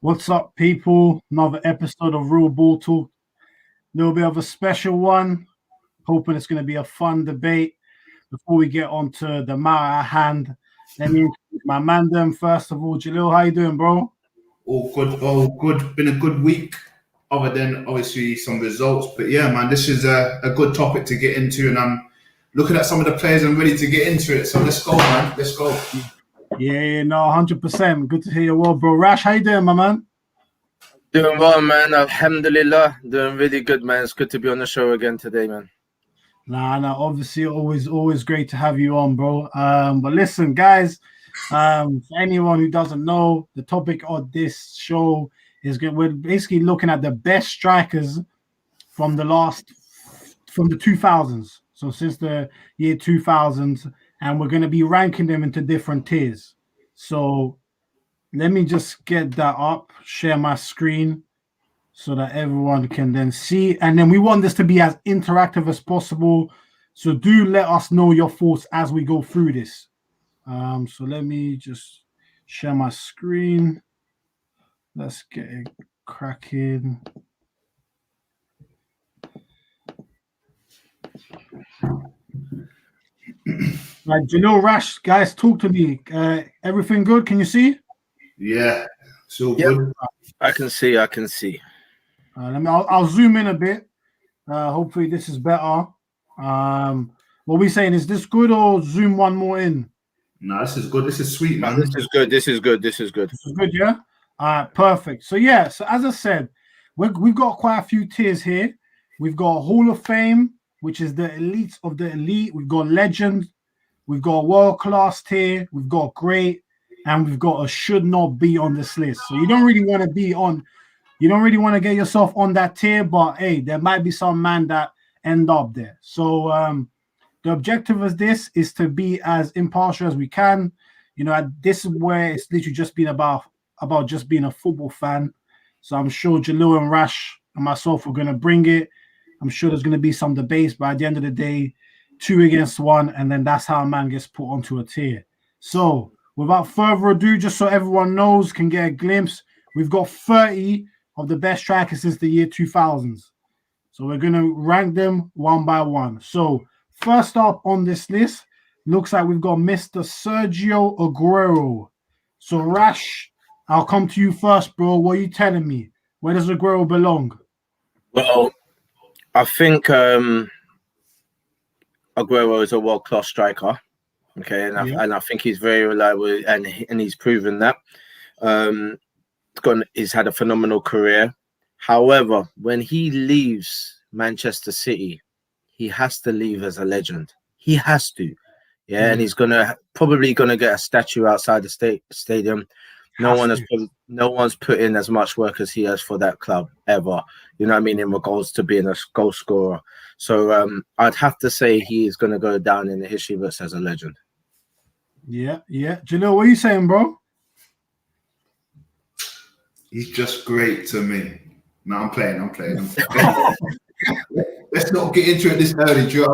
What's up, people? Another episode of Real Ball Talk. A little bit of a special one. Hoping it's going to be a fun debate. Before we get on to the matter at hand, let me introduce my mandem. First of all, Jelil, how you doing, bro? All good, all good. Been a good week, other than obviously some results. But yeah, man, this is a good topic to get into, and I'm looking at some of the players and ready to get into it. So let's go, man. Let's go. Yeah, no, 100%. Good to hear you well, bro. Rash, how you doing, my man? Doing well, man. Alhamdulillah. Doing really good, man. It's good to be on the show again today, man. Nah, obviously, always great to have you on, bro. But listen, guys, for anyone who doesn't know, the topic of this show is good. We're basically looking at the best strikers from the 2000s. So since the year 2000, and we're going to be ranking them into different tiers. So let me just get that up, share my screen so that everyone can then see. And then we want this to be as interactive as possible. So do let us know your thoughts as we go through this. So let me just share my screen. Let's get it cracking. Right, Jelil, Rash, guys, talk to me. Everything good? Can you see? Yeah, so good. I can see. I'll zoom in a bit. Hopefully this is better. What we saying, is this good or zoom one more in? No, this is good. This is sweet, man. This is good. This is good, yeah? All right, perfect. So yeah, so as I said, we've got quite a few tiers here. We've got Hall of Fame, which is the elites of the elite. We've got legend. We've got world-class tier. We've got great. And we've got a should not be on this list. So you don't really want to get yourself on that tier, but hey, there might be some man that end up there. So the objective of this is to be as impartial as we can. You know, this is where it's literally just been about just being a football fan. So I'm sure Jelil and Rash and myself are going to bring it. I'm sure there's going to be some debates, but at the end of the day, 2 against 1, and then that's how a man gets put onto a tier. So without further ado, just so everyone knows, can get a glimpse, we've got 30 of the best strikers since the year 2000s. So we're going to rank them one by one. So first up on this list, looks like we've got Mr. Sergio Aguero. So Rash, I'll come to you first, bro. What are you telling me? Where does Aguero belong? Well, I think Aguero is a world-class striker. Okay, and I think he's very reliable, and he's proven that. He's had a phenomenal career. However, when he leaves Manchester City, he has to leave as a legend. He has to, and he's probably gonna get a statue outside the stadium. No one's put in as much work as he has for that club ever. You know what I mean, in regards to being a goal scorer. So I'd have to say he is going to go down in the history books as a legend. Yeah. Jelil, what are you saying, bro? He's just great to me. No, I'm playing. Let's not get into it this early, Joe. I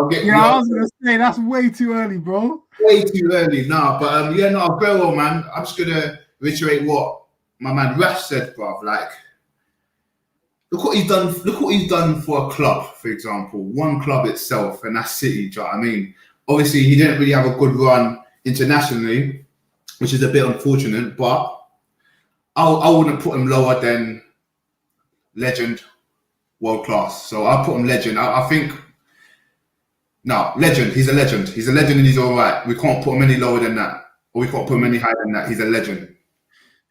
was going to say, that's way too early, bro. Way too early. Nah, but Aguero, man. I'm just going to reiterate what my man Rash said, bruv. Like, look what he's done. Look what he's done for a club, for example. One club itself, and that's City. Do you know what I mean? Obviously, he didn't really have a good run internationally, which is a bit unfortunate. But I wouldn't put him lower than legend, world class. So I'll put him legend. I think legend. He's a legend. He's a legend, and he's all right. We can't put him any lower than that, or we can't put him any higher than that. He's a legend.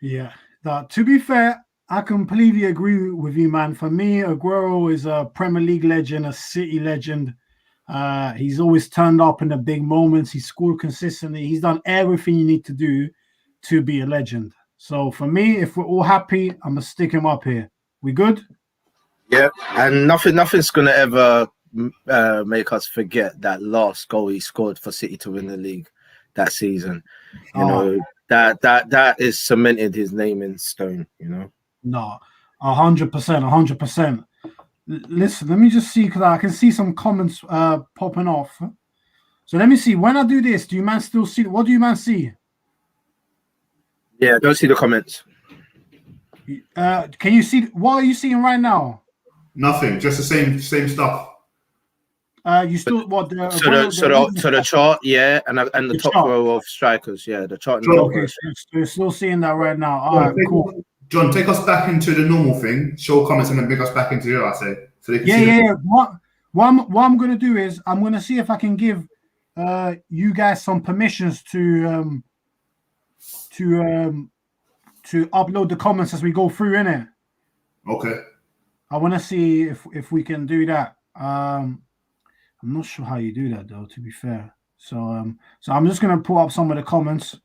Yeah. Now, to be fair, I completely agree with you, man. For me, Aguero is a Premier League legend, a City legend. He's always turned up in the big moments. He's scored consistently. He's done everything you need to do to be a legend. So for me, if we're all happy, I'm going to stick him up here. We good? Yeah, and nothing's going to ever make us forget that last goal he scored for City to win the league that season. You know, that is cemented his name in stone, you know. No, 100%. Listen, let me just see, because I can see some comments popping off. So let me see. When I do this, do you man still see? What do you man see? Yeah, don't see the comments. Can you see what are you seeing right now? Nothing, just the same stuff. You still what the so the chart, yeah, and the top chart. row of strikers, yeah, the chart. Okay, so you're still seeing that right now. All right, cool. John, take us back into the normal thing. Show comments and then bring us back into here. I say so they can see. Yeah. What I'm gonna do is I'm gonna see if I can give you guys some permissions to upload the comments as we go through, innit? Okay. I want to see if we can do that. I'm not sure how you do that though, to be fair. So I'm just gonna pull up some of the comments.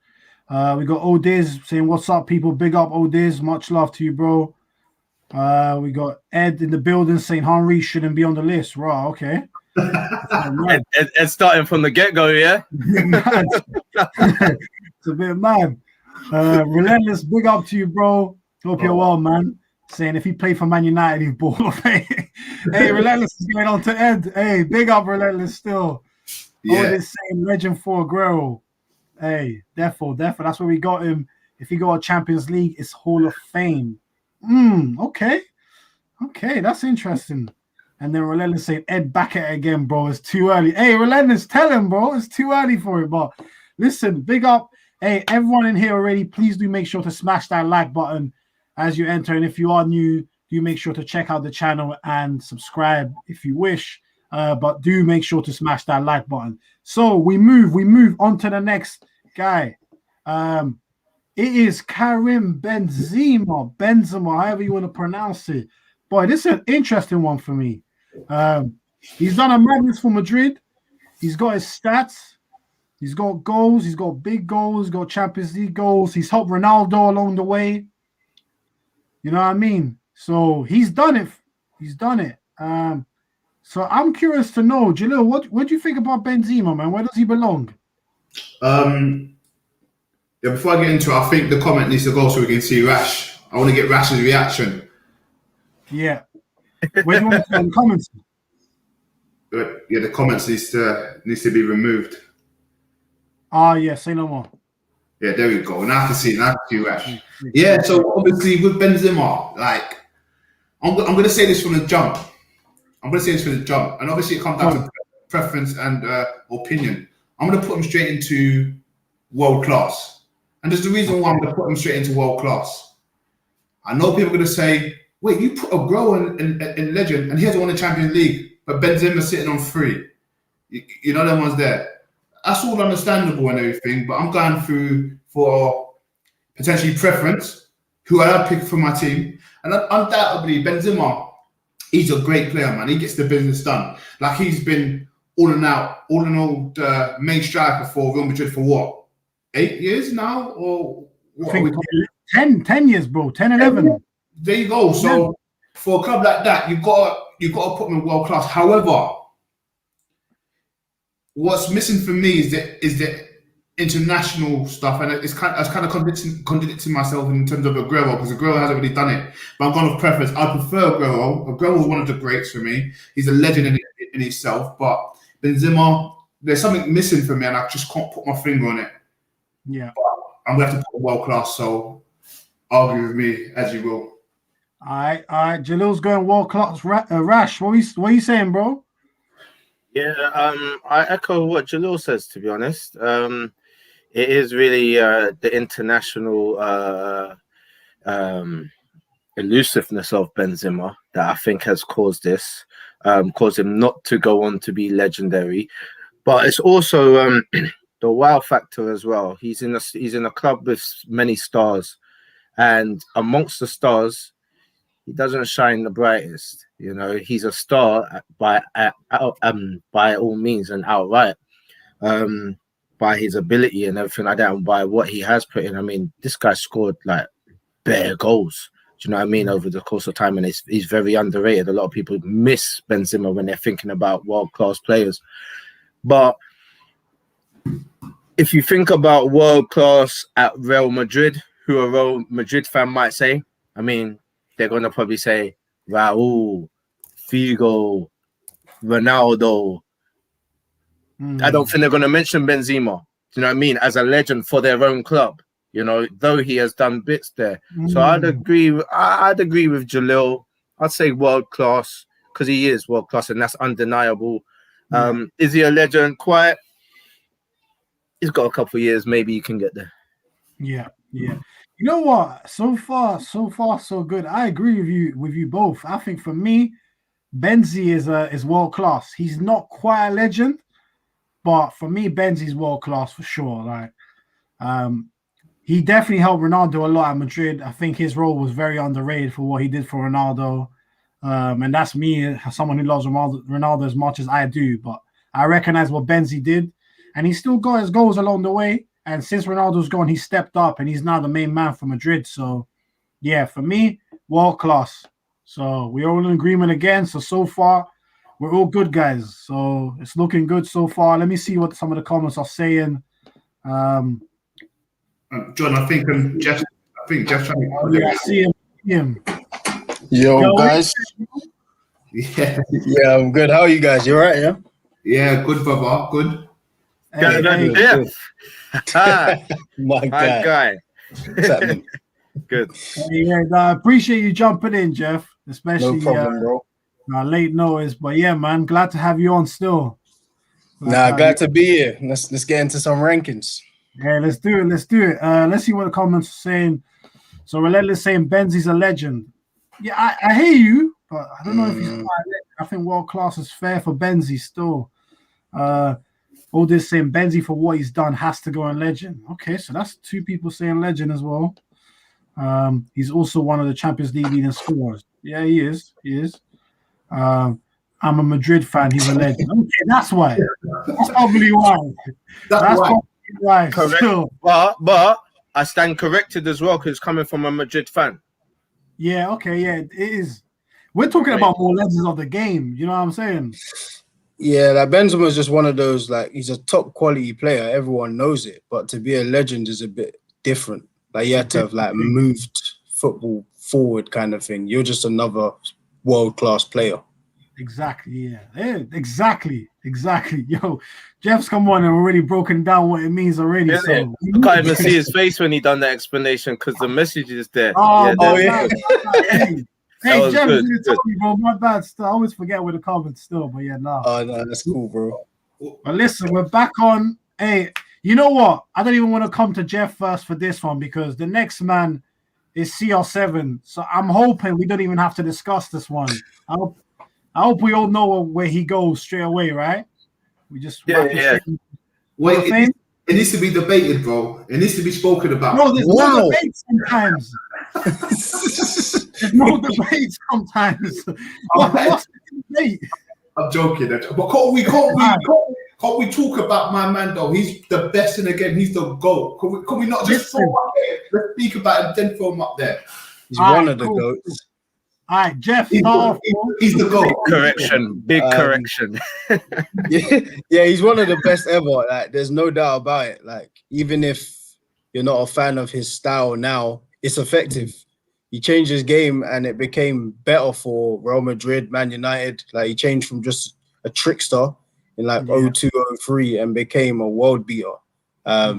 We got Odiz saying, "What's up, people? Big up, Odiz. Much love to you, bro." We got Ed in the building saying Henry shouldn't be on the list. Right, okay. It's starting from the get-go, yeah. It's a bit mad. Relentless, big up to you, bro. Hope you're well, man. Saying if he played for Man United, he's ball of fame. Hey, Relentless is going on to Ed. Hey, big up, Relentless still. Yeah. Oh, this same legend for Aguero. Hey, therefore, that's where we got him. If he got a Champions League, it's Hall of Fame. Okay, that's interesting. And then Relentless saying Ed back at it again, bro. It's too early. Hey, Relentless, tell him, bro. It's too early for it. But listen, big up. Hey, everyone in here already, please do make sure to smash that like button as you enter. And if you are new, do make sure to check out the channel and subscribe if you wish. But do make sure to smash that like button. So we move on to the next guy. It is Karim Benzema, however you want to pronounce it. Boy, this is an interesting one for me. He's done a madness for Madrid. He's got his stats. He's got goals. He's got big goals. He's got Champions League goals. He's helped Ronaldo along the way. You know what I mean? So he's done it. So I'm curious to know, Jelil, what do you think about Benzema, man? Where does he belong? Yeah, before I get into it, I think the comment needs to go so we can see Rash. I want to get Rash's reaction. Yeah. Where do you want to put in comments? Yeah, the comments needs to be removed. Yeah, say no more. Yeah, there we go. Now I can see Rash. Yeah, so obviously with Benzema, like I'm going to say this from the jump. And obviously it comes down to preference and opinion. I'm going to put him straight into world class. And there's the reason why I'm going to put him straight into world class. I know people are going to say, wait, you put Aguero in legend and he hasn't won the Champions League, but Benzema's sitting on 3. You know them ones there. That's all understandable and everything, but I'm going through for potentially preference, who I pick for my team. And undoubtedly, Benzema, he's a great player, man. He gets the business done. Like he's been all in all, the main striker for Real Madrid for what? 8 years now? Or what? I think 10 years, bro. 10, 11. There you go. So for a club like that, you've got to put him in world class. However, what's missing for me is the international stuff, and it's kind of contradicting myself in terms of Aguero, because Aguero hasn't really done it. But I'm going with preference. I prefer Aguero. Aguero is one of the greats for me. He's a legend in himself. But Benzema, there's something missing for me, and I just can't put my finger on it. Yeah, but I'm going to have to put world class. So argue with me as you will. All right. Jelil's going world class. Rash, what are you saying, bro? Yeah, I echo what Jelil says, to be honest. It is really the international elusiveness of Benzema that I think has caused this, caused him not to go on to be legendary. But it's also the wow factor as well. He's in a club with many stars, and amongst the stars, he doesn't shine the brightest. You know, he's a star by all means and outright, by his ability and everything like that, and by what he has put in. I mean, this guy scored like bare goals. Do you know what I mean? Over the course of time, and he's very underrated. A lot of people miss Benzema when they're thinking about world-class players. But if you think about world-class at Real Madrid, who a Real Madrid fan might say, I mean, they're going to probably say Raul, Figo, Ronaldo. I don't think they're going to mention Benzema. Do you know what I mean? As a legend for their own club. You know, though he has done bits there. So I'd agree. I'd agree with Jelil. I'd say world class because he is world class, and that's undeniable. Is he a legend? Quite. He's got a couple of years. Maybe you can get there. Yeah. You know what? So far, so good. I agree with you both. I think for me, Benzi is world class. He's not quite a legend, but for me, Benzi's world class for sure. Like, he definitely helped Ronaldo a lot at Madrid. I think his role was very underrated for what he did for Ronaldo. And that's me, someone who loves Ronaldo as much as I do. But I recognize what Benzi did, and he still got his goals along the way. And since Ronaldo's gone, he stepped up, and he's now the main man for Madrid. So, yeah, for me, world class. So we're all in agreement again. So far, we're all good, guys. So it's looking good so far. Let me see what some of the comments are saying. John, I think Jeff trying to. I see him. Yo, guys. Yeah, I'm good. How are you guys? You all right? Yeah. Yeah, good, brother. Good. My guy. Good. Yeah, I appreciate you jumping in, Jeff. Especially No problem, bro. Late notice, but yeah, man, glad to have you on still. Glad to be here. Let's get into some rankings. Yeah, let's do it. Let's see what the comments are saying. So Relentless saying Benzi's a legend. Yeah, I hear you, but I don't know if he's quite a legend. I think world class is fair for Benzi still. All this saying Benzi for what he's done has to go on legend. Okay, so that's two people saying legend as well. He's also one of the Champions League leading scorers. Yeah, he is. I'm a Madrid fan. He's a legend. Okay, that's why. That's probably why. That's probably why. Correct. Still. But I stand corrected as well because it's coming from a Madrid fan. Yeah, okay, yeah, it is. We're talking about more legends of the game. You know what I'm saying? Yeah, like Benzema is just one of those, like, he's a top quality player. Everyone knows it. But to be a legend is a bit different. Like, you had to have, like, moved football forward kind of thing. You're just another world-class player. Exactly, yeah. Exactly. Yo, Jeff's come on and already broken down what it means already. I can't even see his face when he done the explanation because the message is there. Yeah. Hey, Jeff, good. tell me, bro. My bad. Still, I always forget with the comments still, but yeah, no. Oh, no, that's cool, bro. But listen, we're back on. Hey, you know what? I don't even want to come to Jeff first for this one because the next man is CR7. So I'm hoping we don't even have to discuss this one. I hope we all know where he goes straight away, right? We just Wait, it needs to be debated, bro. It needs to be spoken about. No, there's no debate sometimes. There's no debate sometimes. What's the debate? I'm joking, but can't we talk about my man though? He's the best in the game. He's the GOAT. Can we not just throw him up there? Let's speak about him, then throw him up there. He's one of the GOATs. All right, Jeff, he's the GOAT. Big correction. Yeah, he's one of the best ever. Like, there's no doubt about it. Like, even if you're not a fan of his style now, it's effective. He changed his game and it became better for Real Madrid, Man United. Like, he changed from just a trickster in like 02, 03 and became a world beater.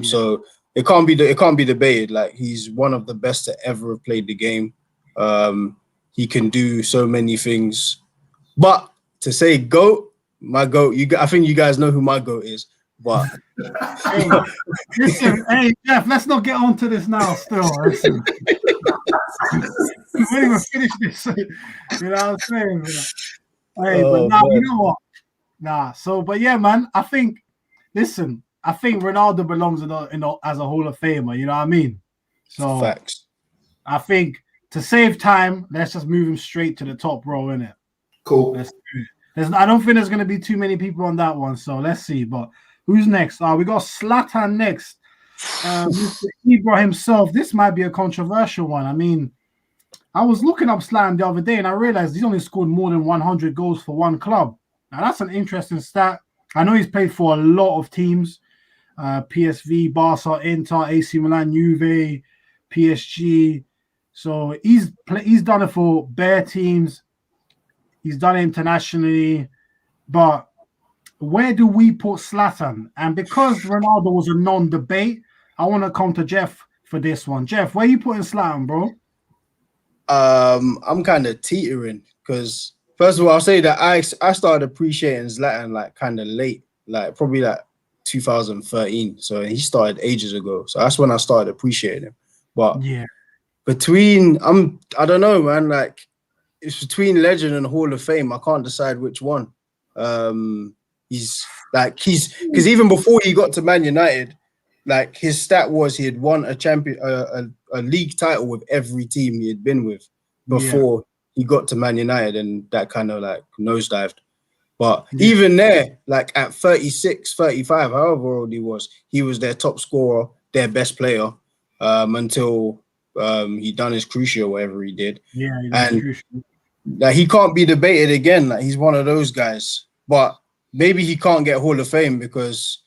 So it can't be debated. Like, he's one of the best to ever have played the game. He can do so many things. But to say GOAT, my GOAT, I think you guys know who my GOAT is. But hey, Jeff, let's not get on to this now still. Listen. We didn't even finish this. You know what I'm saying? Hey, but now you know what? But yeah, man, I think Ronaldo belongs as a Hall of Famer, you know what I mean? So facts. I think to save time, let's just move him straight to the top row, innit? Cool. Let's do it. I don't think there's going to be too many people on that one, so let's see. But who's next? We got Zlatan next. Mr. Ibra himself. This might be a controversial one. I mean, I was looking up Zlatan the other day, and I realized he's only scored more than 100 goals for one club. Now, that's an interesting stat. I know he's played for a lot of teams. PSV, Barca, Inter, AC Milan, Juve, PSG. So he's done it for bare teams. He's done it internationally. But where do we put Zlatan? And because Ronaldo was a non-debate, I want to come to Jeff for this one. Jeff, where you putting Zlatan, bro? I'm kind of teetering because first of all, I'll say that I started appreciating Zlatan like kind of late, like probably like 2013. So he started ages ago. So that's when I started appreciating him. But yeah, I don't know, man. Like it's between legend and Hall of Fame. I can't decide which one. He's because even before he got to Man United, like his stat was he had won a league title with every team he had been with before he got to Man United, and that kind of like nosedived. But even there, like at 36, 35, however old he was their top scorer, their best player, until he done his crucial, whatever he did. Yeah, and like he can't be debated again. Like he's one of those guys. But maybe he can't get Hall of Fame because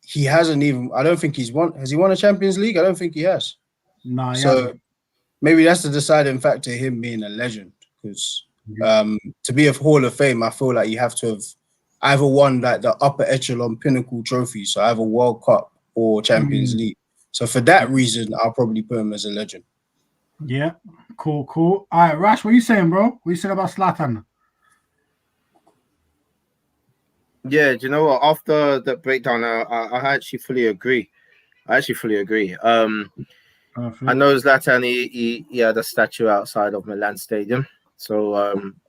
he hasn't even. I don't think he's won. Has he won a Champions League? I don't think he has. No. So maybe that's the deciding factor. Him being a legend, because to be a Hall of Fame, I feel like you have to have either won like the upper echelon pinnacle trophies, so either World Cup or Champions League. So for that reason, I'll probably put him as a legend. Yeah, cool. All right, Rash, what are you saying, bro? What you saying about Zlatan? Yeah, do you know what? After the breakdown, I actually fully agree. I know Zlatan, he had a statue outside of Milan Stadium, so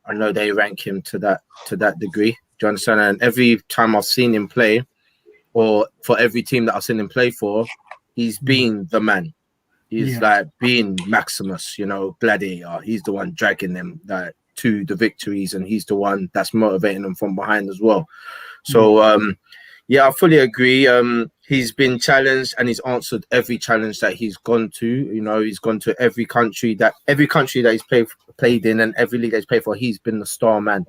I know they rank him to that degree. Do you understand? And every time I've seen him play, or for every team that I've seen him play for, he's been the man. He's like being Maximus, gladiator. He's the one dragging them to the victories, and he's the one that's motivating them from behind as well. So, I fully agree. He's been challenged, and he's answered every challenge that he's gone to. He's gone to every country that he's played in, and every league that he's played for. He's been the star man,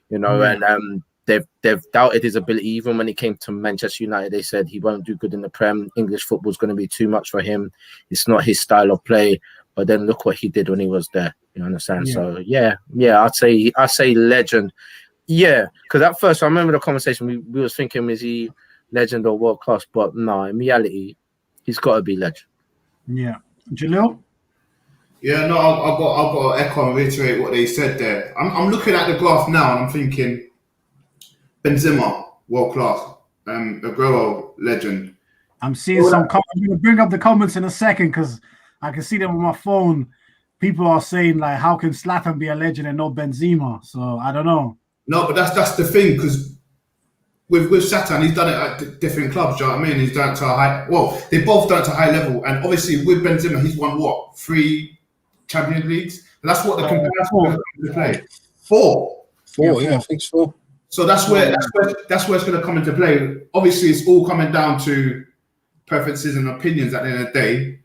and they've doubted his ability. Even when he came to Manchester United, they said he won't do good in the Prem. English football is going to be too much for him. It's not his style of play. But then look what he did when he was there. You understand? Yeah. So I'd say legend. Yeah, because at first I remember the conversation we was thinking, is he legend or world class? But no, in reality, he's got to be legend. Yeah, Jelil? Yeah, no, I've got to echo and reiterate what they said there. I'm looking at the graph now and I'm thinking Benzema, world class, Aguero, legend. I'm seeing some comments. I'm going to bring up the comments in a second because I can see them on my phone. People are saying like, how can Zlatan be a legend and not Benzema? So I don't know. No, but that's the thing, because with Zlatan, he's done it at different clubs. Do you know what I mean? He's done it to a high. Well, they both done it to a high level, and obviously with Benzema, he's won what, 3 Champions Leagues? And that's what the comparison to play. 4. Yeah, I think 4. So that's where it's going to come into play. Obviously, it's all coming down to preferences and opinions at the end of the day.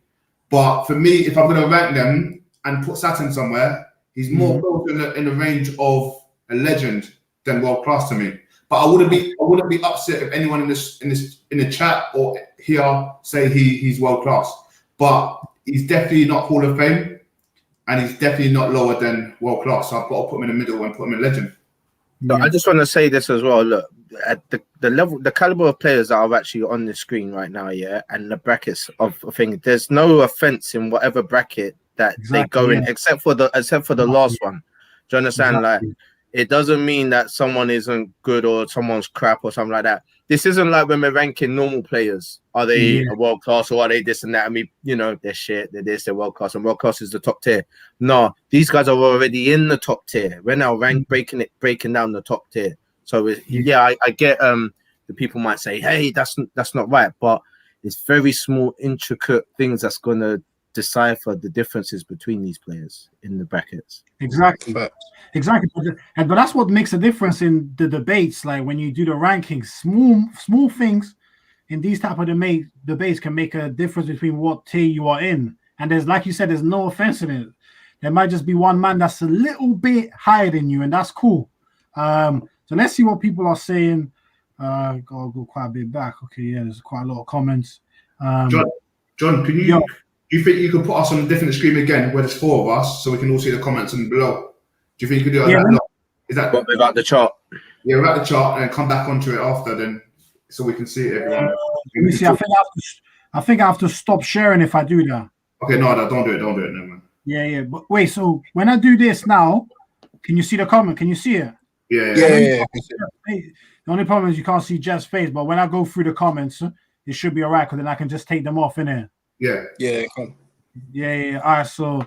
But for me, if I'm going to rank them and put Zlatan somewhere, he's more close in the range of a legend than world class to me. But I wouldn't be upset if anyone in the chat or here say he's world class. But he's definitely not Hall of Fame, and he's definitely not lower than world class. So I've got to put him in the middle and put him in legend. No, I just want to say this as well. Look, at the level, the caliber of players that are actually on the screen right now, and the brackets of things. There's no offense in whatever bracket that they go in, except for the last one. Do you understand? Like, it doesn't mean that someone isn't good or someone's crap or something like that. This isn't like when we're ranking normal players. Are they a world class or are they this and that? I mean, they're shit, they're this, they're world class, and world class is the top tier. No, these guys are already in the top tier. We're now breaking down the top tier. So I get the people might say, hey, that's not right, but it's very small, intricate things that's gonna decipher the differences between these players in the brackets. Exactly. But that's what makes a difference in the debates. Like when you do the rankings, small things in these type of debates can make a difference between what tier you are in. And there's, like you said, there's no offense in it. There might just be one man that's a little bit higher than you, and that's cool. So let's see what people are saying. I'll go quite a bit back. Okay, yeah, there's quite a lot of comments. John, can you? Do you think you could put us on a different screen again where there's 4 of us so we can all see the comments and below? Do you think you could do it? Is that what about the chart? Yeah, without the chart and come back onto it after then so we can see it, everyone. Let me see. I think I think I have to stop sharing if I do that. Okay, no, don't do it, no, man. Yeah. But wait, so when I do this now, can you see the comment? Can you see it? Yeah. The only problem is you can't see Jeff's face, but when I go through the comments, it should be all right, because then I can just take them off, innit? Yeah. Come. Yeah. All right, so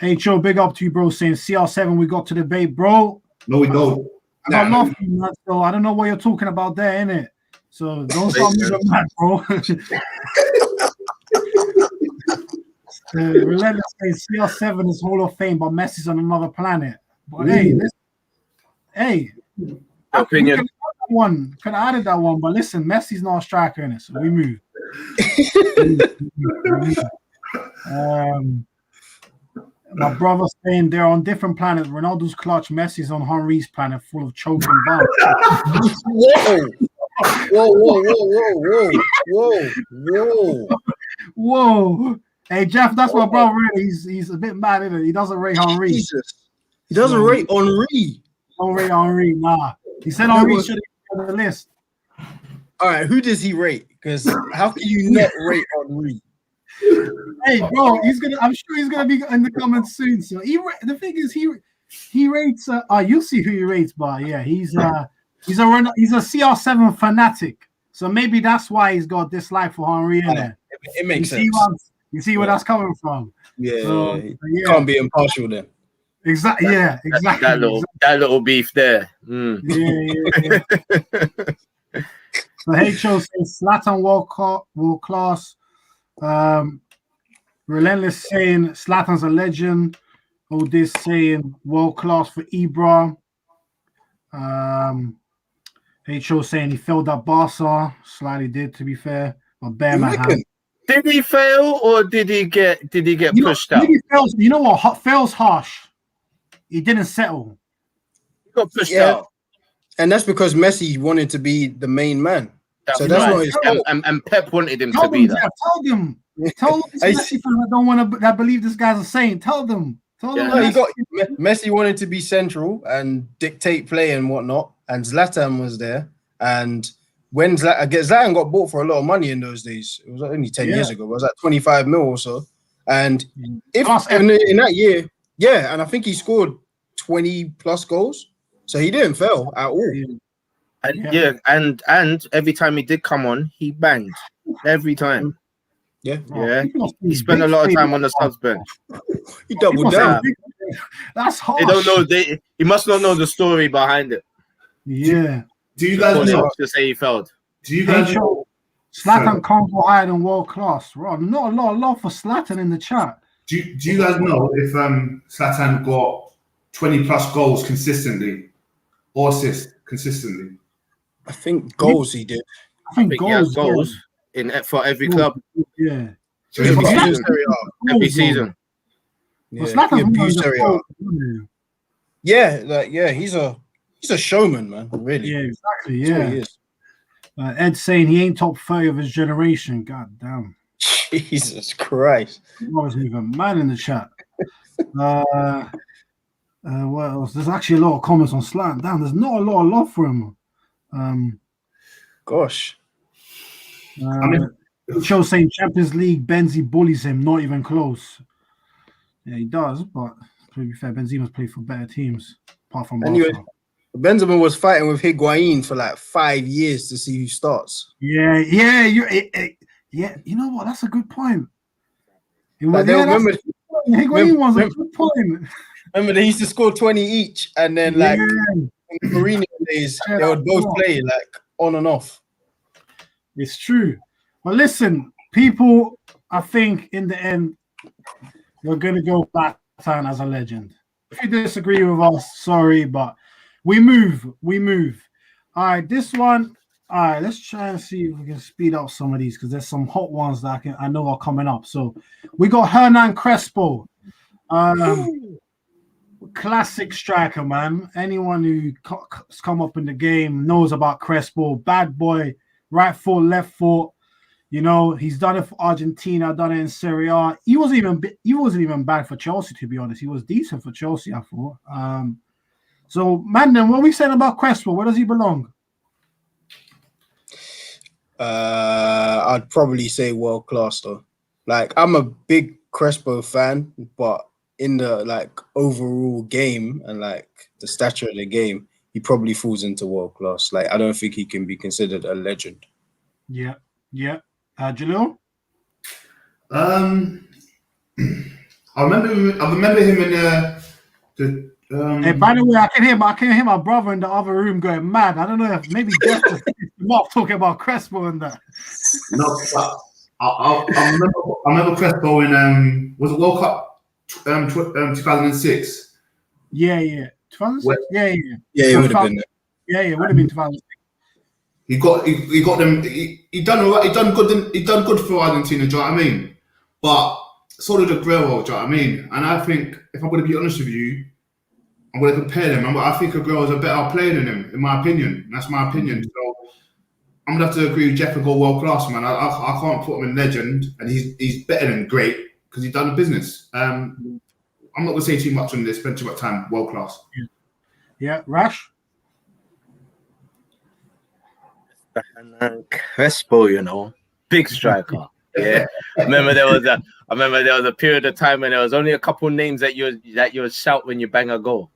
Eto'o, big up to you, bro, saying CR7, we got to the debate, bro. No, we don't. I got love for you, man, so I don't know what you're talking about there, innit? So don't start moving mad, bro. Relentless says CR7 is Hall of Fame, but Messi's on another planet. But hey, Opinion. Could have added that one, but listen, Messi's not a striker in it, so we move. My brother saying they're on different planets. Ronaldo's clutch, Messi's on Henry's planet, full of choking bombs. Whoa. Hey, Jeff, that's my brother. Really. He's a bit mad, isn't it? He doesn't rate Henry. Jesus. He doesn't rate Henry. Don't rate Henry, nah. He said Henry should be on the list. All right, who does he rate? Because how can you not rate Henry? Hey, bro, I'm sure he's gonna be in the comments soon. So the thing is, he rates. You'll see who he rates, but yeah, he's a CR7 fanatic. So maybe that's why he's got dislike for Henry in there. It makes sense. You see where that's coming from? Yeah, so, you can't be impartial then. Exactly. Yeah, exactly. That little beef there. Yeah. So Eto'o says Zlatan world class. Relentless saying Zlatan's a legend. Odis saying world class for Ibra. Eto'o saying he failed at Barca. Slightly did, to be fair. But Bearman had. Did he fail or did he get pushed out? You know what? Fails harsh. He didn't settle. He got pushed out. And that's because Messi wanted to be the main man. That's not his fault. And Pep wanted him to be that. Tell them Messi fans that don't want to that believe this guy's a saint. Tell them. Messi wanted to be central and dictate play and whatnot, and Zlatan was there. And when Zlatan got bought for a lot of money in those days, it was only 10 years ago. It was like 25 mil or so. And in that year, and I think he scored 20 plus goals, so he didn't fail at all. And every time he did come on, he banged every time. Yeah. He spent a lot of time on the subs bench. He doubled down. That's harsh. They don't know. He must not know the story behind it. Yeah. Do you guys know to say he failed? Do you guys know Zlatan can't go higher than world class? Right? Not a lot of love for Zlatan in the chat. Do you guys know if Zlatan got 20 plus goals consistently or assists consistently? I think goals he did. I think goals for every club. Yeah. So every season. He's a showman, man. Really. Yeah, exactly. Yeah. He is. Ed saying he ain't top 30 of his generation. God damn. Jesus Christ. I was moving mad in the chat. What else? There's actually a lot of comments on Zlatan. Damn, there's not a lot of love for him. Gosh. Show saying Champions League, Benzi bullies him, not even close. Yeah, he does, but to be fair, Benzema's played for better teams, apart from anyway. Benzema was fighting with Higuain for like 5 years to see who starts. Yeah. You know what? That's a good point. Higuain was a good point. Remember, they used to score 20 each, and then in the Mourinho days, they would both play like on and off. It's true. But listen, people, I think in the end, we're going to go Zlatan as a legend. If you disagree with us, sorry, but we move. All right, this one. All right, let's try and see if we can speed up some of these because there's some hot ones that I know are coming up. So we got Hernan Crespo. Classic striker, man. Anyone who's come up in the game knows about Crespo. Bad boy, right foot, left foot. You know, he's done it for Argentina, done it in Serie A. He wasn't even bad for Chelsea, to be honest. He was decent for Chelsea, I thought. So, Mandem, what are we saying about Crespo? Where does he belong? I I'd probably say world class though. Like I'm a big Crespo fan, but in the like overall game and like the stature of the game, he probably falls into world class. Like I don't think he can be considered a legend. Yeah. Jelil? I remember him in the Hey, by the way, I can hear my brother in the other room going mad. I don't know if maybe Jeff was talking about Crespo and that. No, but I remember Crespo in was it World Cup 2006? Yeah. 2006? Yeah. Yeah, it would have been. Yeah, it would have been 2006. He got them. He done all right. He done good for Argentina. Do you know what I mean? But so did Aguero. Do you know what I mean? And I think if I'm going to be honest with you, I'm going to compare them. I think Aguero is a better player than him, in my opinion. That's my opinion. So I'm going to have to agree with Jeff and go world class, man. I can't put him in legend, and he's better than great because he's done the business. I'm not going to say too much on this. Spend too much time. World class. Yeah, Rash. Crespo, you know, big striker. Yeah, I remember there was a period of time when there was only a couple names that you would shout when you bang a goal,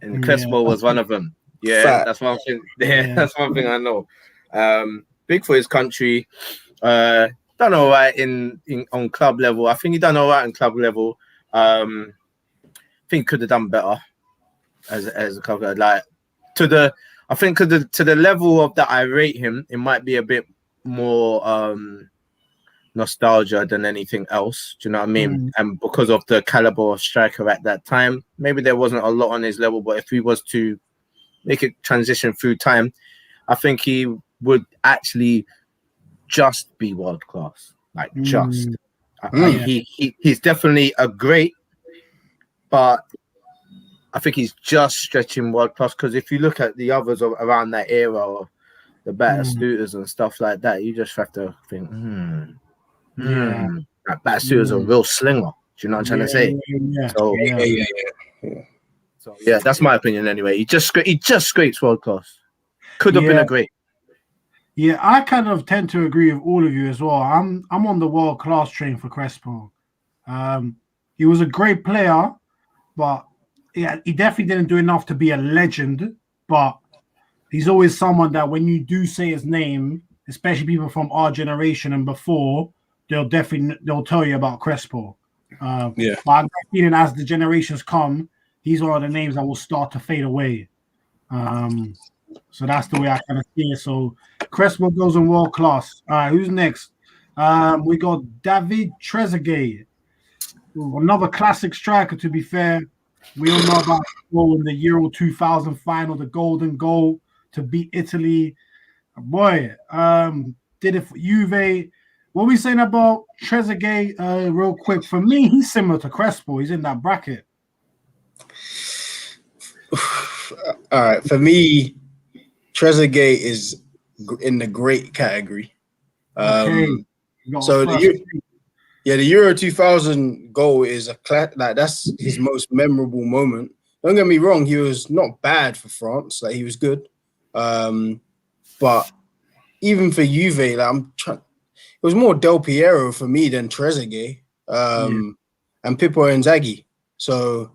and Crespo was one of them. Yeah, Fact. that's one thing. Yeah, that's one thing I know. Big for his country. Done all right on club level. I think he done all right in club level. I think he could have done better as a club, like to the. I think to the level of that I rate him, it might be a bit more nostalgia than anything else. Do you know what I mean? And because of the caliber of striker at that time, maybe there wasn't a lot on his level. But if he was to make it transition through time, I think he would actually just be world class. Like just. He's definitely a great, but I think he's just stretching world class because if you look at the others around that era, of the Batistutas and stuff like that, you just have to think, that Batistuta's a real slinger. Do you know what I'm trying to say? So yeah, that's my opinion anyway. He just scrapes world class. Could have been a great. Yeah, I kind of tend to agree with all of you as well. I'm on the world class train for Crespo. He was a great player, but yeah, he definitely didn't do enough to be a legend, but he's always someone that when you do say his name, especially people from our generation and before, they'll tell you about Crespo. But I'm feeling as the generations come, he's one of the names that will start to fade away. So that's the way I kind of see it. So Crespo goes in world class. All right, who's next? We got David Trezeguet, another classic striker, to be fair. We all know about goal in the Euro 2000 final, the golden goal to beat Italy. Boy, did it for Juve. What are we saying about Trezeguet real quick? For me, he's similar to Crespo. He's in that bracket. All right, for me, Trezeguet is in the great category. Okay. So the Euro 2000 goal is that's his most memorable moment. Don't get me wrong, he was not bad for France. Like he was good, but even for Juve, like it was more Del Piero for me than Trezeguet, and Pippo Inzaghi. So,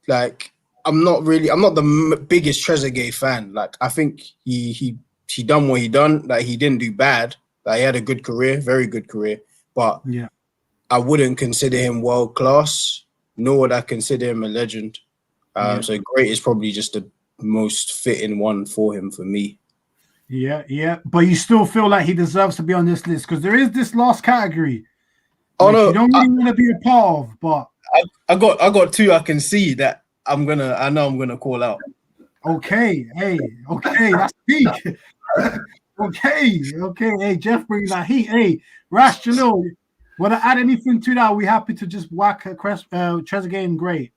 like, I'm not the biggest Trezeguet fan. Like, I think he done what he done. Like, he didn't do bad. Like, he had a good career, very good career, but I wouldn't consider him world class, nor would I consider him a legend. So great is probably just the most fitting one for him for me. Yeah. But you still feel like he deserves to be on this list because there is this last category. Oh no, you don't really want to be a part of, but I got two I can see that I know I'm gonna call out. Okay, that's peak. Okay. Hey, Jeff brings that heat. Hey, Rash, Jelil, want to add anything to that? Are we happy to just whack Trezeguet in great?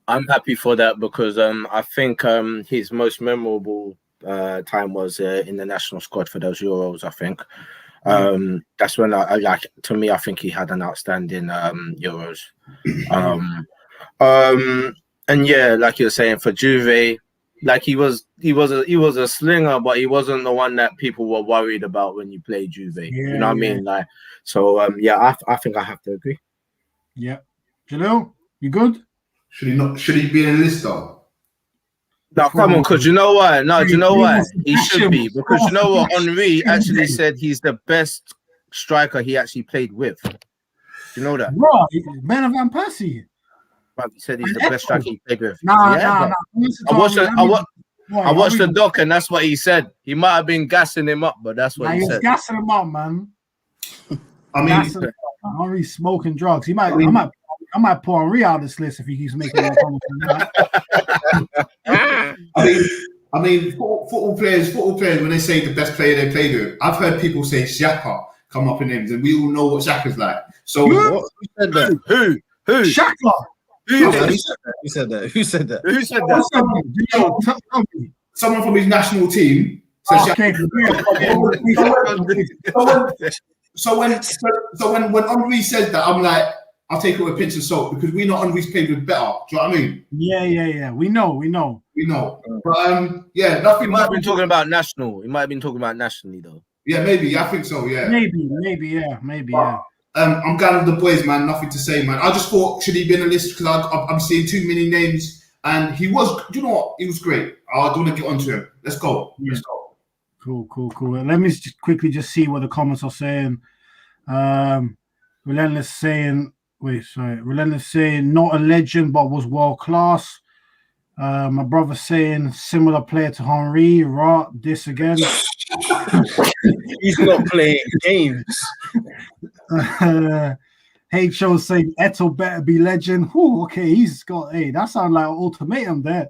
I'm happy for that because I think his most memorable time was in the national squad for those Euros. I think that's when I like. To me, I think he had an outstanding Euros. And yeah, like you're saying, for Juve, like he was he was a slinger, but he wasn't the one that people were worried about when you played Juve. You know what I mean? Like, so I think I have to agree. Yeah, Jelil, you good? Should he be in a list though? No, come on, because you know what? No, do you know what? He should be, because you know what? Henry actually said he's the best striker he actually played with. Do you know that? Bro, Man of Van Persie. But he said he's the best striker he played with. Nah. I watched the doc, and that's what he said. He might have been gassing him up, but that's what he said. Gassing him up, man. I mean, Henry smoking drugs. I might pour Henry out of this list if he keeps making more comments. I mean, football players, when they say the best player they played with, I've heard people say Xhaka come up in names, and we all know what Xhaka's like. So Who said that? Who? Xhaka. Who said that? Someone from his national team. Okay. So when Henry says that, I'm like, I'll take it with a pinch of salt, because we know Henry's played with better. Do you know what I mean? Yeah. We know. But nothing. He might have been talking about national. He might have been talking about nationally though. Yeah, maybe. I think so. Yeah. Maybe. Yeah. I'm going with the boys, man. Nothing to say, man. I just thought, should he be in the list? Because I'm seeing too many names, and he was. Do you know what? He was great. I don't want to get onto him. Let's go. Yeah. Let's go. Cool. Let me just quickly see what the comments are saying. Relentless saying, not a legend, but was world class. My brother saying similar player to Henry. This again. He's not playing games. H.O. saying Eto'o better be legend. Ooh, okay, he's got. Hey, that sounds like an ultimatum there.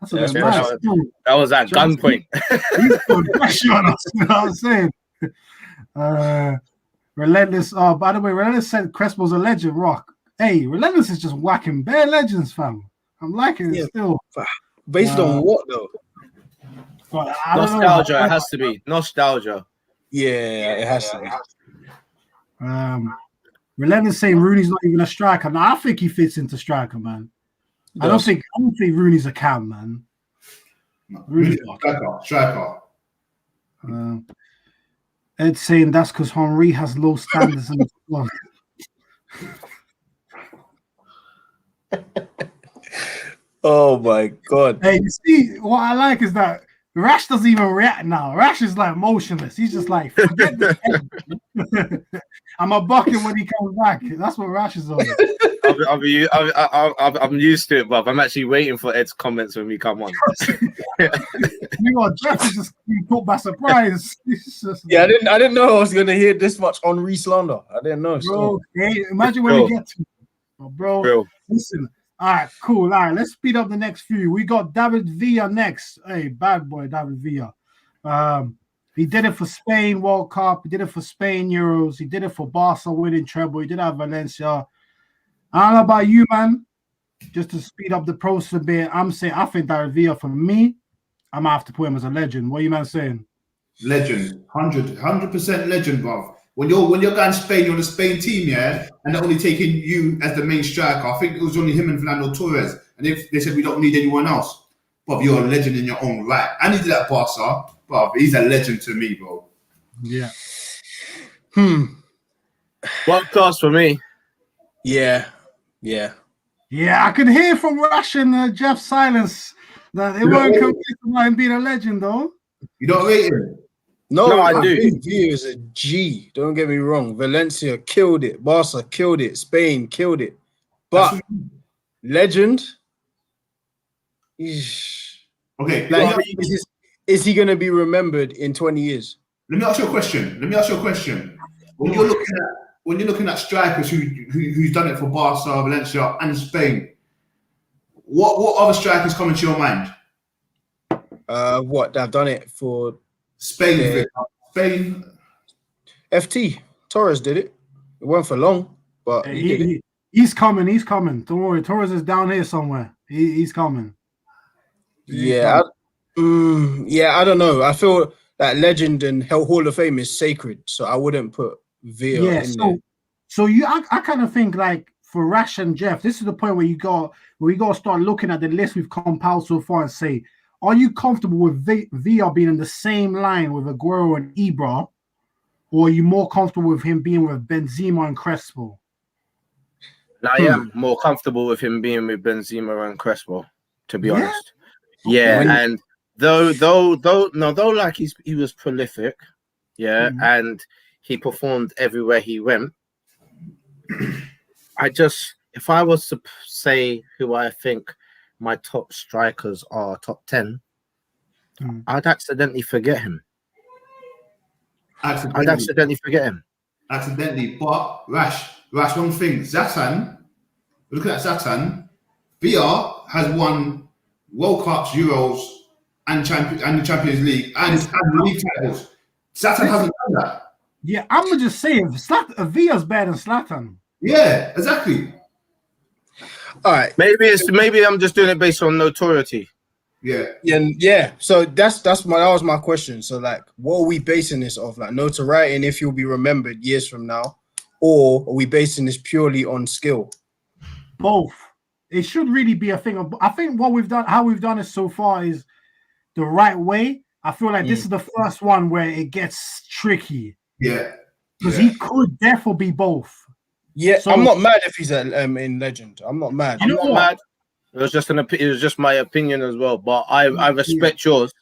That's nice. That was at gunpoint. He's putting pressure on us. You know what I'm saying? Relentless. By the way, Relentless said Crespo's a legend. Rock. Hey, Relentless is just whacking bare legends, fam. I'm liking it still. Based on what though? Nostalgia. It has to be nostalgia. Yeah, it has to be. Relentless saying Rooney's not even a striker. Now I think he fits into striker, man. I don't think Rooney's a cam, man. No, Rooney's striker. Ed saying that's because Henry has low standards in the squad. Oh my god! Hey, you see what I like is that Rash doesn't even react now. Rash is like motionless. He's just like, forget this. I'm a bucket when he comes back. That's what Rash is on. I'm used to it, but I'm actually waiting for Ed's comments when we come on. You know, Jeff is just being caught by surprise. I didn't know I was gonna hear this much Henry slander. I didn't know. Bro, hey, imagine when we get to it. Bro, listen. All right, cool. All right, let's speed up the next few. We got David Villa next. Hey, bad boy, David Villa. He did it for Spain World Cup. He did it for Spain Euros. He did it for Barca winning treble. He did it at Valencia. I don't know about you, man. Just to speed up the process a bit, I think David Villa, for me, I might have to put him as a legend. What are you, man, saying? Legend. 100% legend, bruv. When you're going Spain, you're on the Spain team, yeah, and they're only taking you as the main striker. I think it was only him and Fernando Torres. And if they said we don't need anyone else, but you're a legend in your own right. And he did that Barca, but he's a legend to me, bro. Yeah. World class for me. Yeah. I can hear from Rash and Jeff's silence that they weren't convinced about him being a legend, though. You don't rate him? No, I do. think Villa is a G. Don't get me wrong. Valencia killed it. Barca killed it. Spain killed it. But legend. Okay. Like, is he going to be remembered in 20 years? Let me ask you a question. When you're looking at strikers who's done it for Barca, Valencia, and Spain, what other strikers come into your mind? What they've done it for Spain. FT Torres did it. It wasn't for long, but he did it. He's coming. Don't worry. Torres is down here somewhere. He's coming. I don't know. I feel that legend and Hall of Fame is sacred, so I wouldn't put Villa in there. So I kind of think like for Rash and Jeff, this is the point where we got to start looking at the list we've compiled so far and say, are you comfortable with Villa being in the same line with Aguero and Ibra, or are you more comfortable with him being with Benzema and Crespo? I am more comfortable with him being with Benzema and Crespo, to be honest. Yeah, and though like he was prolific, and he performed everywhere he went. If I was to say who I think my top strikers are, top 10, I'd accidentally forget him. I'd accidentally forget him. Accidentally, but Rash, one thing, Zlatan, looking at Zlatan, VR has won World Cups, Euros, and the Champions League, and league titles. Zlatan hasn't done that. Yeah, I'm gonna just say Villa's better than Zlatan. Yeah, exactly. All right. Maybe I'm just doing it based on notoriety. Yeah. So that was my question. So like, what are we basing this off? Like notoriety, and if you'll be remembered years from now, or are we basing this purely on skill? Both. It should really be a thing. I think how we've done it so far is the right way. I feel like this is the first one where it gets tricky. Yeah. Because he could definitely be both. Yeah, so, I'm not mad if he's in Legend. I'm not mad. I'm not mad. It was just my opinion as well. But I respect yours.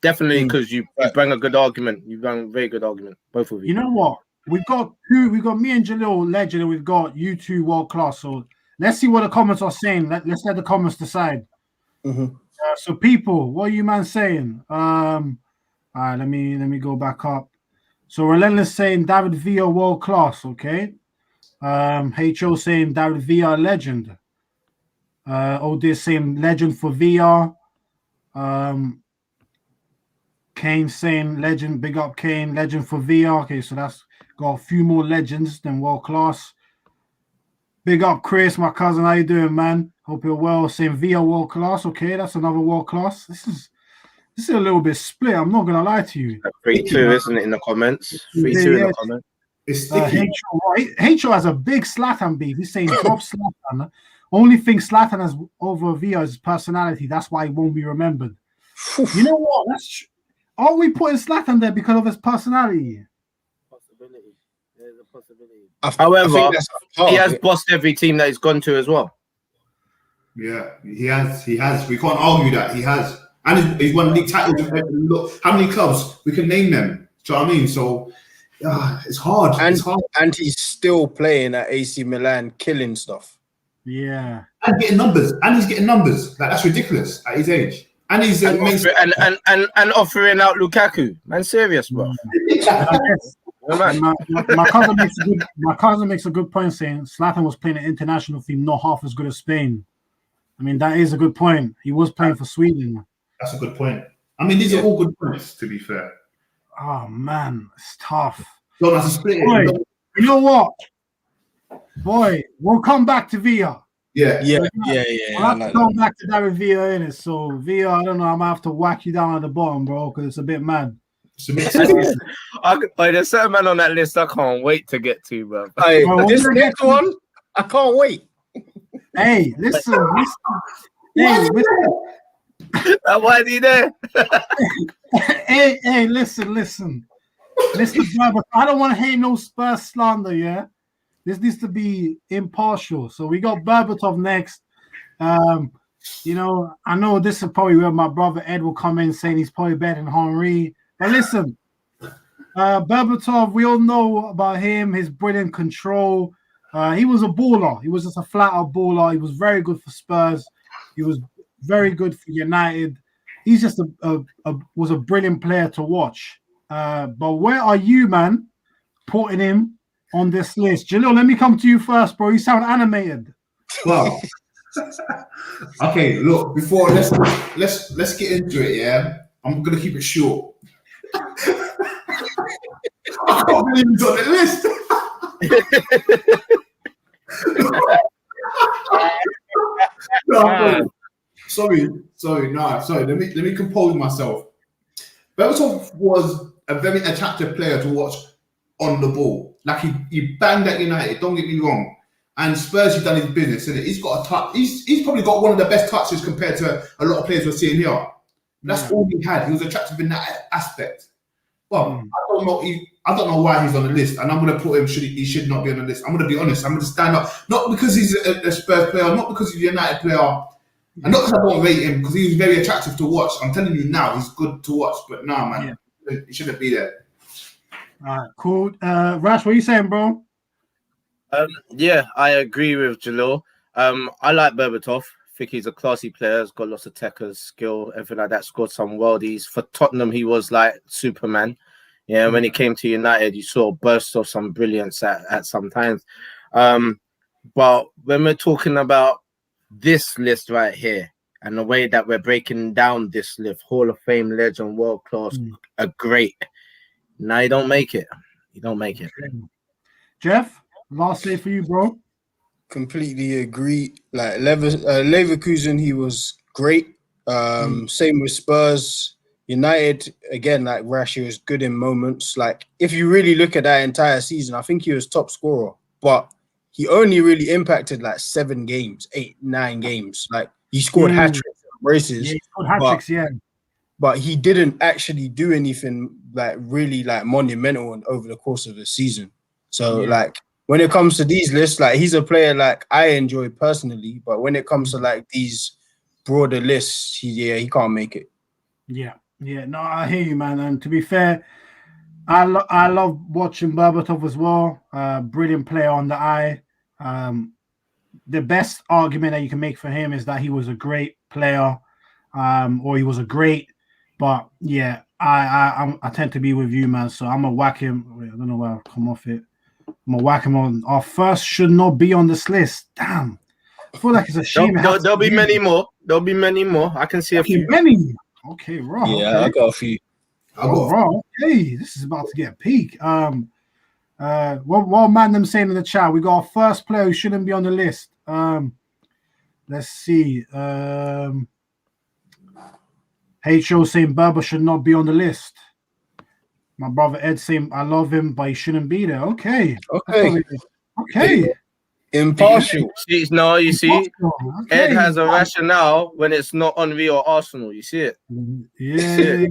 Definitely, because you bring a good argument. You bring a very good argument, both of you. You know what? We've got me and Jelil Legend, and we've got you two world class. So let's see what the comments are saying. Let's let the comments decide. So people, what are you man saying? All right, let me go back up. So Relentless saying David Villa world class, okay. HO saying David Villa legend. Odis saying legend for Villa. Kane saying legend, big up Kane, legend for Villa. Okay, so that's got a few more legends than world class. Big up Chris, my cousin. How you doing, man? Hope you're well. Saying Villa world class. Okay, that's another world class. This is a little bit split. I'm not gonna lie to you. 3-2, isn't it, in the comments? 3-2 in the comments. It's HO has a big Zlatan beef. He's saying drop Zlatan. Only thing Zlatan has over Villa is personality. That's why he won't be remembered. You know what? Are we putting Zlatan there because of his personality? Possibility. There's a possibility. However, he has bossed every team that he's gone to as well. Yeah, he has. We can't argue that. He has. And he's won league titles. Look, how many clubs? We can name them. Do you know what I mean? So, it's hard. And he's still playing at AC Milan, killing stuff. Yeah. And getting numbers. Like, that's ridiculous at his age. And he's and offering out Lukaku. Man, serious, bro. My cousin makes a good point saying Zlatan was playing an international team not half as good as Spain. I mean, that is a good point. He was playing for Sweden. That's a good point. I mean, these are all good points, to be fair. Oh, man, it's tough. Don't have to split it. Boy, you know what? Boy, we'll come back to Villa. Yeah. We'll have to come back to David Villa, innit? So, Villa, I don't know, I might have to whack you down at the bottom, bro, because it's a bit mad. There's certain man on that list I can't wait to get to, bro. This next one, I can't wait. Hey, listen. Why is he there? hey, listen. Mr. Berbatov, I don't want to hate no Spurs slander, yeah? This needs to be impartial. So we got Berbatov next. You know, I know this is probably where my brother Ed will come in saying he's probably better than Henry. But listen, Berbatov, we all know about him, his brilliant control. He was a baller. He was just a flat-out baller. He was very good for Spurs. He was very good for United. He's just was a brilliant player to watch. But where are you, man, putting him on this list? Jelil, let me come to you first, bro. You sound animated. Well, okay. Look, before let's get into it. Yeah, I'm gonna keep it short. I can't believe he's on the list. No, sorry. Let me compose myself. Berbatov was a very attractive player to watch on the ball. Like he banged at United. Don't get me wrong. And Spurs, he's done his business. And he's got a touch. He's probably got one of the best touches compared to a lot of players we're seeing here. That's all he had. He was attractive in that aspect. Well, I don't know why he's on the list, and I'm going to put him. He should not be on the list. I'm going to be honest. I'm going to stand up, not because he's a Spurs player, not because he's a United player, and not because I don't rate him, because he was very attractive to watch. I'm telling you now, he's good to watch. But nah, man, he shouldn't be there. All right, cool. Rash, what are you saying, bro? Yeah, I agree with Jelil. I like Berbatov. I think he's a classy player. He's got lots of techers, skill, everything like that. Scored some worldies. For Tottenham, he was like Superman. Yeah, when he came to United, you saw bursts of some brilliance at some times. But when we're talking about this list right here and the way that we're breaking down this list, Hall of Fame, legend, world class, a great. Now you don't make it. You don't make it. Jeff, last day for you, bro. Completely agree. Like Leverkusen, he was great. Same with Spurs. United, again, like Rashi was good in moments. Like, if you really look at that entire season, I think he was top scorer, but he only really impacted like 7 games, 8, 9 games. Like, he scored hat-tricks and races. Yeah, he scored hat-tricks, but he didn't actually do anything like really like monumental over the course of the season. So like, when it comes to these lists, like, he's a player like I enjoy personally, but when it comes to like these broader lists, he can't make it. Yeah, no, I hear you, man. And to be fair, I love watching Berbatov as well. Brilliant player on the eye. The best argument that you can make for him is that he was a great player, or he was a great. But yeah, I tend to be with you, man. So I'm gonna whack him. Wait, I don't know where I'll come off it. I'm gonna whack him on. Our first should not be on this list. Damn, I feel like it's a shame. There'll be many more. There'll be many more. I can see a few. Many. Okay, right. Yeah, okay. I got a few. Okay, this is about to get a peak. What man them saying in the chat? We got our first player who shouldn't be on the list. Let's see. HO saying Berber should not be on the list. My brother Ed saying I love him, but he shouldn't be there. Okay. Impartial. You see, Ed has a rationale when it's not Henry or Arsenal. You see it? Yeah.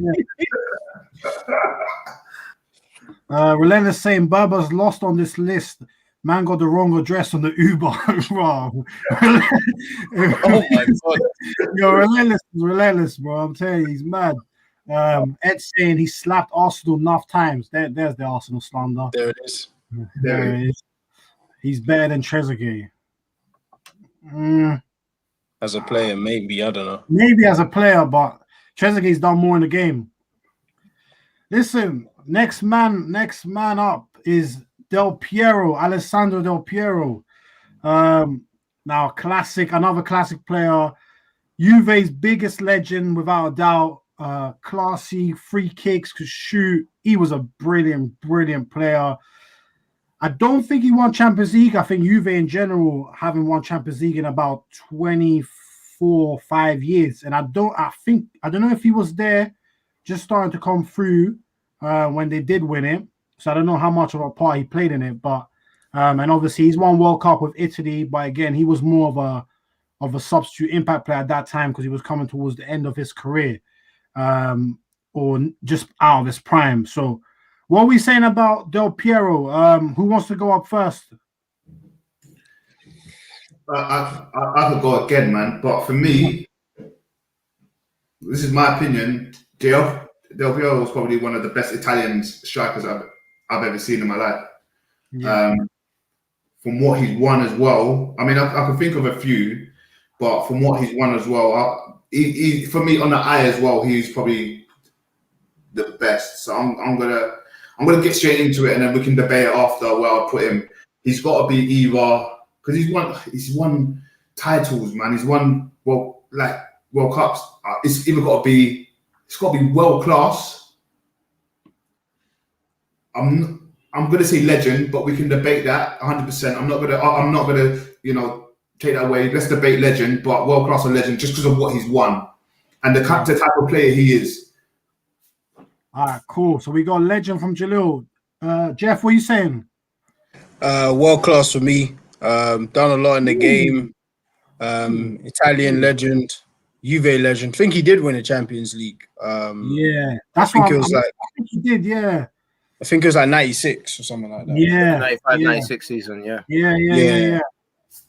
Relentless saying Berber's lost on this list. Man got the wrong address on the Uber. Wow. Oh my God. Yo, relentless, bro. I'm telling you, he's mad. Ed saying he slapped Arsenal enough times. There's the Arsenal slander. There it is. There it is. He's better than Trezeguet. As a player, maybe. I don't know. Maybe as a player, but Trezeguet's done more in the game. Listen, next man up is Piero, Alessandro Del Piero. Now another classic player. Juve's biggest legend, without a doubt. Classy, free kicks, could shoot. He was a brilliant player. I don't think he won Champions League. I think Juve in general haven't won Champions League in about 5 years. And I don't know if he was there just starting to come through when they did win it. So I don't know how much of a part he played in it. But and obviously he's won World Cup with Italy. But again, he was more of a substitute impact player at that time because he was coming towards the end of his career, or just out of his prime. So what are we saying about Del Piero? Who wants to go up first? I could go again, man. But for me, this is my opinion. Del Piero was probably one of the best Italian strikers I've ever seen in my life. Yeah. From what he's won as well, I mean, I can think of a few, but from what he's won as well, he for me on the eye as well, he's probably the best. So I'm gonna get straight into it, and then we can debate after where I put him. He's got to be either, because he's won titles, man. He's won World Cups. It's got to be world class. I'm gonna say legend, but we can debate that 100%. I'm not gonna take that away. Let's debate legend, but world class or legend just because of what he's won and the type of player he is. All right, cool. So we got legend from Jelil. Jeff, what are you saying? World class for me. Done a lot in the game. Italian legend. Juve legend. I think he did win a Champions League. Yeah, that's I think what it was like. I think he did. Yeah, I think it was like 96 or something like that. yeah, 95, yeah. 96 season, yeah. Yeah.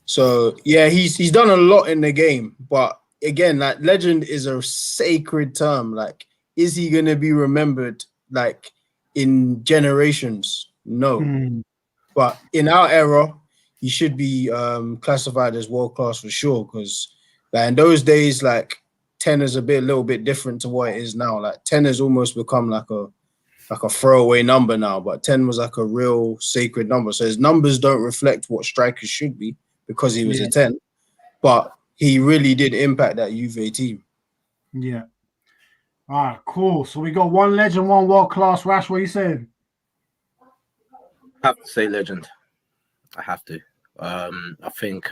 So yeah, he's done a lot in the game, but again, like legend is a sacred term. Like, is he gonna be remembered like in generations? No. Mm. But in our era, he should be classified as world class for sure. Because like in those days, like 10 is a little bit different to what it is now. Like 10 has almost become like a throwaway number now. But 10 was like a real sacred number. So his numbers don't reflect what strikers should be because he was a 10. But he really did impact that Juve team. Yeah. All right, cool. So we got one legend, one world class. Rash, what you saying? I have to say legend. I have to. I think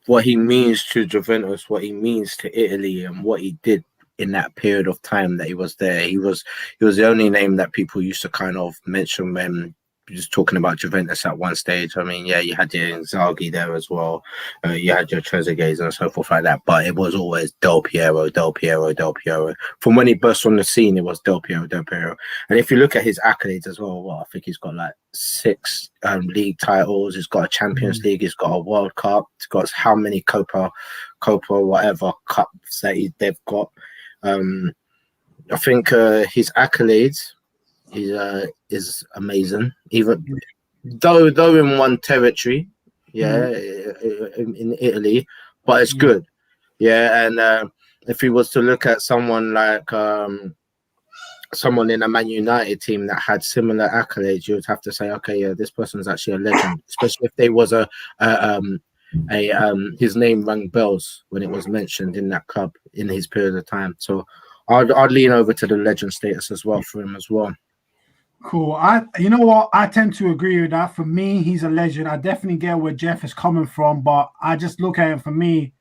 what he means to Juventus, what he means to Italy, and what he did in that period of time that he was there. He was the only name that people used to kind of mention when just talking about Juventus at one stage. I mean, yeah, you had your Inzaghi there as well. You had your Trezeguet and so forth like that. But it was always Del Piero. From when he burst on the scene, it was Del Piero. And if you look at his accolades as well, I think he's got like 6 league titles. He's got a Champions League. He's got a World Cup. He's got how many Copa, whatever cups that they've got. I think his accolades is amazing, even though in one territory, in Italy, but it's good, and if he was to look at someone like someone in a Man United team that had similar accolades, you would have to say, okay, yeah, this person's actually a legend, especially if they was his name rang bells when it was mentioned in that club in his period of time. So I'd lean over to the legend status as well for him as well. Cool. You know what? I tend to agree with that. For me, he's a legend. I definitely get where Jeff is coming from, but I just look at it for me.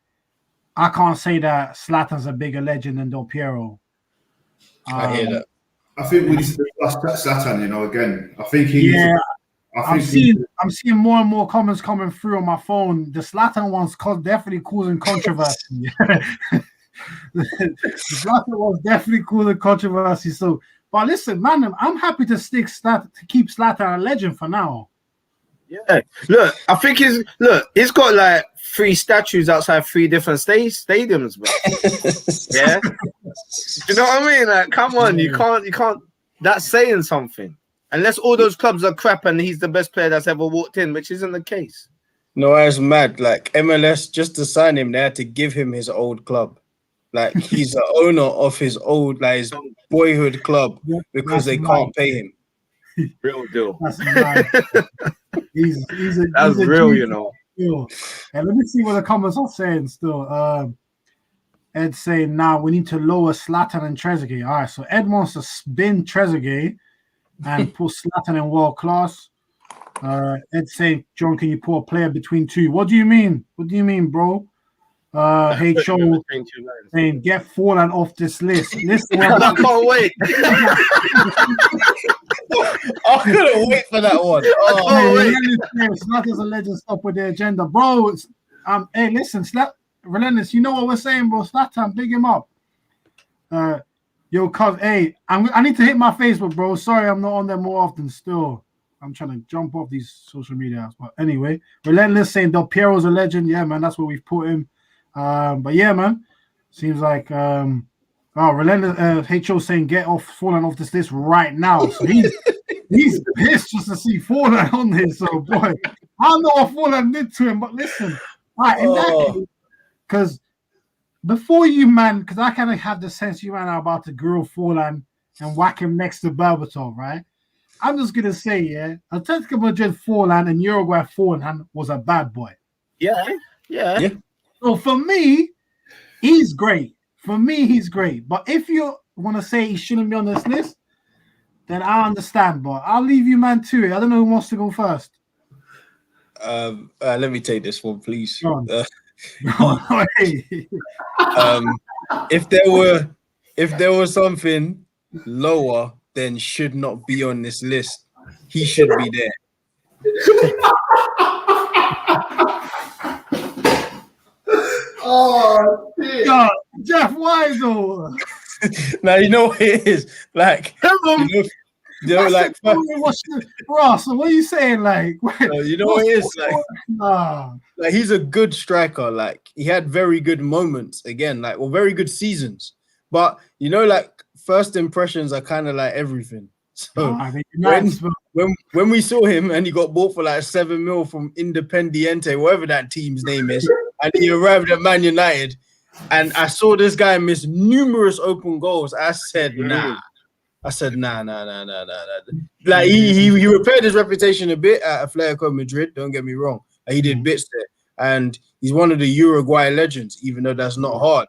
I can't say that Zlatan's a bigger legend than Del Piero. I hear that. I think we need to discuss Zlatan, again. I think I'm seeing more and more comments coming through on my phone. The Zlatan one's definitely causing controversy. The Zlatan one's definitely causing controversy. So, but listen, man, I'm happy to keep Zlatan a legend for now. Yeah, look, I think he's got like 3 statues outside 3 different stadiums, bro. Yeah, you know what I mean? Like, come on, you can't. That's saying something. Unless all those clubs are crap and he's the best player that's ever walked in, which isn't the case. No, it's mad. Like MLS, just to sign him, they had to give him his old club. Like he's the owner of his old, like his boyhood club because they can't pay him. Real deal. That's nice. He's real, you know. And let me see what the comments are saying still. Ed's saying, now we need to lower Zlatan and Trezeguet. All right, so Ed wants to spin Trezeguet and put Zlatan in world class. Ed saying, John, can you put a player between 2? What do you mean? What do you mean, bro? H.O. saying, get Forlan off this list. Listen, I can't wait. I couldn't wait for that one. Zlatan's a legend. Stop with the agenda, bro. Hey, listen, Relentless. You know what we're saying, bro? Zlatan, big him up. Yo, cuz, hey, I need to hit my Facebook, bro. Sorry, I'm not on there more often. Still, I'm trying to jump off these social media apps. But anyway, Relentless saying Del Piero's a legend. Yeah, man, that's where we've put him. But yeah, man, seems like Relentless HO saying get Forlan off this list right now. So he's pissed just to see Forlan on this. So boy, I don't know what Forlan did to him, but listen, all right, in that case, because before you, man, because I kind of have the sense you man are about to grill Forlan and whack him next to Berbatov, right? I'm just gonna say, yeah, Atletico Madrid Forlan and Uruguay Forlan was a bad boy. Yeah. So for me, he's great. For me, he's great. But if you want to say he shouldn't be on this list, then I understand. But I'll leave you, man, to it. I don't know who wants to go first. Let me take this one, please. If there was something lower than should not be on this list, he should be there. Oh, shit. God, Jeff Weisel. Now you know what it is. Like, like, Ross, so what are you saying? Like, you know what it is? Like, nah. like, he's a good striker. Like, he had very good moments again, like, or very good seasons. But you know, like, first impressions are kind of like everything. So when we saw him and he got bought for like 7 mil from Independiente, whatever that team's name is, and he arrived at Man United, and I saw this guy miss numerous open goals, I said, nah. Like, he repaired his reputation a bit at Atletico Madrid, don't get me wrong. Like, he did bits there. And he's one of the Uruguay legends, even though that's not hard.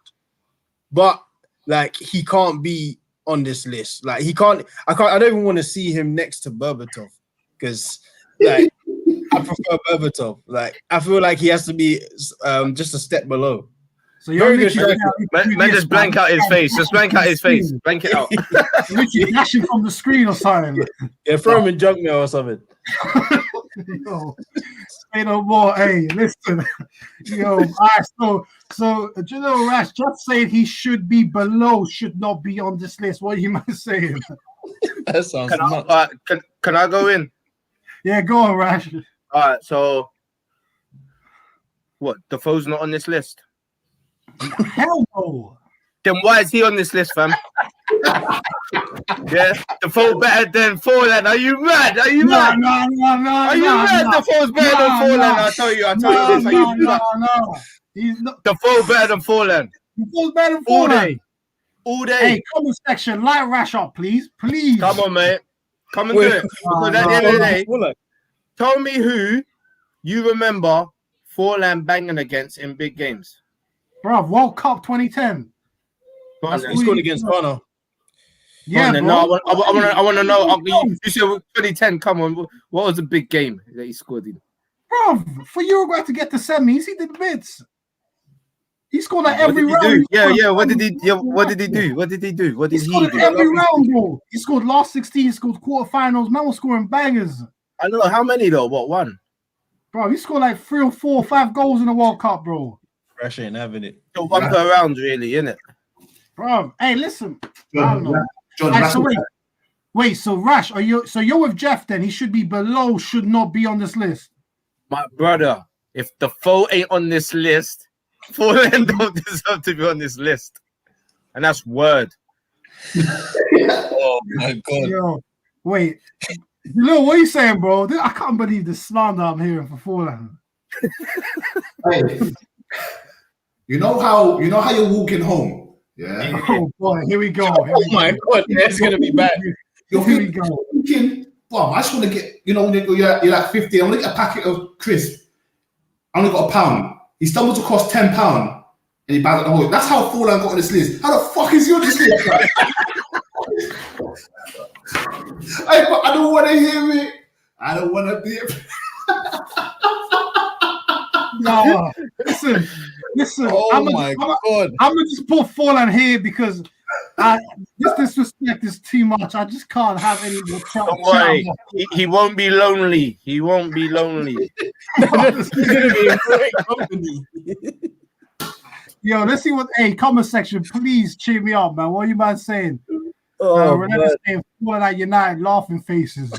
But, like, he can't be on this list. Like, I don't even want to see him next to Berbatov, because, like, I prefer Berbatov. Like, I feel like he has to be just a step below. So you're man, just blank out his face. Just blank out his face. Blank it out. Literally dashing from the screen or something. Yeah, throw him in junk mail or something. Yo, say no more. Hey, listen. Yo, all right, so you know, Rash just said he should be below, should not be on this list. What are you man saying? That sounds can I go in? Yeah, go on, Rash. All right, so what? Defoe's not on this list? Hell no. Then why is he on this list, fam? Yeah, Defoe better than Forlan. Are you mad? Are you mad? No. Are you mad? Defoe's better than Forlan. I'll tell you this. No. He's not. Defoe better than Forlan. Defoe's better than Forlan. All day. Hey, comment section, light Rash up, please. Come on, mate. Come and do it. Because at the end of the day, tell me who you remember Forlan banging against in big games. Bro, World Cup 2010. He scored against Ghana. Yeah, bro. No, I want to know. You said 2010. Come on, what was the big game that he scored in? Bro, for Uruguay to get to semis, he did bits. He scored like every round. Yeah. What did he do? What did he do? What did he do? Every round, bro. He scored last 16. He scored quarterfinals. Man was scoring bangers. I know how many though. What, one? Bro, he scored like 3 or 4 or 5 goals in the World Cup, bro. Fresh ain't having it. So one per round, really, isn't it? Bro, hey, listen. John, I don't know. John, Right, so wait. So Rash, so you're with Jeff then? He should be below, should not be on this list. My brother, if Defoe ain't on this list, Forlan don't deserve to be on this list, and that's word. Oh my god! Yo, wait, Jelil, what are you saying, bro? I can't believe the slander I'm hearing for Forlan. Hey, you know how you're walking home, yeah? Oh boy, here we go. Oh my god, that's gonna be bad. Here we go. Thinking, well, I just want to get, when you're like 50, I want to get a packet of crisp. I only got £1. He stumbles across £10 and he buys the whole. That's how Forlan got on this list. How the fuck is he on this list? I don't want to hear it. I don't want to be it. No, listen. Oh my god! I'm gonna just put Forlan here because this disrespect is too much. I just can't have any more chat. Don't worry, he won't be lonely. He won't be lonely. He's gonna be in great company. Yo, let's see what. Hey, comment section, please cheer me up, man. What are you man saying? Renee saying Forlan at United, laughing faces.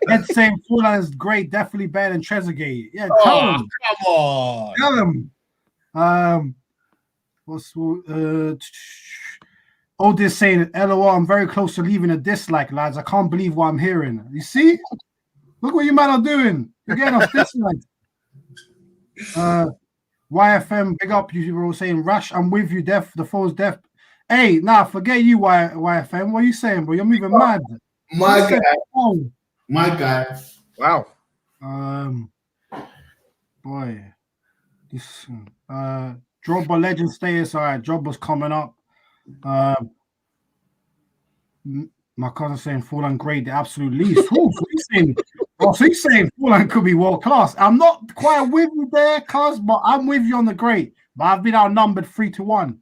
Ed saying Forlan is great, definitely better than Trezeguet. Yeah, tell him. Come on. Tell him. Otis saying, LOL, I'm very close to leaving a dislike, lads. I can't believe what I'm hearing. You see? Look what you man are doing. You're getting us dislikes. YFM, big up. You were saying, Rash, I'm with you, Def. The foe's Def. Hey, forget you, YFM. What are you saying, bro? You're moving mad. My guy. Wow. Boy. This Drogba legend status. All right, Drogba's coming up. My cousin saying Forlan great, the absolute least. So he's saying Forlan could be world class. I'm not quite with you there, cuz, but I'm with you on the great. But I've been outnumbered 3-1.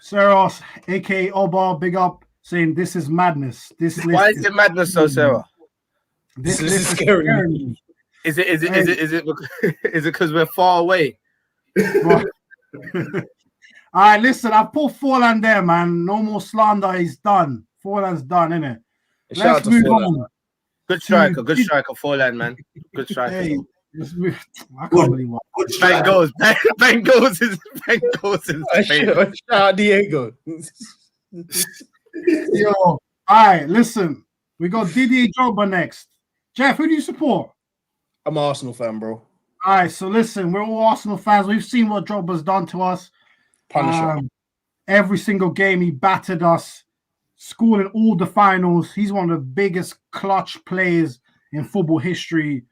Seros, aka Oba, big up, saying this is madness. Why is it madness though, Sarah? This is scary. Is it because we're far away? All right, listen, I've put Forlan there, man. No more slander. He's done. Forlan's done, innit? Shout out Let's to move Forlan. on. Good striker, Forlan, man. Good striker. Hey, I can't believe what. Bang goals in Spain. Shout out Diego. Yo, all right, listen. We got Didier Drogba next. Jeff, who do you support? I'm an Arsenal fan, bro. All right, so listen, we're all Arsenal fans. We've seen what Drogba's done to us. Punisher. Every single game, he battered us, scored in all the finals. He's one of the biggest clutch players in football history.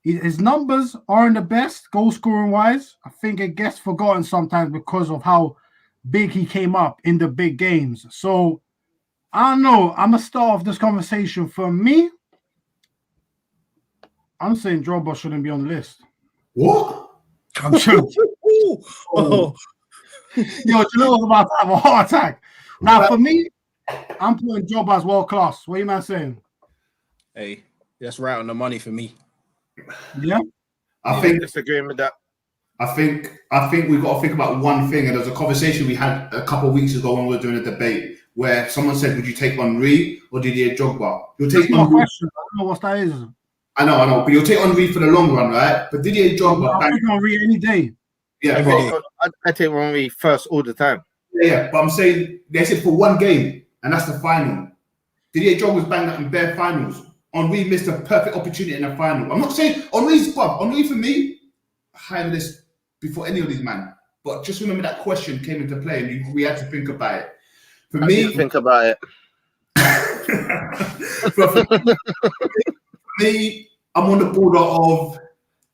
His numbers aren't the best, goal-scoring wise. I think it gets forgotten sometimes because of how big he came up in the big games. So, I don't know. I'm going to start off this conversation. For me, I'm saying Drogba shouldn't be on the list. What? I'm sure. Oh. Yo, Jelil's about to have a heart attack. Now, for me, I'm putting Drogba as world class. What are you man saying? Hey, that's right on the money for me. Yeah? I think disagreeing with that. I think we've got to think about one thing, and there's a conversation we had a couple of weeks ago when we were doing a debate where someone said, would you take Henry or Didier Drogba? You'll take No Henry. question. I don't know what that is. I know, but you'll take Henry for the long run, right? But Didier Drogba, I'm going to read any day. yeah, Every day. I take Rooney first all the time. yeah, but I'm saying they said for one game, and that's the final. Didier Drogba's banged up in bare finals. Henry missed a perfect opportunity in the final. I'm not saying Henry's bub. Henry for me, high list before any of these man. But just remember that question came into play, and we had to think about it. For me, Think about it. for me, I'm on the border of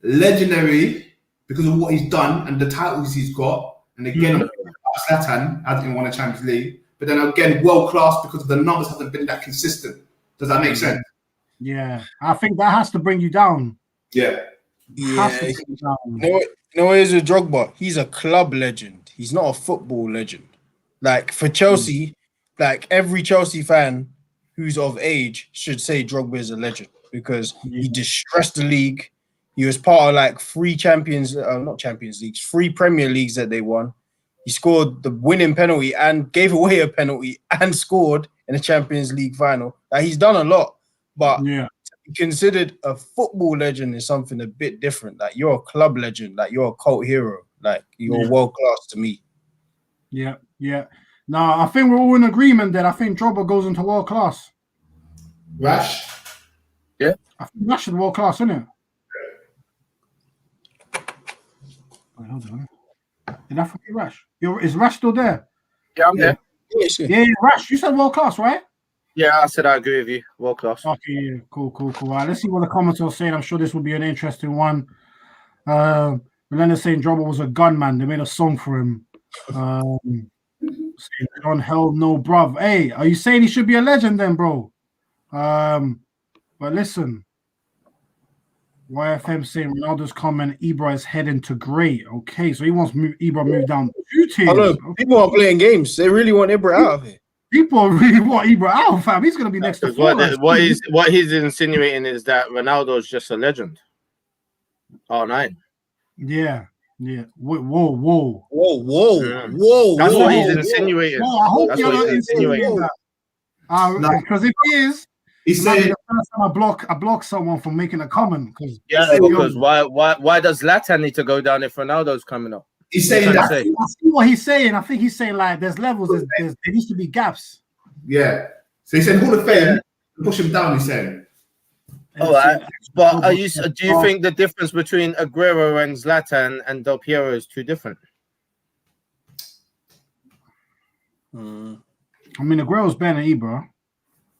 legendary because of what he's done and the titles he's got. And again, Zlatan hasn't won a Champions League. But then again, world class because the numbers haven't been that consistent. Does that make sense? Yeah. I think that has to bring you down. Yeah. Has to bring you down. You know what is with Drogba? He's a club legend. He's not a football legend. Like for Chelsea, like every Chelsea fan who's of age should say Drogba is a legend because he distressed the league. He was part of like three not Champions Leagues, 3 Premier Leagues that they won. He scored the winning penalty and gave away a penalty and scored in a Champions League final. Like he's done a lot, but to be considered a football legend is something a bit different. Like you're a club legend, like you're a cult hero, like you're world class to me. Yeah. No, I think we're all in agreement that I think Drogba goes into world class. Rash? Yeah. I think Rash is world class, isn't it? Wait, hold on. Did I forget Rash? Is Rash still there? Yeah, I'm there. Yeah, Rash. You said world class, right? Yeah, I said I agree with you. World class. Okay, yeah. Cool. All right, let's see what the comments are saying. I'm sure this will be an interesting one. Melinda's saying Drogba was a gunman. They made a song for him. Saying, John, hell no, bruv. Hey, are you saying he should be a legend then, bro? But listen, YFM saying Ronaldo's comment, Ibra is heading to great. Okay, so he wants Ibra moved down 2 tiers. Oh, no, people aren't playing games. They really want Ibra out of it. People really want Ibra out, fam. He's going to be next to Forlan. What he's insinuating is that Ronaldo's just a legend. R9. Yeah. Whoa. That's what he's insinuating. I hope That's you're what not he's insinuating. that. Because if he is, He's might be saying the first time I block someone from making a comment. Because why does Zlatan need to go down if Ronaldo's coming up? he's saying that. I see what he's saying. I think he's saying like there's levels. There needs to be gaps. Yeah. So he's saying Hall of Fame, push him down. He's saying. All right, but do you think the difference between Aguero and Zlatan and Del Piero is too different? I mean, Aguero's better than Ibra.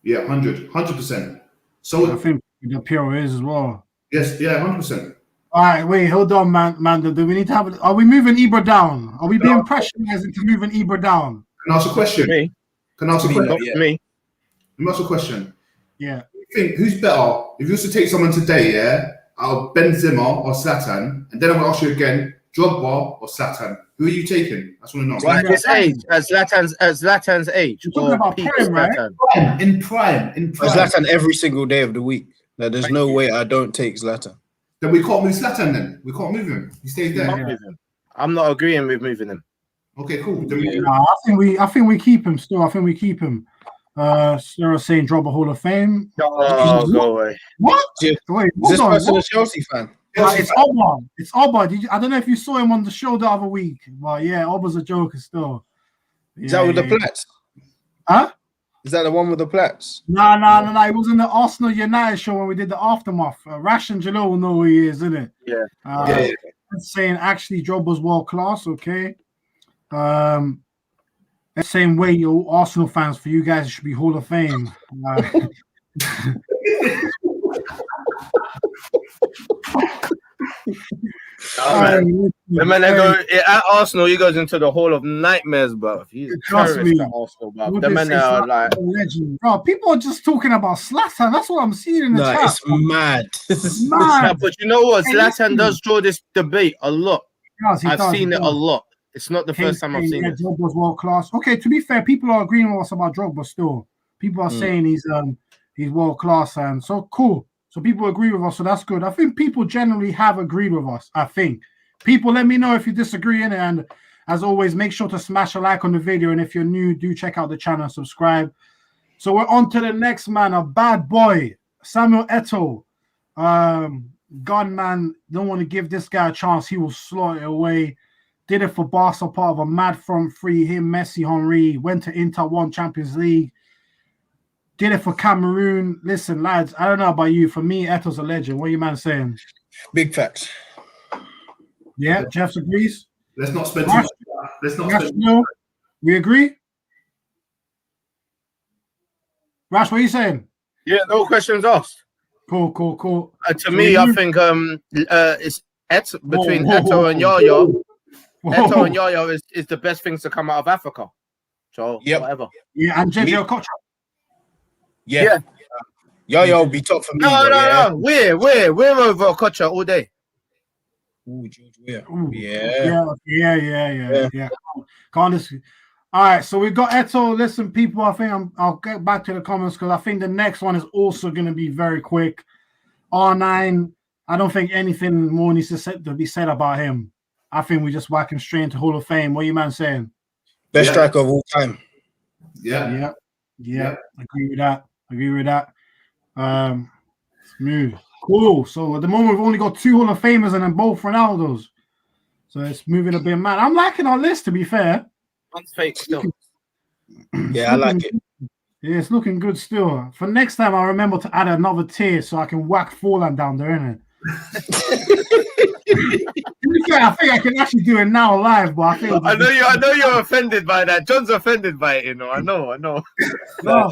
Yeah, 100%. So I think Del Piero is as well. yes, yeah, 100%. All right, wait, hold on, man. Do we need to have? Are we moving Ibra down? Are we being pressurized into moving Ibra down? Can I ask a question? Me? Can I ask a question? Not me. Let me ask a question. Yeah. You think who's better if you was to take someone today, out of Benzema or Zlatan, and then I'm gonna ask you again, Drogba or Zlatan? Who are you taking? I just want to know. At this age, at Zlatan's age, You're talking about peak prime, right? Zlatan. In prime. Zlatan every single day of the week. Like, there's no way I don't take Zlatan. Then we can't move Zlatan. Then we can't move him. He stays there. Not moving. I'm not agreeing with moving him. Okay, cool. Nah, I think we keep him still. I think we keep him. Sarah saying Drogba Hall of Fame. Oh, go away. What? Yeah. Wait, Is this hold on, person a what? Chelsea fan? It's Oba. It's Oba. I don't know if you saw him on the show the other week, but yeah, Oba's a joker still. Is that with the plats? Huh? Is that the one with the plats? No. It was in the Arsenal United show when we did the aftermath. Rash and Jelil will know who he is, isn't it? Yeah. Yeah. Saying actually Drogba's world class. Okay. Same way, you Arsenal fans, for you guys, it should be Hall of Fame. The man that go at Arsenal, he goes into the Hall of Nightmares, bro. He's a Trust terrorist me. at Arsenal, bro. The man are like, legend, bro. People are just talking about Zlatan. That's what I'm seeing in the chat. It's mad. It's mad. but you know what? Zlatan does draw this debate a lot. He I've does, seen it a lot. It's not the first time I've seen it. Drogba's world class. Okay, to be fair, people are agreeing with us about Drogba still. People are saying he's world class, and so cool. So people agree with us, so that's good. I think people generally have agreed with us. I think people, let me know if you disagree in it, and as always, make sure to smash a like on the video, and if you're new, do check out the channel and subscribe. So we're on to the next man, a bad boy, Samuel Eto'o. Gunman, don't want to give this guy a chance. He will slot it away. Did it for Barca, part of a mad front three. Him, Messi, Henry, went to Inter, won Champions League. Did it for Cameroon. Listen, lads, I don't know about you. For me, Eto'o's a legend. What are you man saying? Big facts. Yeah, Jeff agrees. Let's not spend too much. Let's not spend. No, we agree. Rash, what are you saying? Yeah, no questions asked. Cool. To me, I think it's between Eto'o and Yaya. Eto'o and Yaya is the best things to come out of Africa. So whatever. Yeah, and JJ Okocha. Yeah. Yaya will be top for me. No. We're over Okocha all day. Ooh, George Weah. Yeah. Can't listen. All right, so we've got Eto'o. Listen, people, I think I'll get back to the comments because I think the next one is also going to be very quick. R9, I don't think anything more needs to be said about him. I think we just whack him straight into Hall of Fame. What are you man saying? Best striker of all time. Yeah. Agree with that. Smooth. Cool. So at the moment we've only got 2 Hall of Famers and then both Ronaldos. So it's moving a bit mad. I'm liking our list, to be fair. One's fake still. Yeah, I like it. Yeah, it's looking good still. For next time, I'll remember to add another tier so I can whack Forlan down there, innit? I think I can actually do it now live, but I know you're offended by that. John's offended by it, you know. I know. No,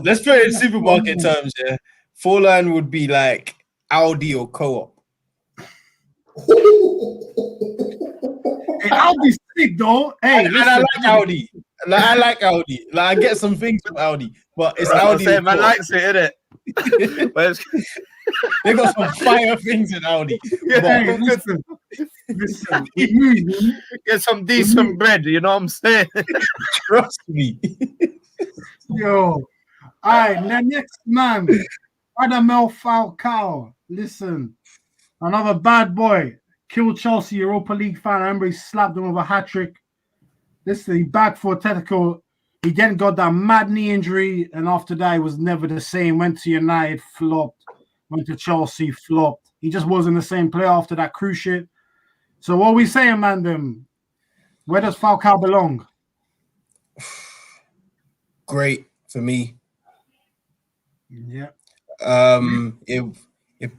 let's put it in supermarket terms, yeah. Forlan would be like Audi or Co-op. Hey, Audi's sick though. Hey, and I like Audi. I like Audi. I get some things from Audi, but it's Audi. Man likes it, innit? They got some fire things in Audi. Yeah, listen. Get some decent bread, you know what I'm saying? Trust me. Yo. All right, the next man, Radamel Falcao. Listen, another bad boy. Killed Chelsea, Europa League fan. I remember he slapped them with a hat-trick. Listen, he back for a technical. He then got that mad knee injury, and after that, he was never the same. Went to United, flopped. Went to Chelsea, flopped. He just wasn't the same player after that cruise shit. So what are we saying, mandem? Where does Falcao belong? Great for me. Yeah. If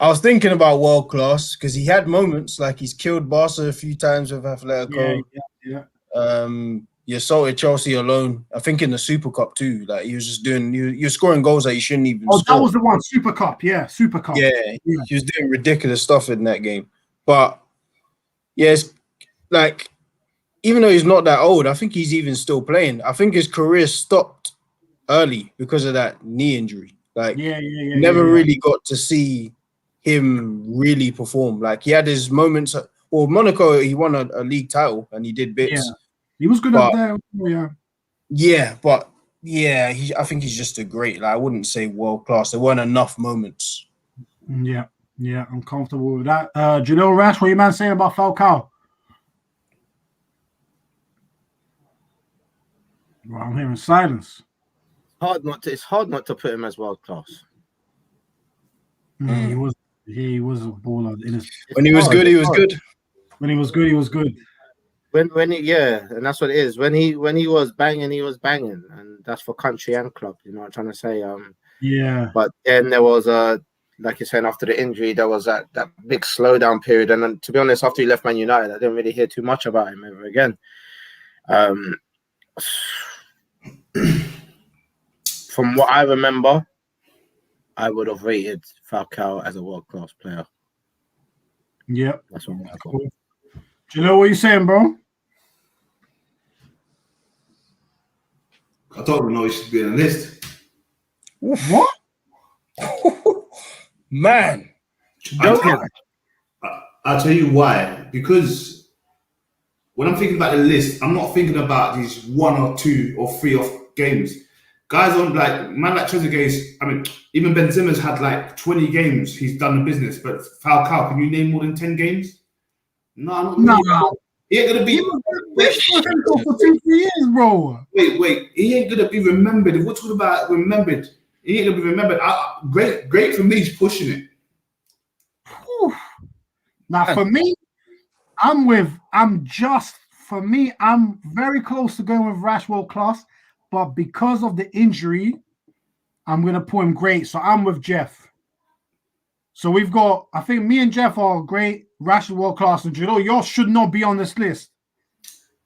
I was thinking about world class because he had moments like he's killed Barca a few times with Atletico. Yeah. He assaulted Chelsea alone. I think in the Super Cup too. Like he was just doing, he was scoring goals that he shouldn't even. Oh, score. that was the one, Super Cup. Yeah, Super Cup. Yeah, he was doing ridiculous stuff in that game. But yes, like even though he's not that old, I think he's even still playing. I think his career stopped early because of that knee injury. Like, never really got to see him really perform. Like he had his moments. Well, Monaco, he won a league title and he did bits. Yeah. He was good up there. I think he's just a great. Like I wouldn't say world class. There weren't enough moments. Yeah. Yeah, I'm comfortable with that. Jelil Rash, what you man saying about Falcao? Well, I'm hearing silence. It's hard not to put him as world class. He was a baller. When he was good, he was good. When he was good, he was good. When and that's what it is. When he was banging, and that's for country and club. You know what I'm trying to say? Yeah. But then there was like you're saying, after the injury, there was that big slowdown period. And then, to be honest, after he left Man United, I didn't really hear too much about him ever again. From what I remember, I would have rated Falcao as a world-class player. Yep. That's what I cool. Do you know what you're saying, bro? I don't know he should be on the list. What? Man. I'll tell you why. Because when I'm thinking about the list, I'm not thinking about these 1 or 2 or 3 off games. Guys on man like Trezeguet, I mean, even Benzema's had like 20 games. He's done the business. But Falcao, can you name more than 10 games? No, no. He ain't gonna be. For 2-3 years, bro. Wait. He ain't gonna be remembered. If we're talking about remembered, he ain't gonna be remembered. Great for me. He's pushing it. Whew. Now, for me, I'm very close to going with Rash world class, but because of the injury, I'm gonna put him great. So I'm with Jeff. So we've got, I think me and Jeff are great. Rash is world class, and y'all should not be on this list.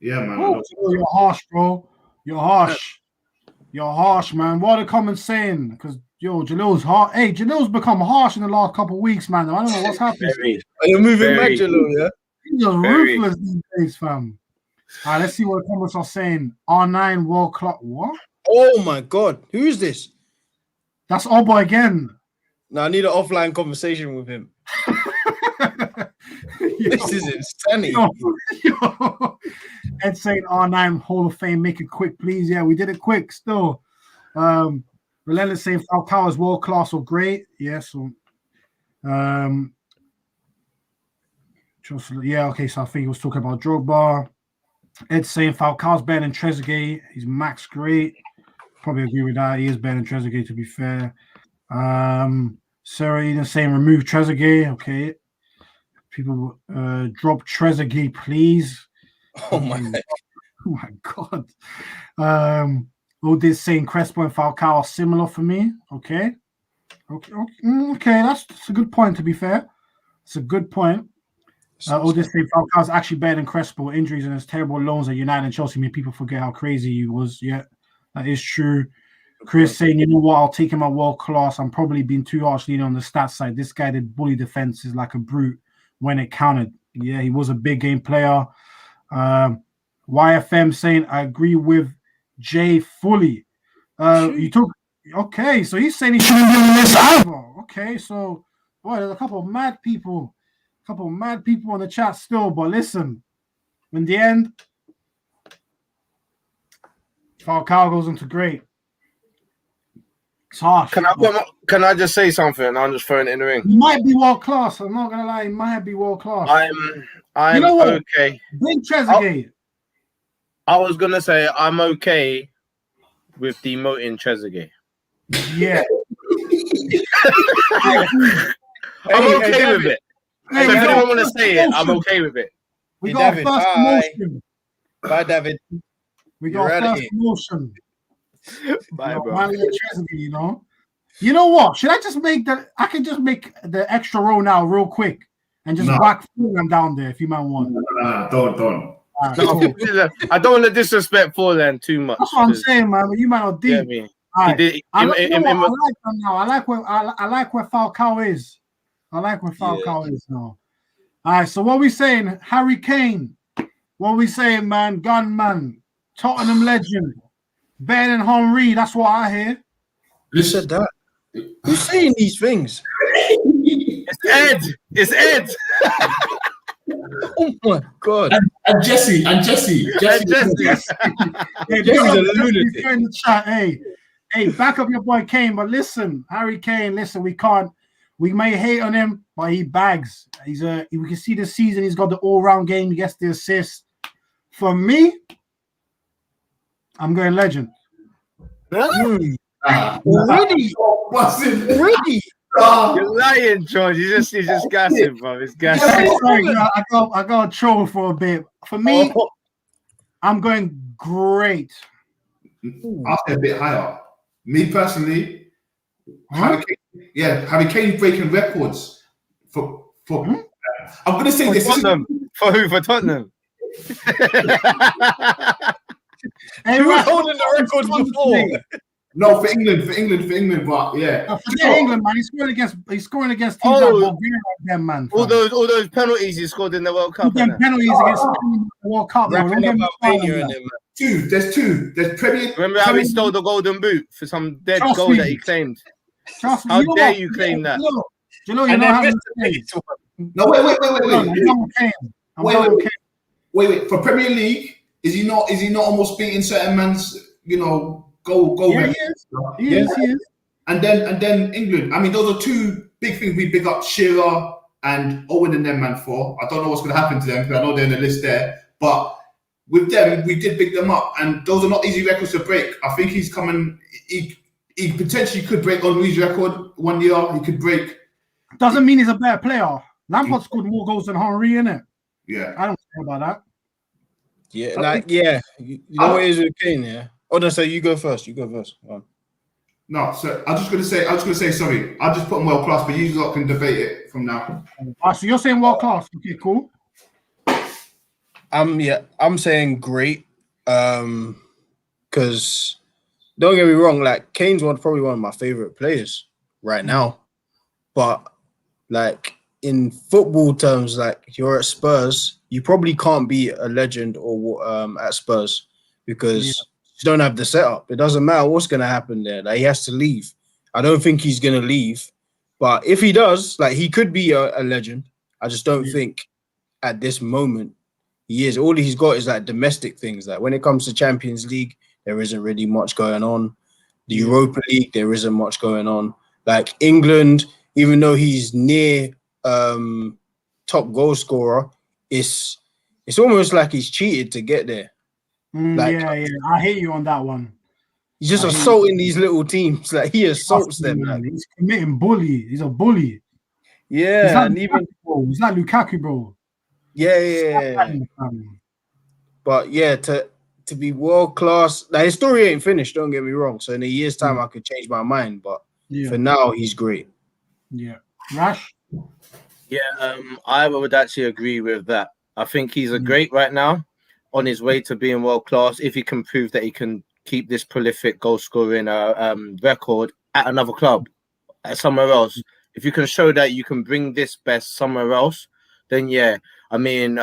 Yeah, man. You're harsh, bro. You're harsh, man. What are the comments saying? Because Jelil's hard. Hey, Jelil's become harsh in the last couple of weeks, man. I don't know what's happening. Are you moving back, Jelil? Yeah. He's just ruthless these days, fam. All right, let's see what the comments are saying. R9 world class. What? Oh my God, who is this? That's Obo again. No, I need an offline conversation with him. This is insanity. Ed saying R9 Hall of Fame, make it quick, please. Yeah, we did it quick still. Relentless saying Falcao is world class or great. Yes. Yeah, okay, so I think he was talking about Drogba. Ed saying Falcao's better than Trezeguet. He's max great. Probably agree with that. He is better than Trezeguet, to be fair. Sarah Eden saying remove Trezeguet. Okay. People drop Trezeguet, please. Oh my God. Odis saying Crespo and Falcao are similar for me. Okay. That's a good point, to be fair. It's a good point. Odis saying Falcao's actually better than Crespo. Injuries and his terrible loans at United and Chelsea mean people forget how crazy he was. Yeah, that is true. Chris saying, you know what, I'll take him at world class. I'm probably being too harsh leaning on the stats side. This guy did bully defenses like a brute when it counted. Yeah, he was a big game player. YFM saying, I agree with Jay fully. Okay, so he's saying he shouldn't be on this either. Okay, so boy, there's a couple of mad people on the chat still, but listen, in the end, Falcao goes into great. It's harsh. Can I just say something? I'm just throwing it in the ring. He might be world class. I'm not gonna lie. He might be world class. I'm you know what? okay. Bring Trezeguet. I was gonna say I'm okay with demoting Trezeguet. Yeah. I'm okay with it. So if you don't want to say it, I'm okay with it. We got David, first promotion. Bye, David. We got first promotion. Bye, bro. You know. You know what? Should I just make the? I can just make the extra row now, real quick, and just whack Forlan down there if you might want. No, don't. I don't want to disrespect Forlan too much. That's what I'm saying, man. But you might not deep. Yeah, Right. I like them now. I like where Falcao is. I like where Falcao is now. All right. So what we saying? Harry Kane. What we saying, man? Gunman. Tottenham legend. Better than Henry. That's what I hear. Who said that? Who's saying these things? It's Ed. Oh my God. And Jesse. Jesse's a lunatic. In the chat. Hey, back up your boy Kane. But listen, Harry Kane, listen, we can't We may hate on him, but he bags. We can see this season he's got the all-round game. He gets the assist. For me, I'm going legend. Already? Already? You're lying, George. He's just gassing, bro. He's gassing. Sorry, I got a troll for a bit. For me, I'm going great. I'll say a bit higher. Me personally, Harry Kane breaking records for. I'm gonna say this. Tottenham. For who? For Tottenham. Hey, Who was holding the record before? No, for England, but yeah. Forget England, man. He's scoring against teams like Bulgaria, them, man. All those penalties he scored in the World Cup. Penalties against the World Cup. There's two. There's Premier. Remember how he stole the golden boot for some dead goal that he claimed? How dare you claim that? You know how to say. No, wait. For Premier League, is he not almost beating certain man's, goal? Yeah, he is. And then England. I mean, those are two big things we big up Shearer and Owen and them man for. I don't know what's going to happen to them because I know they're in the list there. But with them, we did pick them up, and those are not easy records to break. I think he's coming. He potentially could break Henry's record one year. He could break. Doesn't mean he's a better player. Lampard scored more goals than Henry, innit? Yeah, I don't care about that. Yeah, You know what it is with Kane, yeah. Oh no, so you go first. No, so I was just gonna say sorry. I'll just put him world class, but you lot can debate it from now. So you're saying world class? Okay, cool. I'm saying great. Because don't get me wrong, like Kane's probably one of my favorite players right now. But like in football terms, like you're at Spurs, you probably can't be a legend or at Spurs because you don't have the setup. It doesn't matter what's gonna happen there. Like he has to leave. I don't think he's gonna leave. But if he does, like he could be a legend. I just don't think at this moment he is. All he's got is like domestic things. Like when it comes to Champions League, there isn't really much going on. The Europa League, there isn't much going on. Like England, even though he's near top goal scorer, it's almost like he's cheated to get there. I hate you on that one. He's just assaulting these little teams. Like he assaults them. Man. He's committing bully. He's a bully. Yeah, he's like Lukaku, bro. Yeah. But yeah, to be world class, like his story ain't finished. Don't get me wrong. So in a year's time, I could change my mind. But for now, he's great. Yeah, Rash. Yeah, I would actually agree with that. I think he's a great right now, on his way to being world class. If he can prove that he can keep this prolific goal scoring record at another club, somewhere else. If you can show that you can bring this best somewhere else, then yeah. I mean,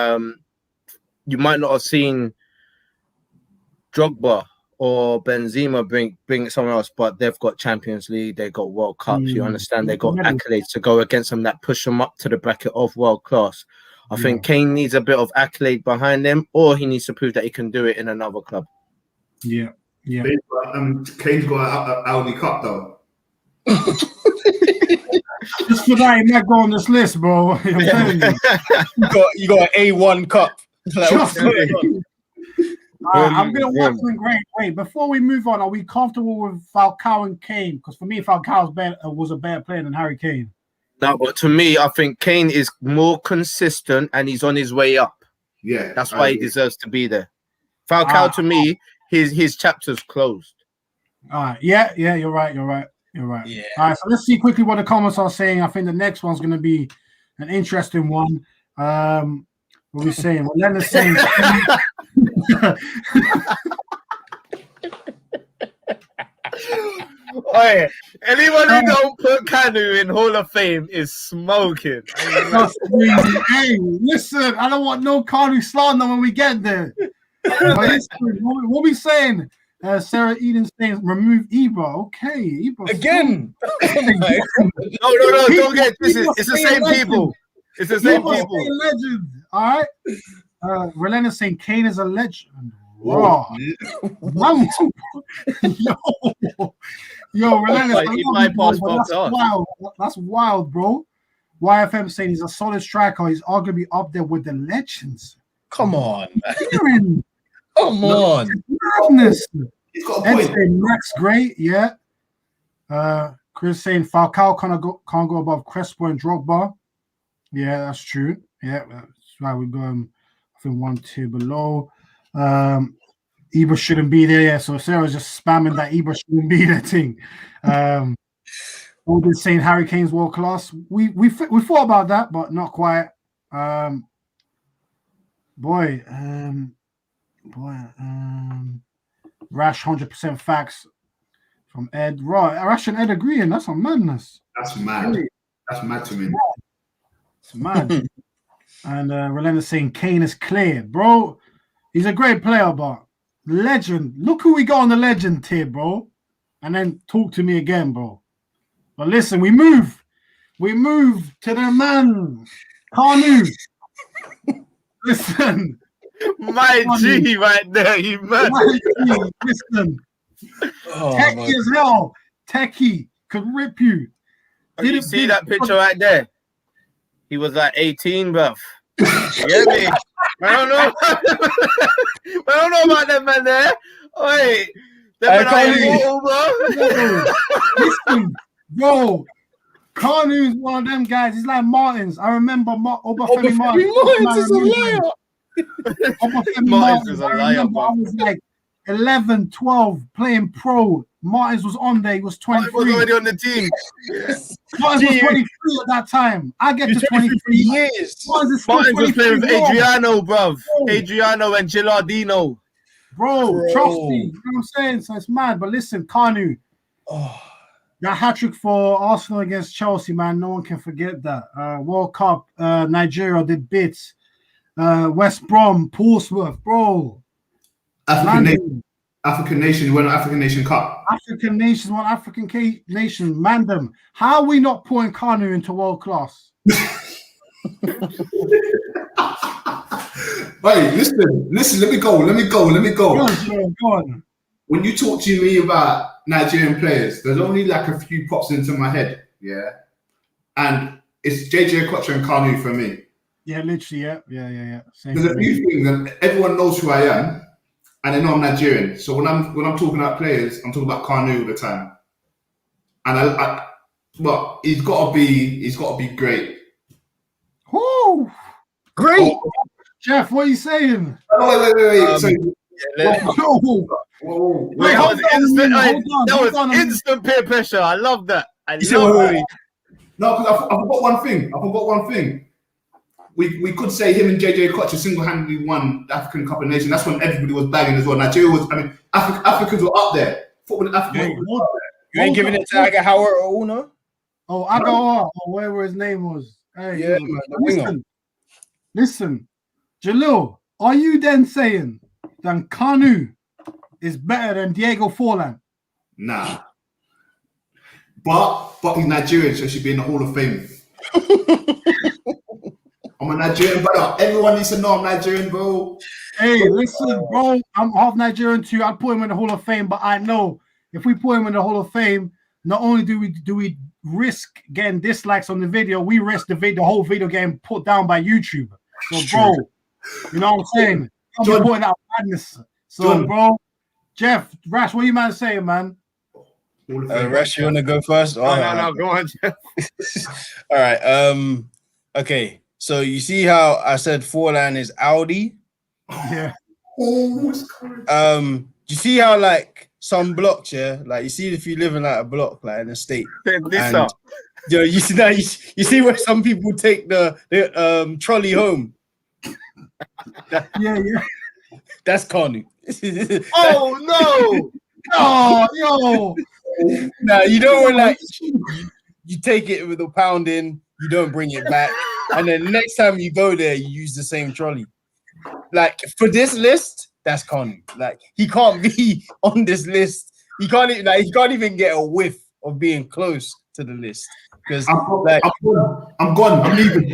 you might not have seen Drogba or Benzema bring it somewhere else, but they've got Champions League, they've got World Cups. You understand? They got accolades to go against them that push them up to the bracket of world class. I think Kane needs a bit of accolade behind him, or he needs to prove that he can do it in another club. Yeah. Kane's got an Audi Cup though. Just for that, he might go on this list, bro. I'm telling you. You got an A1 cup. I'm gonna watch them great. Wait, before we move on, are we comfortable with Falcao and Kane? Because for me, Falcao was a better player than Harry Kane. No, but to me, I think Kane is more consistent and he's on his way up. Yeah, that's why he deserves to be there. Falcao, to me, his chapter's closed. All right, yeah, you're right. Yeah. All right, so let's see quickly what the comments are saying. I think the next one's going to be an interesting one. What are we saying? Well, Leonard's saying. Hey, anyone who don't put Kanu in Hall of Fame is smoking. Hey, listen, I don't want no Kanu slander when we get there. What we saying? Sarah Eden saying remove Ibra. Okay, Ibra again. No, don't get this. It's the same people. It's the same people. Legend. All right. Relena saying Kane is a legend. Raw. Yo. Yo, relentless. Like, he bypassed That's Falcao. wild. That's wild, bro. YFM saying he's a solid striker. He's arguably up there with the legends. Come on. Aaron, Come on. madness. He's got a Ed point. saying Max great, yeah. Chris saying Falcao can't go above Crespo and Drogba. Yeah, that's true. Yeah, that's why we go. I think 1 tier below. Ibra shouldn't be there. Yeah, so Sarah's just spamming that Ibra shouldn't be there thing. All this saying Harry Kane's world class. We thought about that, but not quite. Rash 100% facts from Ed. Right, Rash and Ed agreeing. That's a madness. That's mad. That's mad to me. It's mad. And Relentless saying Kane is clear, bro. He's a great player, but legend. Look who we got on the legend tier, bro. And then talk to me again, bro. But listen, we move to the man, Kanu. Listen, My G right there, you man. listen. Oh, Techie as hell. Techie could rip you. Did you see that picture right there? He was like 18, bruv. You get me? I don't know. I don't know about that man there. Wait. That man Listen, bro. Kanu is one of them guys. He's like Martins. I remember Obafemi Martins. Martins is a liar. Obafemi Martins is a I liar, remember I was like 11, 12 playing pro. Martins was on there. He was 23. He was already on the team. Martins was 23 at that time. I get to 23 years. Martins Martins was playing with Adriano, bruv. Bro. Adriano and Gilardino. Bro, trust me. You know what I'm saying? So it's mad. But listen, Kanu. That hat-trick for Arsenal against Chelsea, man. No one can forget that. World Cup, Nigeria did bits. West Brom, Portsmouth, bro. African nation won an African Nation Cup. African nations won African nation. Mandem. How are we not putting Kanu into world class? Hey, listen. Let me go. Go on. When you talk to me about Nigerian players, there's only like a few pops into my head, yeah? And it's JJ Okocha and Kanu for me. Yeah, literally, yeah. Same There's a few things, and everyone knows who I am, and they know I'm Nigerian. So when I'm talking about players, I'm talking about Kanu all the time. And but he's got to be great. Woo! Great. Jeff, what are you saying? Oh, wait. Wait, hold on. That was instant peer pressure. I love that. No, because I forgot one thing. We could say him and JJ Okocha single-handedly won the African Cup of Nations. That's when everybody was bagging as well. Nigeria was, Africans were up there. Football in Africa was up there. You ain't giving it to Agahawa or Uno? Oh, Agahawa, or whatever his name was. Hey, Yeah, man. Listen. Jelil, are you then saying that Kanu is better than Diego Forlan? Nah. But he's Nigerian, so he should be in the Hall of Fame. I'm a Nigerian brother. Everyone needs to know I'm Nigerian, bro. Hey, listen, bro. I'm half Nigerian too. I'd put him in the Hall of Fame, but I know if we put him in the Hall of Fame, not only do we risk getting dislikes on the video, we risk the whole video getting put down by YouTube. So, bro, you know what I'm saying? I'm putting out madness. So, bro, Jeff, Rash, what you man saying, man? Rash, you want to go first? No, go on, Jeff. All right. Okay. So you see how I said Forlan is Audi? Yeah. You see how like some blocks, yeah? Like you see if you live in like a block, like in a state. And, you see that you see where some people take the trolley home. Yeah. That's Kanu. Oh no! Oh, yo. Nah, you don't like you take it with a pound in, you don't bring it back, and then next time you go there, you use the same trolley. Like for this list, that's Kanu. Like he can't be on this list. He can't even get a whiff of being close to the list because I'm gone. I'm leaving.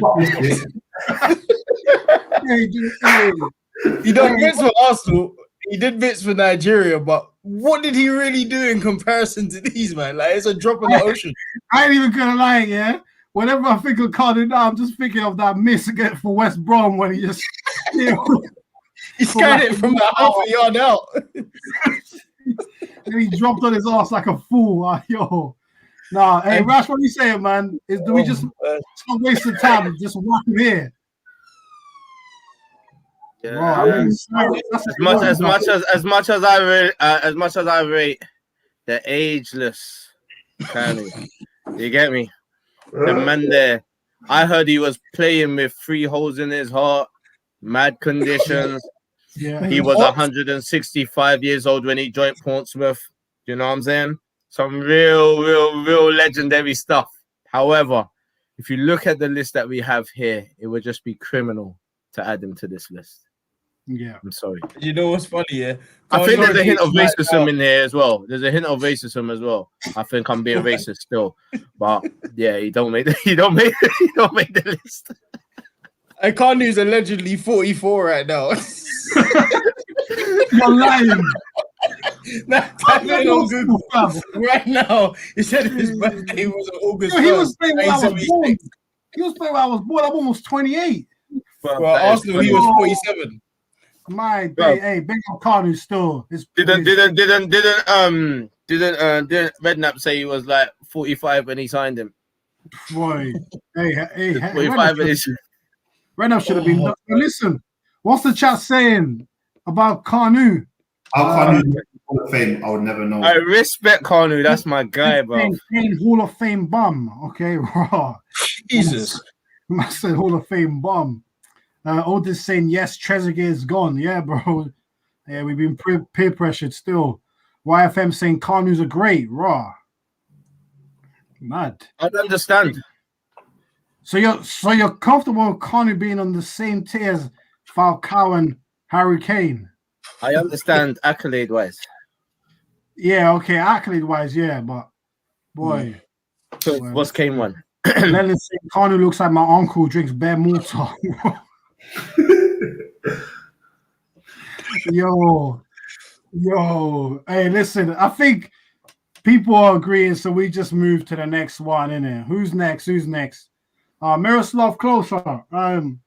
He done bits for Arsenal. He did bits for Nigeria, but what did he really do in comparison to these, man? Like, it's a drop in the ocean. I ain't even gonna lie, yeah. Whenever I think of Cardiff now, I'm just thinking of that miss again for West Brom when he just, he scattered it from the half a yard out. And he dropped on his ass like a fool. Yo. Nah, hey, Rash, what are you saying, man? Do we just not waste the time and just walk him here? Yeah. Bro, I mean, as much as I rate the ageless kind of, you get me? The man there, I heard he was playing with 3 holes in his heart, mad conditions. Yeah, he was 165 years old when he joined Portsmouth. You know what I'm saying? Some real legendary stuff. However, if you look at the list that we have here, it would just be criminal to add him to this list. Yeah, I'm sorry. You know what's funny? Yeah, I think there's a hint of racism in here as well. There's a hint of racism as well. I think I'm being racist still, but yeah, he don't make the list. Kanu's allegedly 44 right now. You're lying. Right now, he said his birthday was on August 1st. He was playing when I was born. He was playing when I was born. I'm almost 28. Well, Arsenal, he was 47. My day, hey, big up Kanu still. Didn't Redknapp say he was like 45 when he signed him? Boy, hey, 45 Redknapp should have been. Listen, what's the chat saying about Kanu? Kanu Hall of Fame, I would never know. I respect Kanu. That's my guy, bro. Hall of Fame bum. Okay, raw. Jesus. I said Hall of Fame bum. Otis saying yes, Trezeguet is gone. Yeah, bro. Yeah, we've been peer pressured still. YFM saying Kanu's a great. Raw. Mad. I don't understand. So you're comfortable with Kanu being on the same tier as Falcao and Harry Kane? I understand accolade wise. Yeah, okay, accolade wise, yeah, but boy. So what's Kane one? Lennon saying Kanu looks like my uncle who drinks bare water. Yo. Hey, listen, I think people are agreeing, so we just move to the next one, innit? Who's next? Miroslav Klose.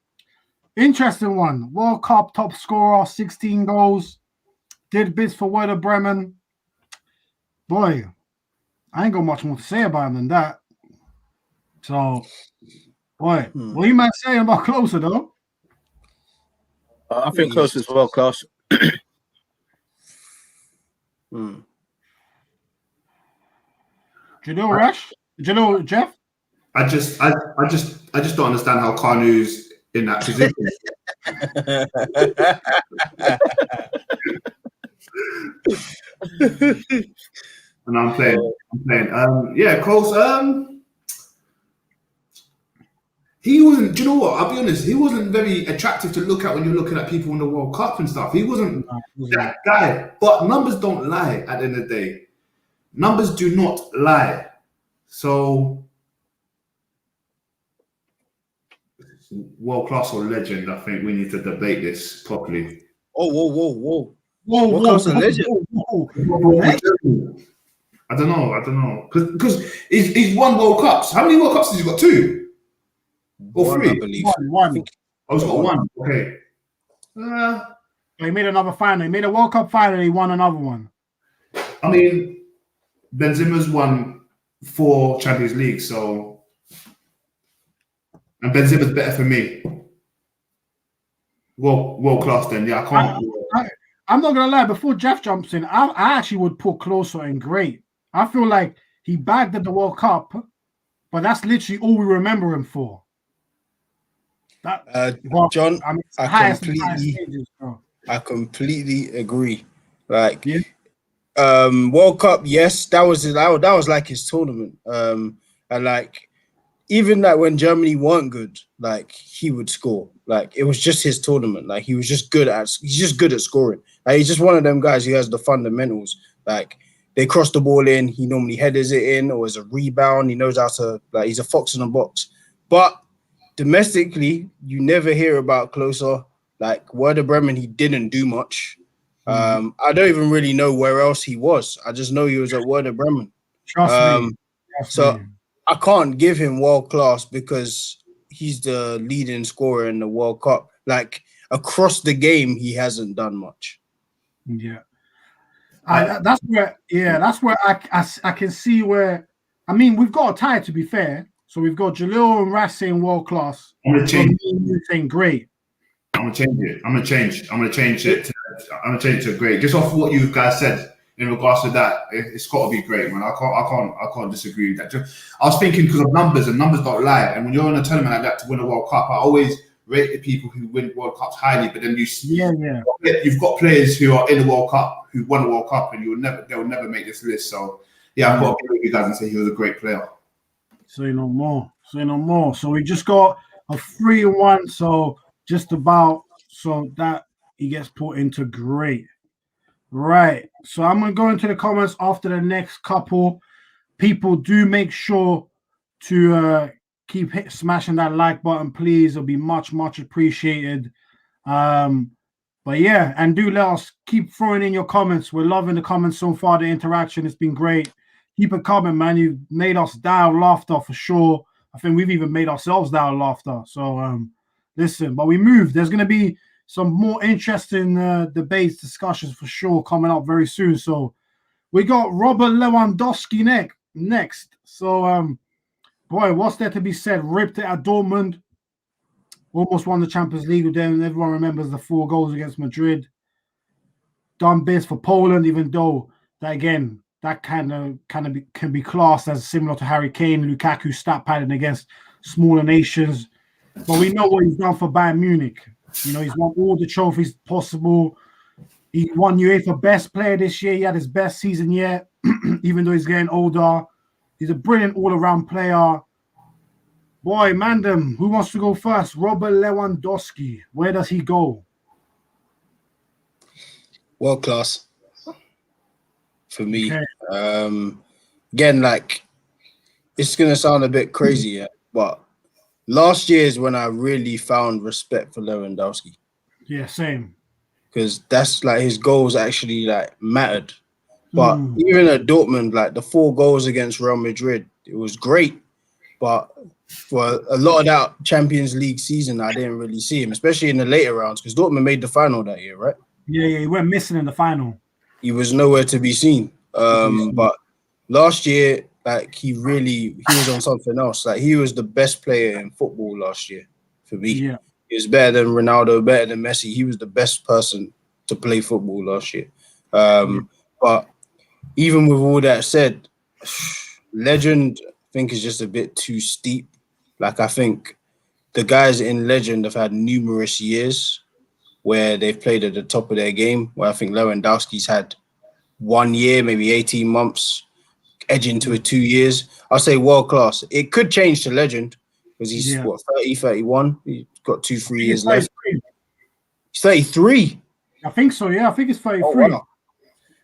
Interesting one. World Cup top scorer, 16 goals. Did bits for Werder Bremen. Boy, I ain't got much more to say about him than that. So, boy, what you might say about Klose, though? I think Klose is world class. Do you know Rash? Do you know Jeff? I just don't understand how Kanu's in that position. And I'm playing. Yeah, Close. He wasn't. Do you know what? I'll be honest. He wasn't very attractive to look at when you're looking at people in the World Cup and stuff. He wasn't that guy. But numbers don't lie. At the end of the day, numbers do not lie. So, world class or legend? I think we need to debate this properly. Whoa! World class or legend? I don't know. Because he's won World Cups. How many World Cups has he got? 2? Or 3? I believe. One. Oh, he's got 1. Okay. He made another final. He made a World Cup final. He won another one. I mean, Benzema's won 4 Champions Leagues, so and Benzema's better for me. World class then. Yeah, I can't. I'm not gonna lie. Before Jeff jumps in, I actually would put Klose in great. I feel like he bagged at the World Cup, but that's literally all we remember him for. John, I mean, I completely agree. Like, World Cup, yes, that was like his tournament. And like, even like when Germany weren't good, like he would score. Like it was just his tournament. Like he's just good at scoring. Like, he's just one of them guys who has the fundamentals. Like they cross the ball in, he normally headers it in, or as a rebound. He knows how to, like, he's a fox in the box. But domestically, you never hear about Klose. Like Werder Bremen, he didn't do much. I don't even really know where else he was. I just know he was at Werder Bremen. Trust me. So I can't give him world class because he's the leading scorer in the World Cup. Like across the game, he hasn't done much. Yeah. That's where I can see where. I mean, we've got a tie, to be fair. So we've got Jelil and Ras saying world class. I'm gonna change. Saying great. I'm gonna change it. I'm gonna change it to great. Just off what you guys said in regards to that, it's got to be great, man. I can't disagree with that. I was thinking because of numbers, and numbers don't lie. And when you're in a tournament like that to win a World Cup, I always rate the people who win World Cups highly. But then you've got players who are in the World Cup who won the World Cup, and they'll never make this list. So yeah, I've got to agree with you guys and say he was a great player. Say no more. So we just got a 3-1. So just about so that he gets put into great. Right. So I'm going to go into the comments after the next couple. People, do make sure to keep smashing that like button, please. It'll be much, much appreciated. But yeah, and do let us keep throwing in your comments. We're loving the comments so far. The interaction has been great. Keep it coming, man. You've made us die of laughter for sure. I think we've even made ourselves die of laughter. So listen, but we moved. There's going to be some more interesting debates, discussions for sure coming up very soon. So we got Robert Lewandowski next. So, boy, what's there to be said? Ripped it at Dortmund. Almost won the Champions League with them. Everyone remembers the 4 goals against Madrid. Done bits for Poland, even though that, again, that can be classed as similar to Harry Kane, Lukaku stat padding against smaller nations. But we know what he's done for Bayern Munich. You know, he's won all the trophies possible. He won UEFA Best Player this year. He had his best season yet, even though he's getting older. He's a brilliant all-around player. Boy, Mandem, who wants to go first? Robert Lewandowski. Where does he go? World class for me. Okay. Again, like, it's going to sound a bit crazy, but last year is when I really found respect for Lewandowski. Yeah, same. Because that's like his goals actually like mattered. But even at Dortmund, like the 4 goals against Real Madrid, it was great. But for a lot of that Champions League season, I didn't really see him, especially in the later rounds, because Dortmund made the final that year, right? Yeah, he went missing in the final. He was nowhere to be seen. But last year, like he was on something else. Like he was the best player in football last year for me. Yeah. He was better than Ronaldo, better than Messi. He was the best person to play football last year. But even with all that said, legend, I think, is just a bit too steep. Like, I think the guys in legend have had numerous years where they've played at the top of their game, where I think Lewandowski's had 1 year, maybe 18 months, edging to 2 years. I'll say world class. It could change to legend because he's, 30, 31? He's got 2-3 years left. He's 33. I think so, yeah. I think it's 33. Oh, wow.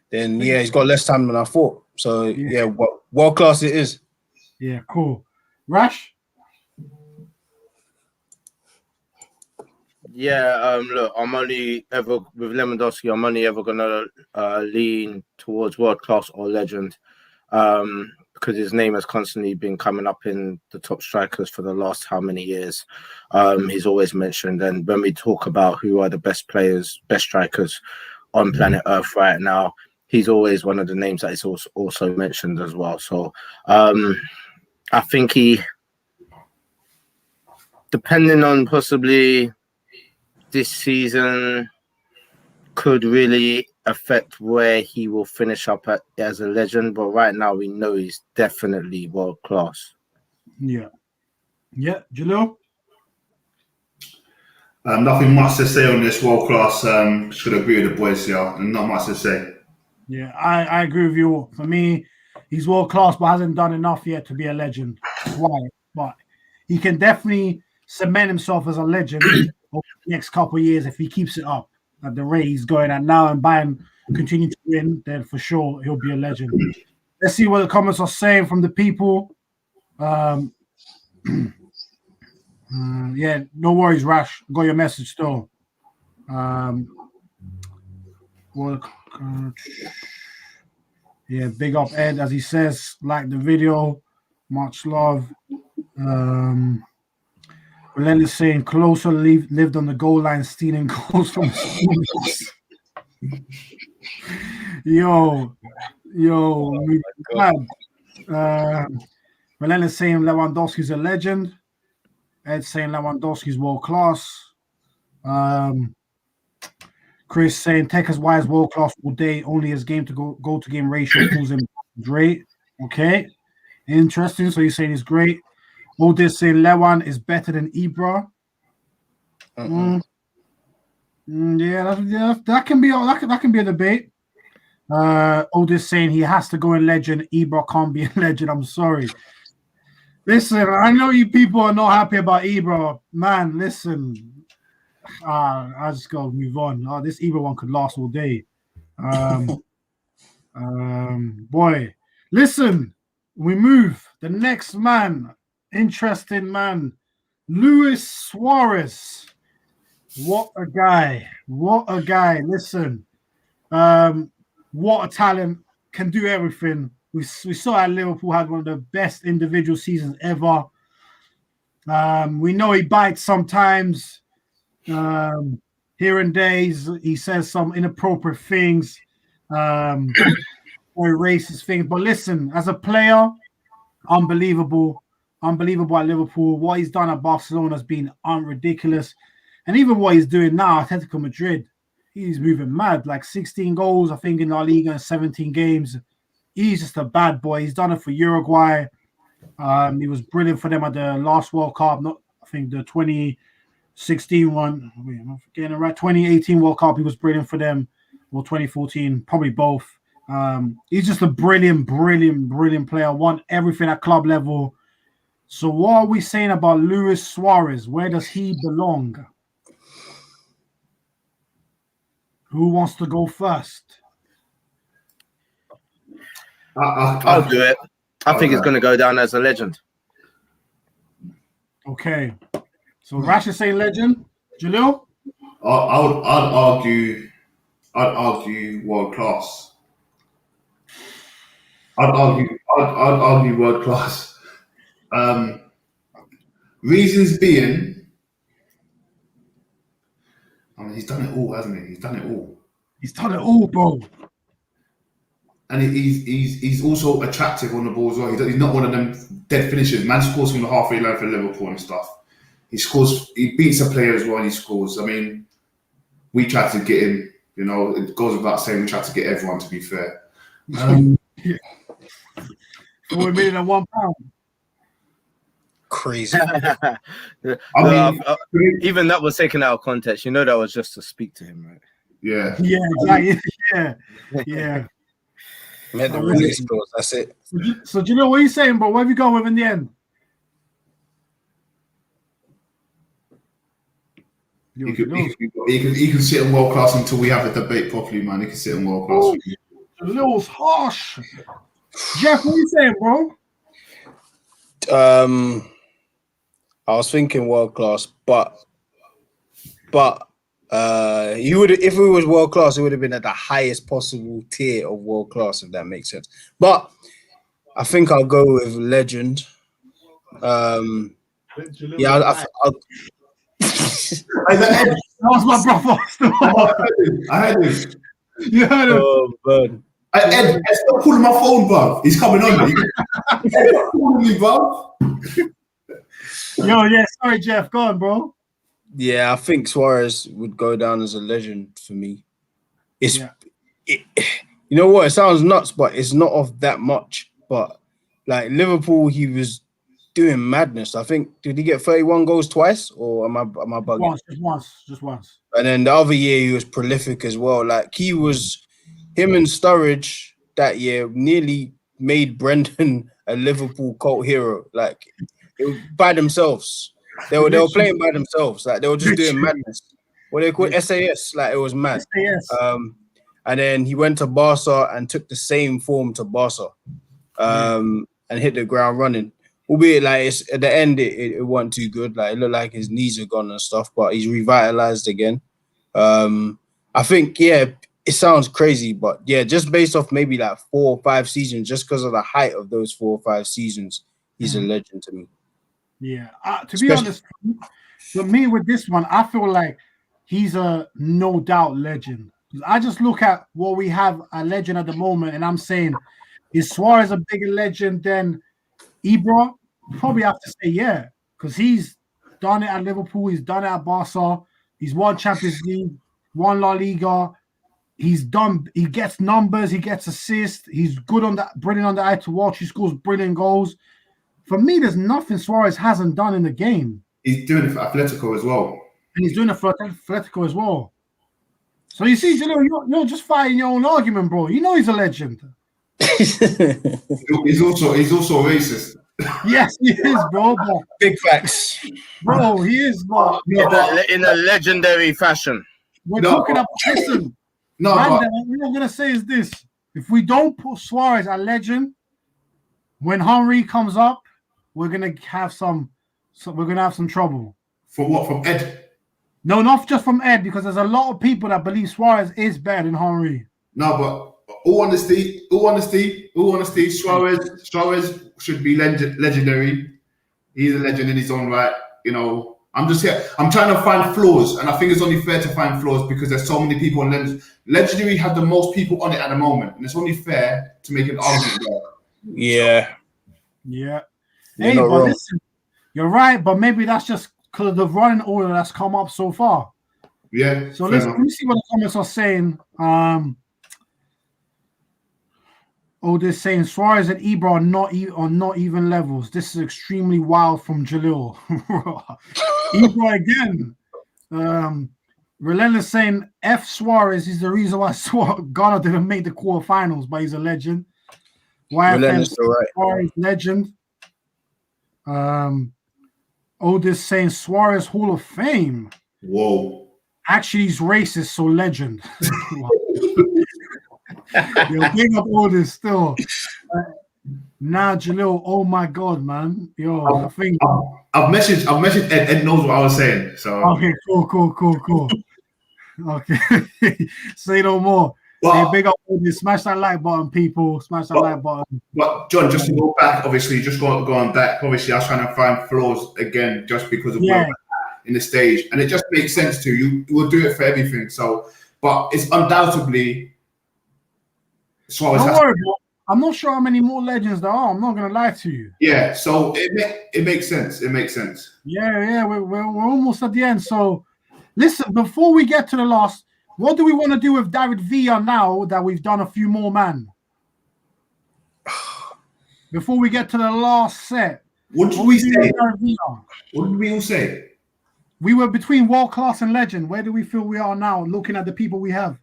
Then, yeah, he's got less time than I thought. So, yeah, world class it is. Yeah, cool. Rash? Yeah, look, I'm only ever with Lewandowski. I'm only ever gonna lean towards world class or legend, because his name has constantly been coming up in the top strikers for the last how many years. He's always mentioned, and when we talk about who are the best players, best strikers on planet Earth right now, he's always one of the names that is also mentioned as well. So, I think he, depending on possibly this season, could really affect where he will finish up at as a legend. But right now, we know he's definitely world class. Yeah. Yeah, Jelil? Nothing much to say on this world class. Should agree with the boys here. Not much to say. Yeah, I agree with you. For me, he's world class, but hasn't done enough yet to be a legend. Why? But he can definitely cement himself as a legend over the next couple of years if he keeps it up at the rate he's going at now, and Bayern continue to win. Then for sure he'll be a legend. Let's see what the comments are saying from the people. Yeah, no worries, Rash. Got your message still. Yeah, big up Ed, as he says, like the video, much love. Relentless saying closer lived on the goal line, stealing goals from yo, Relentless saying Lewandowski's a legend. Ed saying Lewandowski's world class. Chris saying Tekka's wise world class all day, only his game to go to game ratio pulls him great. Okay, interesting. So he's saying he's great. Odis saying Lewan is better than Ibra. Yeah, that can be a debate. Odis saying he has to go in legend. Ibra can't be a legend. I'm sorry. Listen, I know you people are not happy about Ibra, man. Listen. I just gotta move on. This Ibra one could last all day. Boy, listen, we move. The next man, interesting man, Luis Suarez. What a guy! What a guy! Listen, what a talent! Can do everything. We saw at Liverpool had one of the best individual seasons ever. We know he bites sometimes. Here and there, he says some inappropriate things, or racist things. But listen, as a player, unbelievable at Liverpool. What he's done at Barcelona has been ridiculous, and even what he's doing now at Atletico Madrid, he's moving mad. Like 16 goals, I think, in La Liga in 17 games. He's just a bad boy. He's done it for Uruguay. He was brilliant for them at the last World Cup. I think the 2016 one. Wait, am I forgetting it right? 2018 World Cup, he was brilliant for them. Or 2014, probably both. He's just a brilliant player. Won everything at club level. So what are we saying about Luis Suarez? Where does he belong? Who wants to go first? I'll do it. I think it's going to go down as a legend. Okay. So Rash is saying legend. Jelil? I'd argue world class. I'd argue world class. Reasons being, I mean, he's done it all, hasn't he? He's done it all, Bro. And he's also attractive on the ball as well. He's not one of them dead finishers. Man scores from the halfway line for Liverpool and stuff. He beats a player as well and he scores. I mean, we tried to get him, it goes without saying, we tried to get everyone, to be fair. $4 million and £1. Crazy. Even that was taken out of context. That was just to speak to him, right? Yeah. Yeah, exactly. Yeah. Made the release clause, that's it. So do you know what he's saying, bro? Where have you gone with in the end? He can sit in world class until we have a debate properly, man. He can sit in world class. Lil's harsh. Jeff, what are you saying, bro? I was thinking world class, but he would, if he was world class, it would have been at the highest possible tier of world class, if that makes sense. But I think I'll go with legend. I'll That was my brother. I heard him. You heard him. Oh, man. Ed, stop calling my phone, bro. He's coming on. Stop calling me, bro. Sorry, Jeff. Go on, bro. Yeah, I think Suarez would go down as a legend for me. You know what? It sounds nuts, but it's not of that much. But like Liverpool, he was doing madness. I think, did he get 31 goals twice, or am I bugging? Just once. And then the other year he was prolific as well. Like him and Sturridge that year nearly made Brendan a Liverpool cult hero. Like by themselves. They were playing by themselves. Like they were just doing madness. What they call SAS. Like it was mad. SAS. And then he went to Barca and took the same form to Barca. And hit the ground running. Albeit like at the end it wasn't too good. Like it looked like his knees are gone and stuff, but he's revitalized again. I think it sounds crazy, but yeah, just based off maybe like 4 or 5 seasons, just because of the height of those 4 or 5 seasons, he's a legend to me. Yeah, to be honest, for me with this one, I feel like he's a no doubt legend. I just look at what we have a legend at the moment, and I'm saying, is Suarez a bigger legend than Ibra? Probably have to say yeah, because he's done it at Liverpool, he's done it at Barca, he's won Champions League, won La Liga. He gets numbers, he gets assists, he's good on that, brilliant on the eye to watch, he scores brilliant goals. For me, there's nothing Suarez hasn't done in the game. He's doing it for Atletico as well. And he's doing it for Atletico as well. So you see, you're just fighting your own argument, bro. You know he's a legend. He's also racist. Yes, he is, bro. But, big facts. Bro, he is, bro. In a legendary fashion. We're talking about, listen. No, what I'm going to say is this. If we don't put Suarez at legend, when Henry comes up, we're going to have some trouble. From what? From Ed? No, not just from Ed, because there's a lot of people that believe Suarez is better than Henry. No, but all honesty, Suarez should be legendary. He's a legend in his own right. You know, I'm just here. I'm trying to find flaws, and I think it's only fair to find flaws because there's so many people on legendary have the most people on it at the moment, and it's only fair to make an argument there. Yeah. Hey, but listen, you're right, but maybe that's just because of the running order that's come up so far. Yeah. So let me see what the comments are saying. They're saying Suarez and Ibra are not even levels. This is extremely wild from Jelil. Ibra again. Relentless saying F Suarez is the reason why Ghana didn't make the quarterfinals, but he's a legend. YFM Suarez legend. Otis saying Suarez Hall of Fame. Whoa. Actually, he's racist, so legend. Yo, big up all this still. Now, Jelil, oh my God, man. Yo, I think I've messaged Ed. Ed knows what I was saying. So okay, cool. Okay. Say no more. Well, hey, big up all this. Smash that like button, people. Smash that like button. But John, just to go back, obviously, just go on back. Obviously, I was trying to find flaws again, just because of where we're at in the stage, and it just makes sense to you. We'll do it for everything. So, but it's undoubtedly. Don't worry, bro. I'm not sure how many more legends there are. I'm not gonna lie to you. Yeah, so it makes sense. It makes sense. Yeah. We're almost at the end. So, listen. Before we get to the last, what do we want to do with David Villa now that we've done a few more, man? Before we get to the last set, what did we say? What did we all say? We were between world class and legend. Where do we feel we are now, looking at the people we have?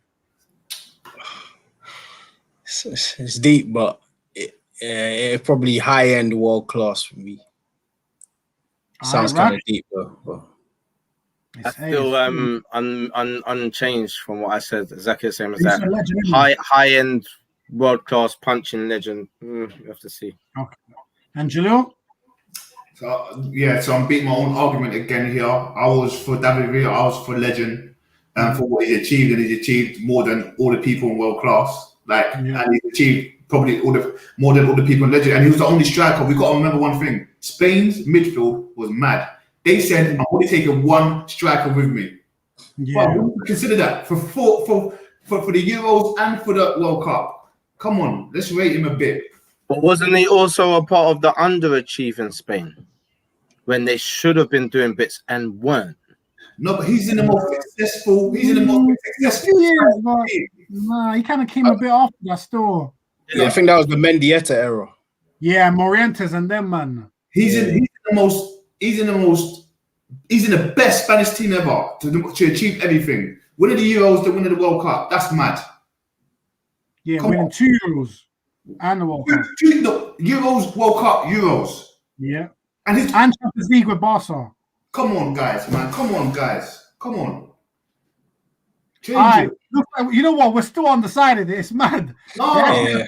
It's deep, but it probably high end world class for me. Sounds kind of deep, though. I feel unchanged from what I said. Exactly the same as that. High end world class punching legend. You have to see. Okay. And Jelil? So so I'm beating my own argument again here. I was for David Villa. I was for legend, and for what he achieved, and he's achieved more than all the people in world class. And he's achieved probably more than all the people in legend. And he was the only striker. We got to remember one thing: Spain's midfield was mad. They said, "I'm only taking one striker with me." Yeah, well, consider that for the Euros and for the World Cup. Come on, let's rate him a bit. But wasn't he also a part of the underachieving Spain when they should have been doing bits and weren't? No, but he's in the most successful. Nah, he kind of came a bit after that still. Yeah, I think that was the Mendieta era. Yeah, Morientes and them, man. He's in the best Spanish team ever to achieve everything. Winning the Euros, then winning the World Cup. That's mad. Yeah, winning 2 Euros and the World Cup. Euros, World Cup, Euros. Yeah. And Champions League with Barca. Come on, guys, man. Come on. Change it. Look, you know what? We're still undecided. It's mad. No,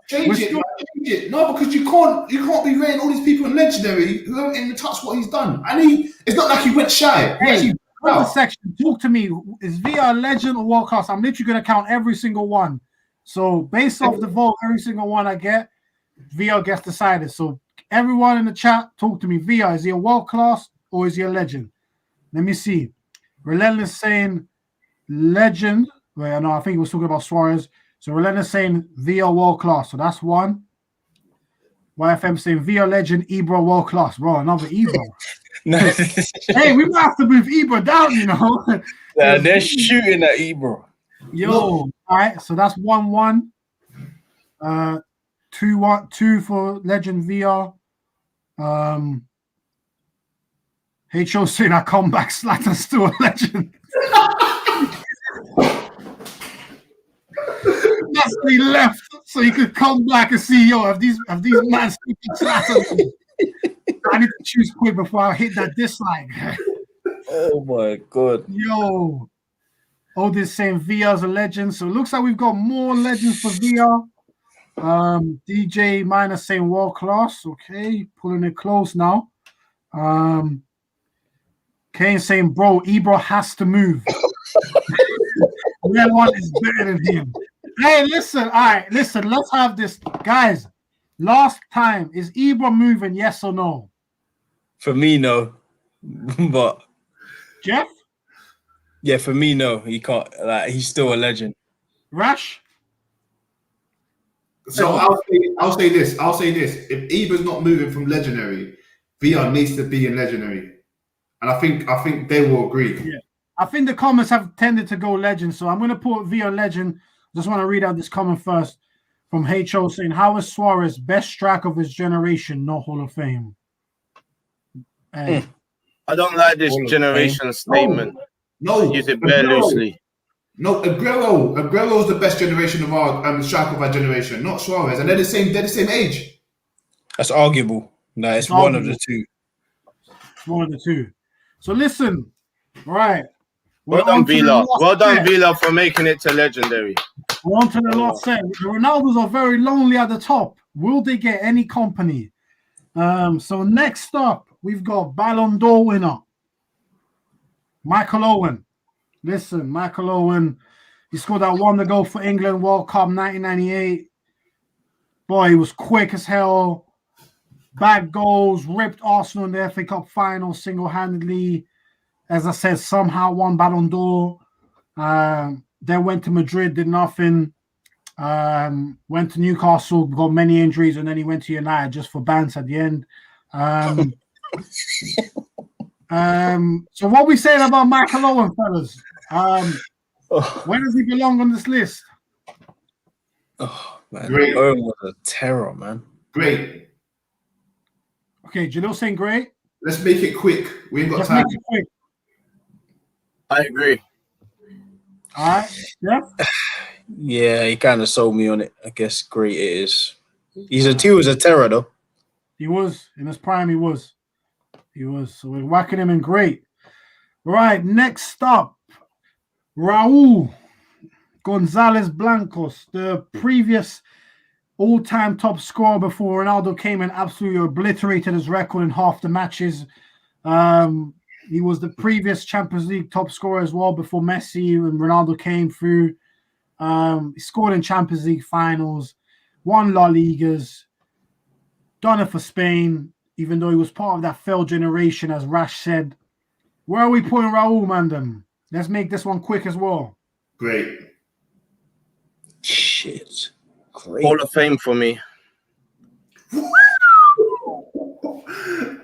change it. No, because you can't be rating all these people in legendary who haven't even touched what he's done. And it's not like he went shy. Hey, comment section, talk to me. Is Villa a legend or world class? I'm literally going to count every single one. So based off the vote, every single one I get, Villa gets decided. So everyone in the chat, talk to me. Villa, is he a world class or is he a legend? Let me see. Relentless saying legend. Wait, no, I think he was talking about Suarez. So Relentless saying Villa world class. So that's one. YFM saying Villa legend, Ibra world class. Bro, another Ibra. No. Hey, we might have to move Ibra down, you know. Nah, they're shooting at Ibra. Yo, all right. So that's 1-1. 2-2 for legend Villa. HO saying I come back, Zlatan's still a legend. That's when he left, so he could come back and see, yo, have these men speaking Zlatan? I need to choose quick before I hit that dislike. Oh my god. Yo. Otis saying Villa's a legend. So it looks like we've got more legends for Villa. DJ Minus saying world class. Okay, pulling it close now. Kane saying, bro, Ibra has to move. No one is better than him. Hey, listen, all right, listen, let's have this. Guys, last time, is Ibra moving, yes or no? For me, no. But Jeff? yeah, for me, no. He can't. Like, he's still a legend. Rash? So I'll say this. If Ibra's not moving from legendary, Villa needs to be in legendary. And I think they will agree. Yeah. I think the comments have tended to go legend, so I'm going to put Villa legend. Just want to read out this comment first from HO saying, how is Suarez best striker of his generation, no Hall of Fame? Hey. I don't like this generation statement. No. Use it very loosely. No, Aguero is the best generation of our striker of our generation, not Suarez. And they're the same age. That's arguable. No, it's one of the two. One of the two. So listen, right. Well done, Villa. Well done, Villa, for making it to legendary. We're on to the last set. The Ronaldos are very lonely at the top. Will they get any company? So next up, we've got Ballon d'Or winner, Michael Owen. Listen, Michael Owen, he scored that wonder goal for England, World Cup 1998. Boy, he was quick as hell. Bad goals, ripped Arsenal in the FA Cup final single-handedly. As I said, somehow won Ballon d'Or. Then went to Madrid, did nothing. Went to Newcastle, got many injuries, and then he went to United just for bans at the end. So what are we saying about Michael Owen, fellas? Where does he belong on this list? Oh, man. Great. Owen was a terror, man. Great. Okay, Jelil saying great. Let's make it quick. We ain't got Let's time. make it quick. I agree. All right. Yeah. Yeah, he kind of sold me on it. I guess great it is. He was a terror, though. He was. In his prime, he was. So we're whacking him in great. Right, next up, Raul Gonzalez Blancos, the previous all-time top scorer before Ronaldo came and absolutely obliterated his record in half the matches. He was the previous Champions League top scorer as well before Messi and Ronaldo came through. He scored in Champions League finals, won La Ligas, done it for Spain, even though he was part of that failed generation, as Rash said. Where are we putting Raul, Mandem? Let's make this one quick as well. Great. Shit. Great. Hall of Fame for me.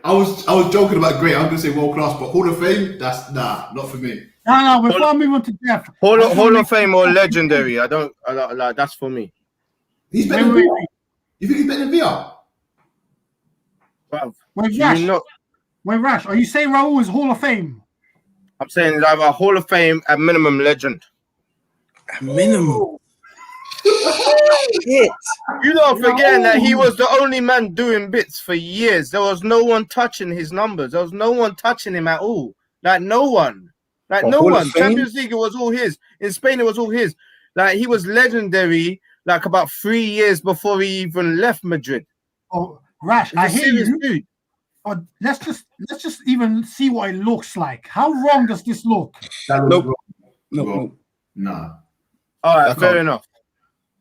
I was joking about great. I was gonna say world class, but Hall of Fame, that's not for me. No, before I move on to Jeff. Hall of Fame or legendary? I don't like. That's for me. He's better than VR. You think he's better than VR? Wow. Wait, Rash, are you saying Raul is Hall of Fame? I'm saying it's either Hall of Fame at minimum legend. A minimum. Shit. You don't forget that he was the only man doing bits for years. There was no one touching his numbers. There was no one touching him at all. Like no one. Like no one. Champions League, it was all his. In Spain, it was all his. Like he was legendary. Like about 3 years before he even left Madrid. Oh, Rash, I hear you. Dude. Or let's just even see what it looks like. How wrong does this look? That Nope. looks No, wrong. Nah. All right, I fair can't. enough.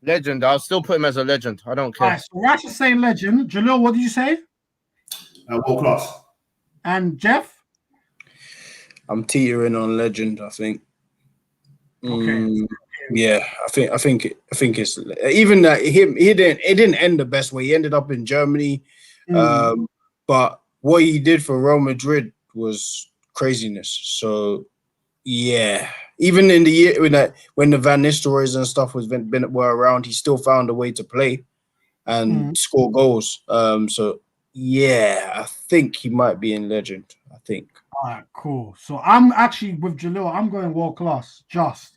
Legend. I'll still put him as a legend. I don't All care. right, so Rash is saying legend. Jelil, what did you say? World class. And Jeff? I'm teetering on legend. I think. Okay. Yeah, I think it's even that he didn't end the best way. He ended up in Germany, but what he did for Real Madrid was craziness. So yeah, even in the year when the Van Nistelrooys and stuff were around, he still found a way to play and score goals. So yeah, I think he might be in legend. I think. All right, cool. So I'm actually with Jelil. I'm going world class. Just.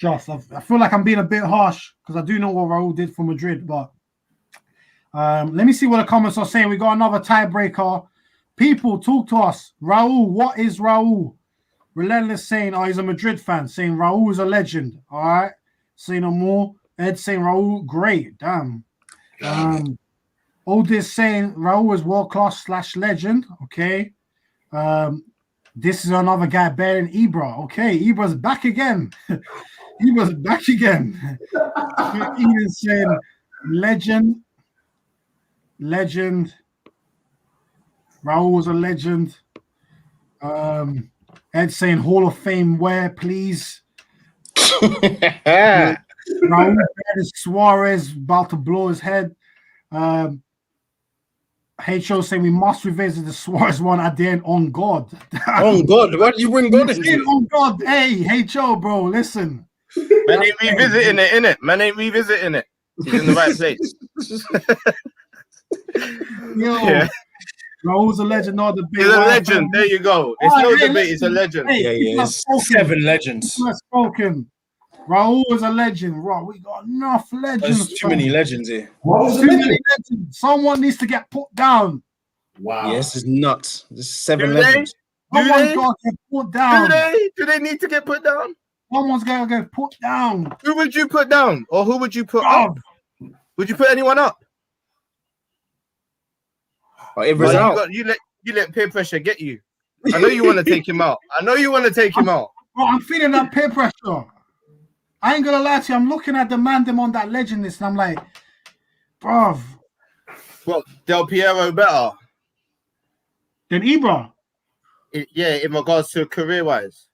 I feel like I'm being a bit harsh because I do know what Raul did for Madrid, but let me see what the comments are saying. We got another tiebreaker. People, talk to us. Raul, what is Raul? Relentless saying, oh, he's a Madrid fan, saying Raul is a legend. All right. Say no more. Ed saying Raul, great. Damn. Oldest saying Raul is world-class / legend. Okay. This is another guy better than Ibra. Okay, Ibra's back again. Ibra's back again. Ian saying legend. Raul was a legend. Ed saying Hall of Fame where, please. Raul is Suarez about to blow his head. HO saying we must revisit the Suarez one at the end on God. On God, why did you bring God into it? On God, hey, HO, bro, listen. Man ain't revisiting it, innit? Man ain't revisiting it. He's in the right place. Yo, Yeah. Raul's a legend, not the big. He's a legend. There you go. It's no debate. He's a legend. Hey, It's 7 legends. People have spoken. Raul is a legend. Right, we got enough legends. There's too many legends here. Too many legends. Someone needs to get put down. Wow. Yes, it's nuts. There's 7 Do legends. Someone's got to get put down. Do they need to get put down? Someone's got to get put down. Who would you put down? Or who would you put up? Would you put anyone up? Oh, Ibra's out. You let peer pressure get you. I know you want to take him out. Bro, I'm feeling that peer pressure. I ain't gonna lie to you. I'm looking at the mandem on that legend list, and I'm like, bruv. Well, Del Piero better. Than Ibra. Yeah, in regards to career-wise.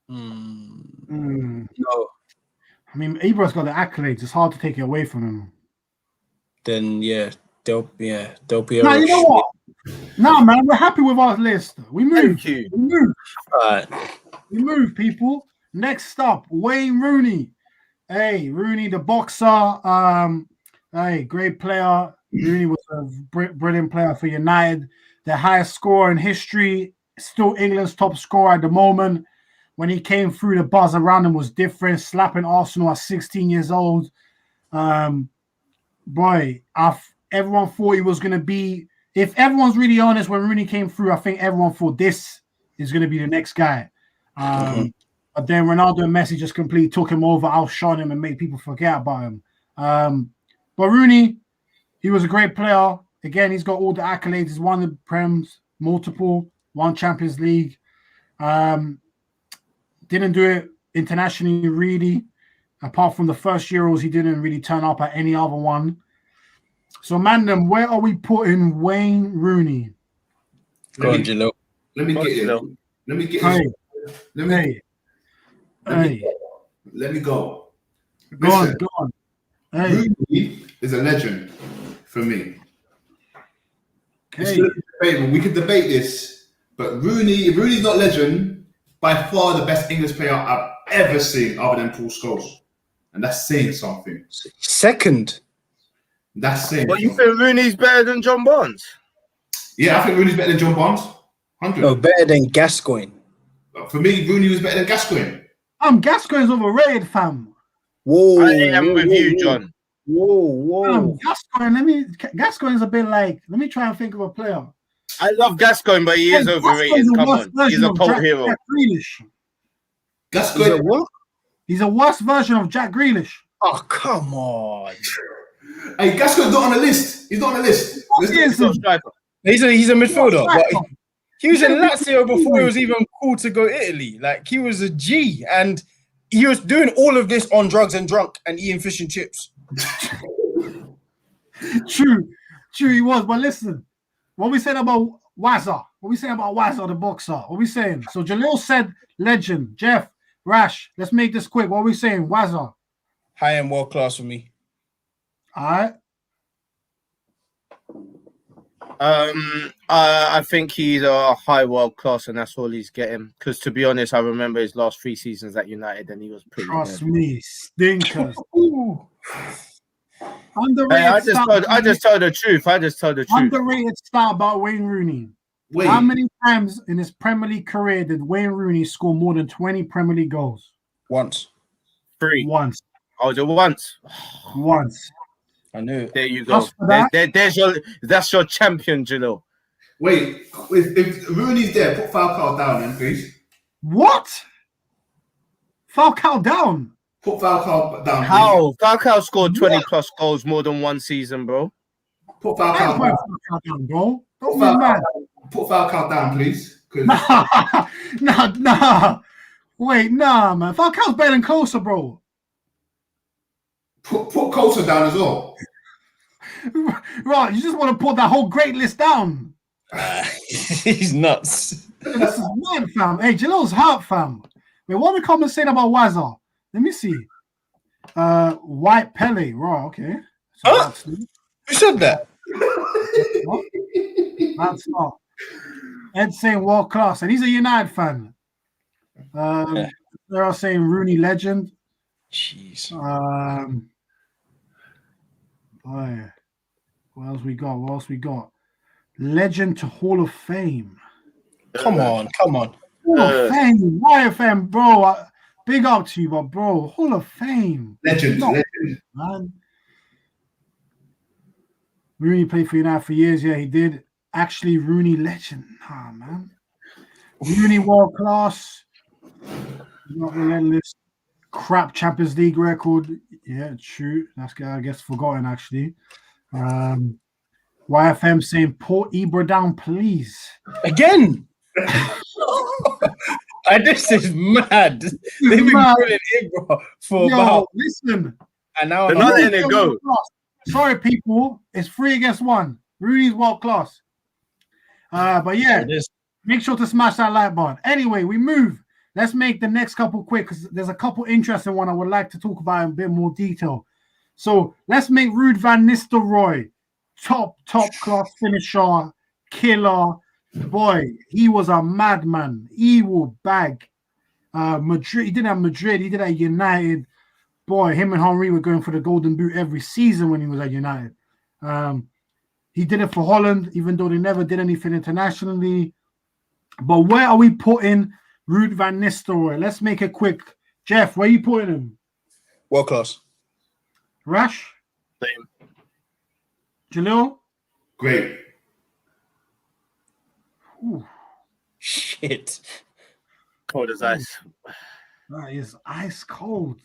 No. I mean, Ibra's got the accolades. It's hard to take it away from him. Then yeah, Del Piero. Now you know what? No, man, we're happy with our list. We move. Thank you. We move. Alright. We move, people. Next up, Wayne Rooney. Hey, Rooney, the boxer. Hey, great player. Rooney was a brilliant player for United. The highest scorer in history. Still England's top scorer at the moment. When he came through, the buzz around him was different. Slapping Arsenal at 16 years old. Boy, everyone thought he was going to be... If everyone's really honest, when Rooney came through, I think everyone thought this is going to be the next guy. But then Ronaldo and Messi just completely took him over, outshone him, and made people forget about him. But Rooney, he was a great player. Again, he's got all the accolades. He's won the Prems, multiple, won Champions League. Didn't do it internationally, really. Apart from the first Euros, he didn't really turn up at any other one. So, Mandem, where are we putting Wayne Rooney? Go on, Jelil. Let me get you. Let me get you. Let me go. Go on. Hey. Rooney is a legend for me. Okay. We could debate this, but Rooney's not legend, by far the best English player I've ever seen other than Paul Scholes. And that's saying something. Second. That's saying But you think Rooney's better than John Barnes? Yeah, I think Rooney's better than John Barnes. 100. No, better than Gascoigne. For me, Rooney was better than Gascoigne. Gascoigne's overrated, fam. Whoa. I am with you, John. Whoa. Gascoigne's a bit like, let me try and think of a player. I love Gascoigne, but he is overrated. Come on. He's a cult hero. Jack Grealish. Gascoigne, what? He's a worse version of Jack Grealish. Oh, come on. Hey, Gasco's not on the list. He's not on the list. He's a striker. He's a midfielder, but he was in He's a Lazio before midfielder. he was even cool to go Italy. Like he was a G, and he was doing all of this on drugs and drunk and eating fish and chips. True, he was. But listen, what we saying about Wazza? What we saying about Wazza, the boxer? What we saying? So Jelil said legend. Jeff, Rash, let's make this quick. What we saying? Wazza. High end world class for me. All right. I think he's a high world class, and that's all he's getting. Because to be honest, I remember his last 3 seasons at United, and he was pretty. Trust good. me, stinkers. Underrated. Hey, I just told the truth. Underrated star about Wayne Rooney. Wait, How many times in his Premier League career did Wayne Rooney score more than 20 Premier League goals? Once. 3. Once. Oh, the once. Once. I knew it. There you go. Just for that? That's your champion, Jelil. wait. If Rooney's there, put Falcao down, then please. What? Falcao down. Put Falcao down. How? Falcao scored 20 plus goals more than 1 season, bro. Please. Put I Falcao ain't down. putting Falcao down, bro. Don't Put be mad. Falcao down, please. 'Cause Nah. Wait, nah, man. Falcao's better than Closer, bro. put Coulter down as well. Right, you just want to put that whole great list down. He's nuts. This is mad, fam. Hey, Jelil's hurt, fam. Wait, what are the comments saying about Wazza? Let me see. White Pele. Right, okay. So Huh? that's Who said that? what? That's not. Ed saying world class, and he's a United fan. They're all saying Rooney legend. Jeez. Boy, what else we got? Legend to Hall of Fame. Come on. Hall of Fame, YFM, bro. Big up to you, but bro, Hall of Fame. Legend. Man. Rooney played for United for years. Yeah, he did. Actually, Rooney legend. Nah, man. Rooney world class. Not relentless. Crap Champions League record. Yeah, true. That's, I guess, forgotten, actually. YFM saying, put Ibra down, please. Again. This is mad. They've been pulling Ibra for about. Listen. And now They're not letting it go. Sorry, people. It's 3 against 1. Rooney's world class. But yeah, make sure to smash that like button. Anyway, we move. Let's make the next couple quick because there's a couple interesting one I would like to talk about in a bit more detail. So let's make Ruud van Nistelrooy top class finisher, killer. Boy, he was a madman. He will bag. Madrid, he didn't have Madrid, he did at United. Boy, him and Henry were going for the golden boot every season when he was at United. He did it for Holland, even though they never did anything internationally. But where are we putting Ruud van Nistelrooy? Let's make it quick. Jeff, where are you putting him? world class. Rash? Same. Jelil? Great. Ooh, Shit. Cold as ice. that is ice cold.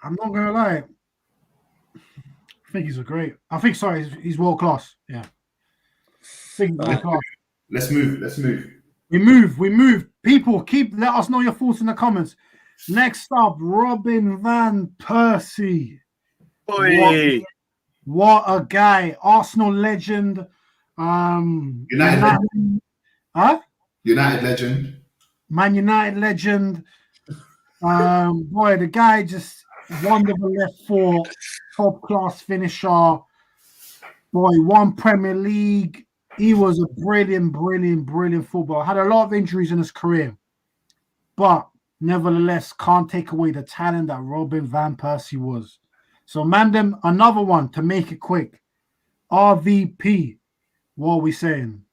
I'm not gonna lie. I think he's he's world class. Yeah. I think he's world class. Let's move. We move. People, let us know your thoughts in the comments. Next up, Robin van Persie. Oi. What a guy. Arsenal legend. United legend. Huh? United legend. Man United legend. Boy, the guy just wonderful left foot, top class finisher. Boy, won Premier League. He was a brilliant footballer. Had a lot of injuries in his career, but nevertheless, can't take away the talent that Robin van Persie was. So, Mandem, another one to make it quick. RVP. What are we saying?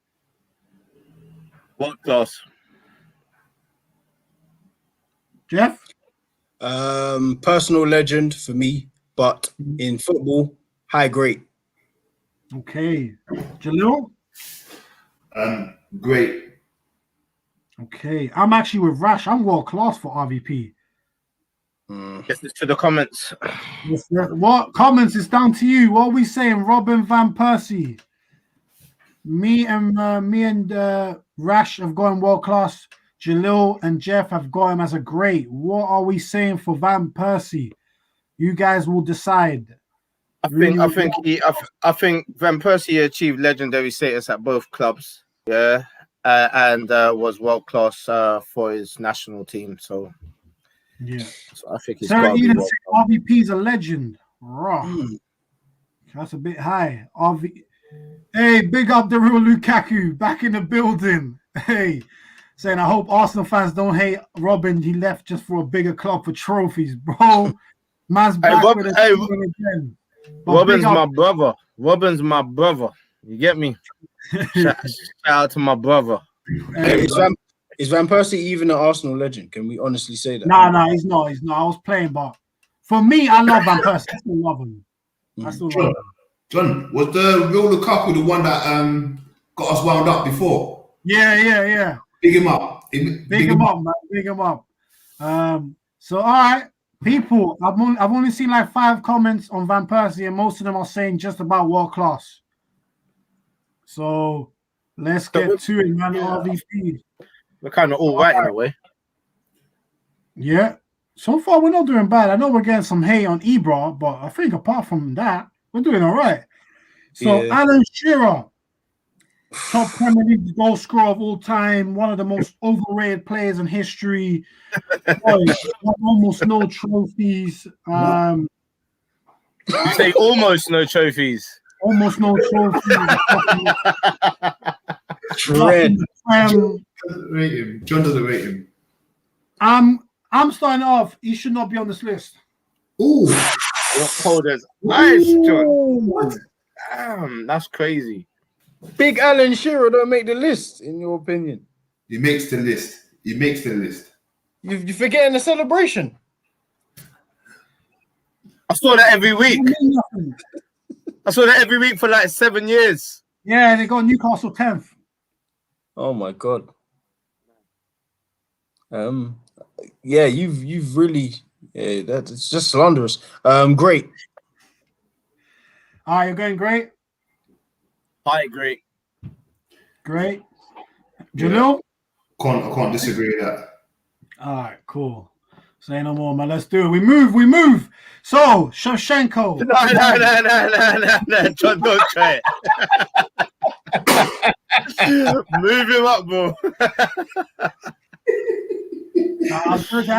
World class. Jeff? Personal legend for me, but in football, high grade. Okay. Jelil? Great. Okay. I'm actually with Rash. I'm world class for RVP. Get this to the comments. What comments? It's down to you. What are we saying? Robin Van Persie. Me and Rash have got him world class. Jelil and Jeff have got him as a great. What are we saying for Van Persie? You guys will decide. I think Van Persie achieved legendary status at both clubs. Yeah, and was world class for his national team. So yeah, so I think he's Sarah got to be Eden world said RVP is a legend. Raw. That's a bit high. Hey, big up the real Lukaku back in the building. Hey, saying I hope Arsenal fans don't hate Robin. He left just for a bigger club for trophies, bro. Man's back with a team again. But Robin's my brother. Robin's my brother. You get me? Shout out to my brother. Hey, is Van Persie even an Arsenal legend? Can we honestly say that? No, he's not. He's not. I was playing, but for me, I love Van Persie. I still love him. John, was the real Lukaku the one that got us wound up before? Yeah. Big him up. Big him up, man. Big him up. So all right, people. I've only seen like 5 comments on Van Persie, and most of them are saying just about world class. So let's get to it, man. Yeah. RVP. We're kind of all right in a way. Yeah. So far, we're not doing bad. I know we're getting some hate on Ibra, but I think apart from that, we're doing all right. So Alan Shearer, top Premier League goal scorer of all time, one of the most overrated players in history. Almost no trophies. You say almost no trophies. Almost no trophies. John doesn't rate him. I'm starting off. He should not be on this list. Ooh. What cold as ice, John? What? Damn, that's crazy. Big Alan Shearer don't make the list, in your opinion. He makes the list. You're forgetting the celebration. I saw that every week. I saw that every week for like 7 years. Yeah, they got Newcastle 10th. Oh my god. Yeah, you've really that's just slanderous. Great. All right, you're going great. I agree. Great. Jelil? I can't disagree with that. All right, cool. Say no more, man. Let's do it. We move. So, Shevchenko. No. John, don't try it. Move him up, bro.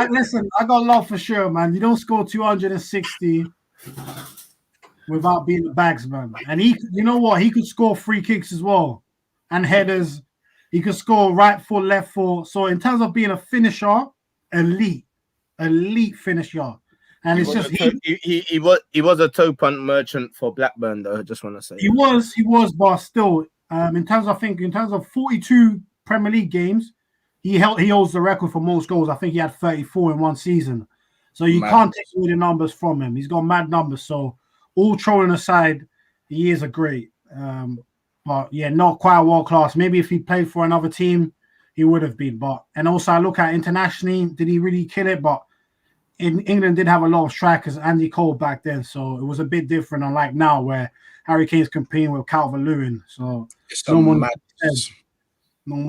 Listen, I got love for sure, man. You don't score 260 without being the bagsman. And you know what? He could score free kicks as well and headers. He could score right foot, left foot. So in terms of being a finisher, elite finisher. And it's just he was a toe punt merchant for Blackburn, though. I just want to say he was, but still, in terms of 42 Premier League games. He holds the record for most goals. I think he had 34 in one season. So you can't take away the numbers from him. He's got mad numbers. So all trolling aside, he is a great. But yeah, not quite world class. Maybe if he played for another team, he would have been. And also I look at internationally, did he really kill it? But in England did have a lot of strikers, Andy Cole back then. So it was a bit different, unlike now where Harry Kane's competing with Calvert-Lewin. So no more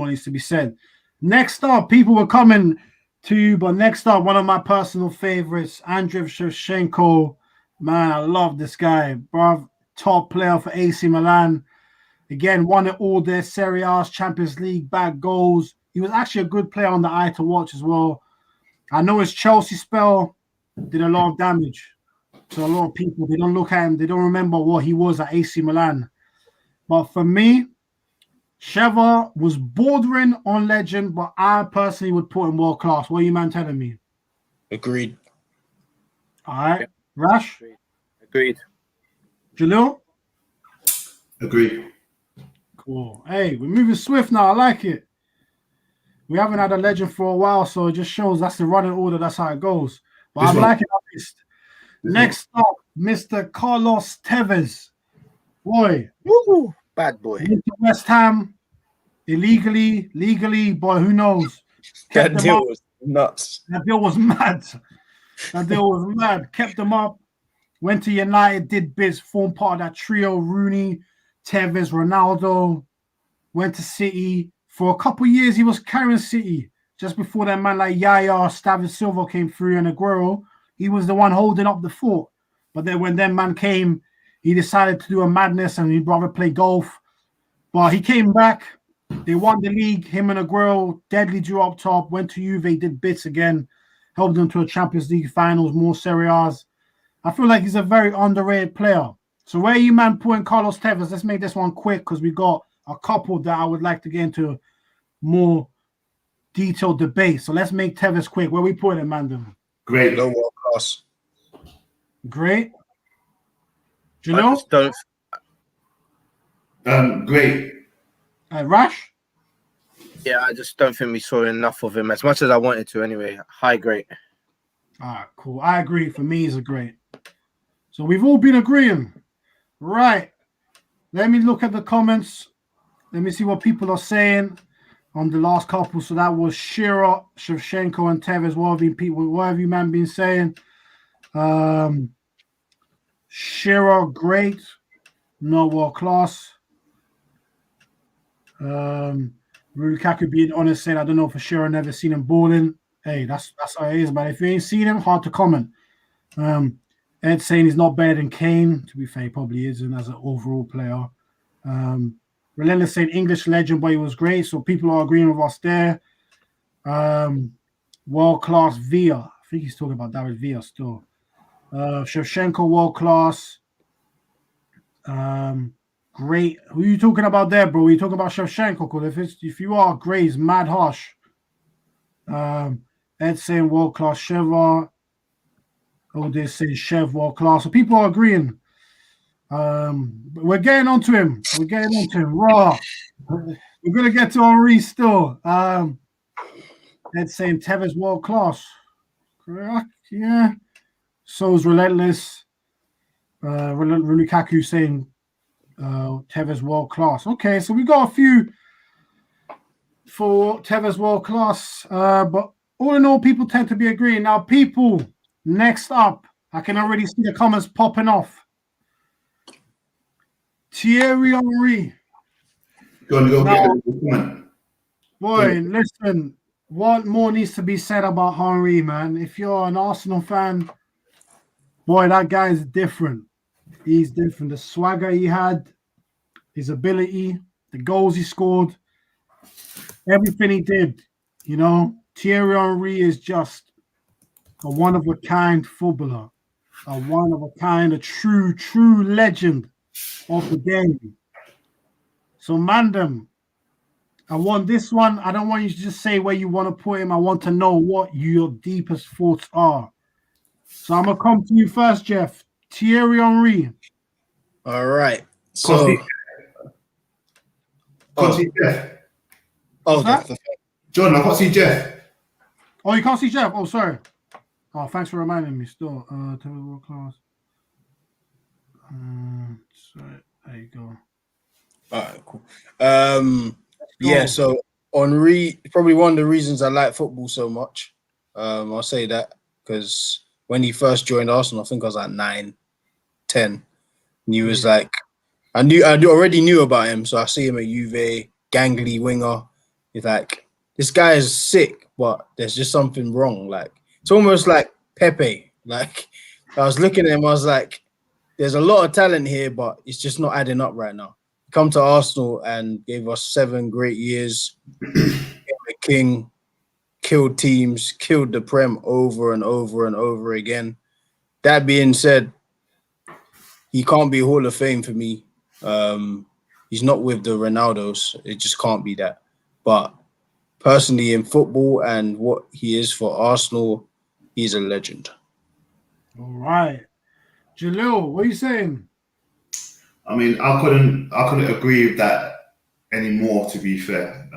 needs to be said. Next up, people were coming to you, but next up, one of my personal favorites, Andriy Shevchenko. Man, I love this guy, bruv. Top player for AC Milan. Again, won it all their Serie A's, Champions League, back goals. He was actually a good player on the eye to watch as well. I know his Chelsea spell did a lot of damage to a lot of people. They don't look at him. They don't remember what he was at AC Milan. But for me, Sheva was bordering on legend, but I personally would put him world class. What are you, man, telling me? Agreed. All right. Rash? Agreed. Jelil? Agreed. Cool. Hey, we're moving swift now. I like it. We haven't had a legend for a while, so it just shows that's the running order. That's how it goes. But I'm liking it. Next up, Mr. Carlos Tevez. Boy. Woo! Bad boy. West Ham, illegally, legally, boy, who knows? That deal was nuts. That deal was mad. That deal was mad. Kept them up. Went to United, did bits, formed part of that trio. Rooney, Tevez, Ronaldo. Went to City. For a couple of years, he was carrying City. Just before that man like Yaya, David Silva came through and Aguero, he was the one holding up the fort. But then when that man came, he decided to do a madness and he'd rather play golf. But he came back. They won the league. Him and Aguero, deadly duo up top. Went to Juve, did bits again. Helped them to a Champions League finals, more Serie A's. I feel like he's a very underrated player. So where are you, man, putting Carlos Tevez? Let's make this one quick because we got a couple that I would like to get into more detailed debate. So let's make Tevez quick. Where we put him, man? Great. Low world class. Great. Do you know? Great. Rash? Yeah, I just don't think we saw enough of him as much as I wanted to anyway. High grade. All right, cool. I agree. For me, he's a great. So we've all been agreeing. Right. Let me look at the comments. Let me see what people are saying on the last couple. So that was Shearer, Shevchenko, and Tevez. What have you, man, been saying? Shearer, great. Not world class. Lukaku being honest, saying I don't know for sure. I never seen him balling. Hey, that's how it is, but if you ain't seen him, hard to comment. Ed saying he's not better than Kane. To be fair, he probably isn't as an overall player. Relentless saying English legend, but he was great. So people are agreeing with us there. World class Villa. I think he's talking about David Villa still. Shevchenko, world class. Great. Who are you talking about there, bro? Are you talking about Shevchenko? Because if you are, great, it's mad harsh. Ed saying world class Sheva. Oh, they're saying Chev world class. So people are agreeing. We're getting onto him. Raw. We're gonna get to Henry still. Ed saying Tevez world class. Correct. Yeah. So is Relentless. Lukaku saying Tevez world class. Okay, so we got a few for Tevez world class, but all in all, people tend to be agreeing. Now, people, next up, I can already see the comments popping off. Thierry Henry. Boy, listen, what more needs to be said about Henry, man? If you're an Arsenal fan, boy, that guy is different. He's different. The swagger he had, his ability, the goals he scored, everything he did, you know, Thierry Henry is just a one-of-a-kind footballer, a one-of-a-kind, a true legend of the game. So, Mandem, I want this one. I don't want you to just say where you want to put him. I want to know what your deepest thoughts are. So, I'm going to come to you first, Jeff. Thierry Henry. All right. So, Jeff. John, I can't see Jeff. Oh, you can't see Jeff? Oh, sorry. Oh, thanks for reminding me still. World class. Sorry. There you go. All right, cool. Yeah, so Henry, probably one of the reasons I like football so much. I'll say that because when he first joined Arsenal, I think I was like 9, 10. And he was like, I already knew about him. So I see him at Juve, gangly winger. He's like, this guy is sick, but there's just something wrong. Like, it's almost like Pepe. Like, I was looking at him, I was like, there's a lot of talent here, but it's just not adding up right now. Come to Arsenal and gave us 7 great years. A king, killed teams, killed the Prem over and over and over again. That being said, he can't be Hall of Fame for me. He's not with the Ronaldos. It just can't be that. But personally, in football and what he is for Arsenal, he's a legend. All right. Jelil, what are you saying? I mean, I couldn't agree with that anymore, to be fair.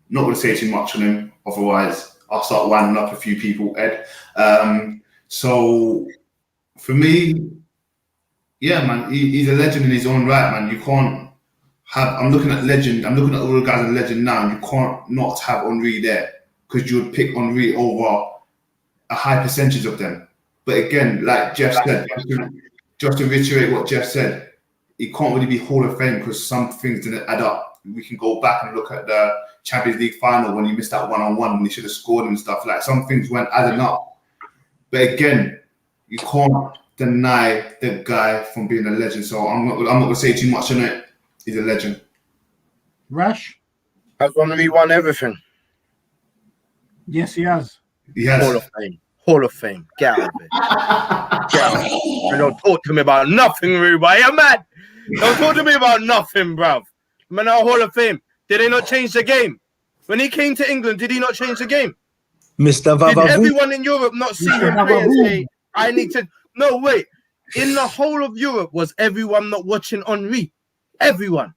Not going to say too much on him, otherwise I'll start winding up a few people, Ed. So for me, yeah, man, he's a legend in his own right, man. You can't have, I'm looking at all the guys in legend now, and you can't not have Henry there, because you would pick Henry over a high percentage of them. But again, like Jeff said, just to reiterate what Jeff said, it can't really be Hall of Fame because some things didn't add up. We can go back and look at the Champions League final when he missed that one-on-one when he should have scored and stuff. Like some things weren't adding up. But again, you can't deny the guy from being a legend. So I'm not going to say too much on it. He's a legend. Rash? Has Henry won everything? Yes, he has. He has. Hall of Fame. Hall of Fame. Get out of it. Get out of it. And don't talk to me about nothing, Ruba. You're mad. Don't talk to me about nothing, bruv. Man, our Hall of Fame. Did they not change the game? When he came to England, did he not change the game? Mr. Did Vavavu. everyone in Europe not see him play and say, I need to... No, wait. In the whole of Europe, was everyone not watching Henry? Everyone.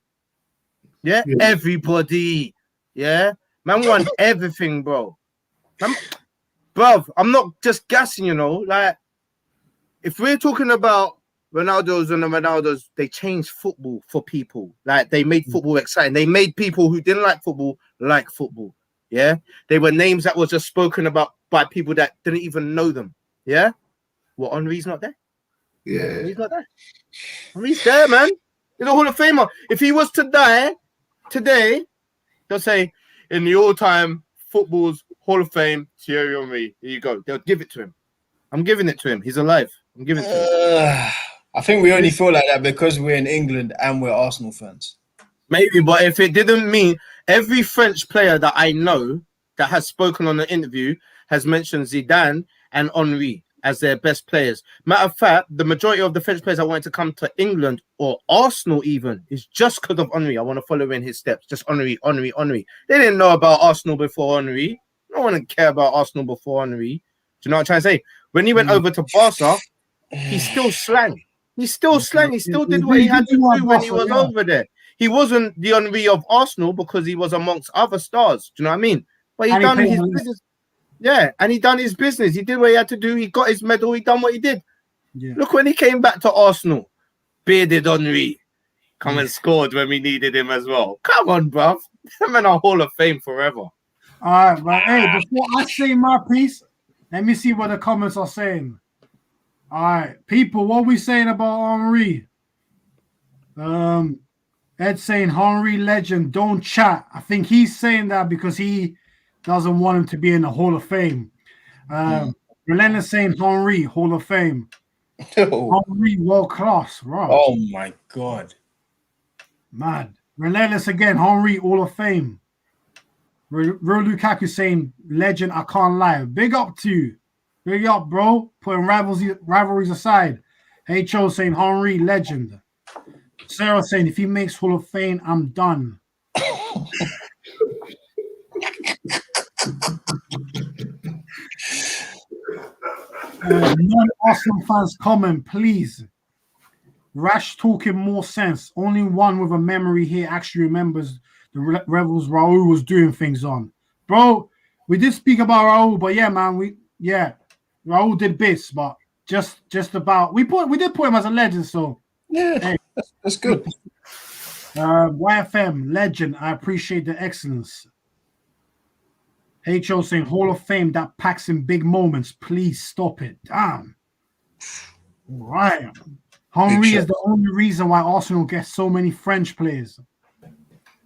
Yeah? Everybody. Yeah? Man won everything, bro. Bruv, I'm not just gassing, you know. Like, if we're talking about Ronaldo's and the Ronaldos, they changed football for people. Like, they made football exciting. They made people who didn't like football. Yeah? They were names that were just spoken about by people that didn't even know them. Yeah? Well, Henry's not there. Yeah. He's not there. Henry's there, man. He's a Hall of Famer. If he was to die today, they'll say, in the all-time football's Hall of Fame, Thierry Henry. Here you go. They'll give it to him. I'm giving it to him. He's alive. I'm giving it to him. I think we only feel like that because we're in England and we're Arsenal fans. Maybe, but if it didn't mean every French player that I know that has spoken on the interview has mentioned Zidane and Henry as their best players. Matter of fact, the majority of the French players that wanted to come to England or Arsenal even is just because of Henry. I want to follow in his steps. Just Henry. They didn't know about Arsenal before Henry. No one didn't care about Arsenal before Henry. Do you know what I'm trying to say? When he went over to Barca, he still slang. He still slang. He still did what he had to do when he was over there. He wasn't the Henry of Arsenal because he was amongst other stars. Do you know what I mean? But he done his business. Yeah, and he done his business. He did what he had to do. He got his medal. He done what he did. Yeah. Look, when he came back to Arsenal, bearded Henry come and scored when we needed him as well. Come on, bruv. Them in our Hall of Fame forever. All right, but hey, before I say my piece, let me see what the comments are saying. All right, people, what are we saying about Henry? Ed saying Henry legend, don't chat. I think he's saying that because he doesn't want him to be in the Hall of Fame. Relentless saying Henry, Hall of Fame. Henry, world class. Right. Oh my God. Man. Relentless again, Henry, Hall of Fame. Real Lukaku saying legend, I can't lie. Big up to you. Big up, bro. Putting rivalries aside. Eto'o saying Henry, legend. Sarah saying if he makes Hall of Fame, I'm done. Non-Arsenal fans comment, please. Rash talking more sense. Only one with a memory here actually remembers the Rebels Raul was doing things on. Bro, we did speak about Raul, but yeah, man, Raul did bits, but just about we did put him as a legend, so yeah, hey, that's good. YFM legend, I appreciate the excellence. HO saying Hall of Fame that packs in big moments. Please stop it. Damn. Right. Henry is the only reason why Arsenal gets so many French players.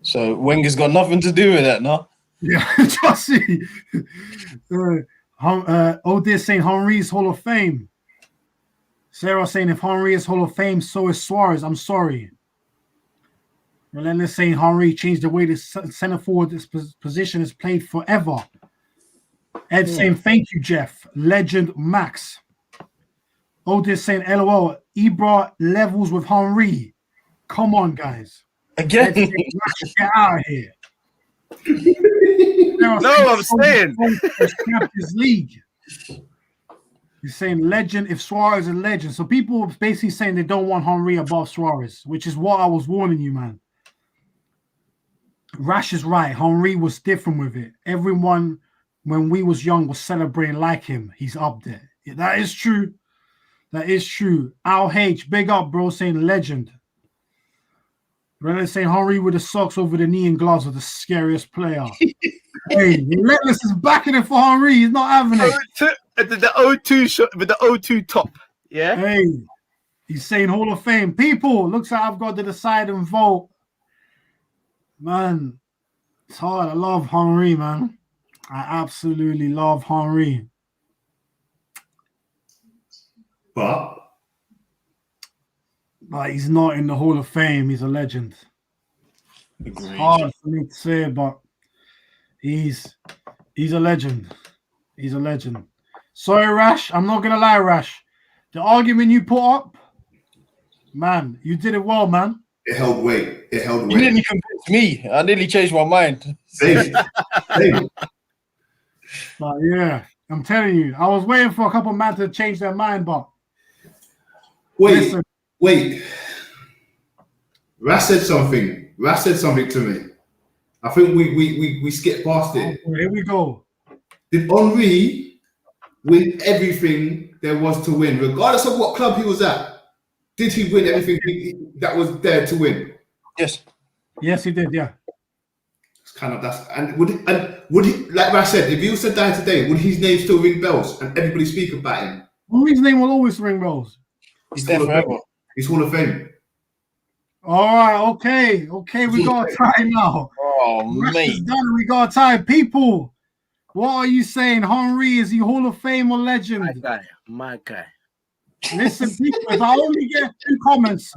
So Wenger's got nothing to do with that, no? Yeah, just see. Odir saying Henry's Hall of Fame. Sarah saying if Henry is Hall of Fame, so is Suarez. I'm sorry. Relentless saying Henry changed the way the center forward this position is played forever. Ed saying thank you, Jeff. Legend Max. Otis saying LOL. Ibra levels with Henry. Come on, guys. Again. Get out of here. No, I'm saying. Champions League. He's saying legend if Suarez is a legend. So people basically saying they don't want Henry above Suarez, which is what I was warning you, man. Rash is right. Henry was different with it. Everyone, when we was young, was celebrating like him. He's up there. Yeah, that is true. That is true. Al H, big up, bro, saying legend. Relentless saying Henry with the socks over the knee and gloves are the scariest player. Hey, Relentless is backing it for Henry. He's not having it. the O2 shot with the O2 top. Yeah. Hey, he's saying Hall of Fame. People, looks like I've got to decide and vote. Man, it's hard. I love Henry, man. I absolutely love Henry. But he's not in the Hall of Fame. He's a legend. It's hard for me to say, but he's a legend. He's a legend. Sorry, Rash. I'm not gonna lie, Rash. The argument you put up, man, you did it well, man. it held weight. It held You weight. nearly convinced me. I nearly changed my mind. Same. But yeah, I'm telling you, I was waiting for a couple of men to change their mind, but Wait. listen. Ras said something. Ras said something to me. I think we skipped past it. Here we go. Did Henry win everything there was to win, regardless of what club he was at? Did he win everything that was there to win? Yes. Yes, he did. Yeah. It's kind of would he, like Ras said, if he was to die today, would his name still ring bells and everybody speak about him? Henry's name will always ring bells. He's there forever. He's Hall of Fame. All right. Okay. We got a tie now. Oh, Rash is mate. done. We got a tie. People, what are you saying? Henry, is he Hall of Fame or legend? My guy. Listen, people, if I only get 2 comments,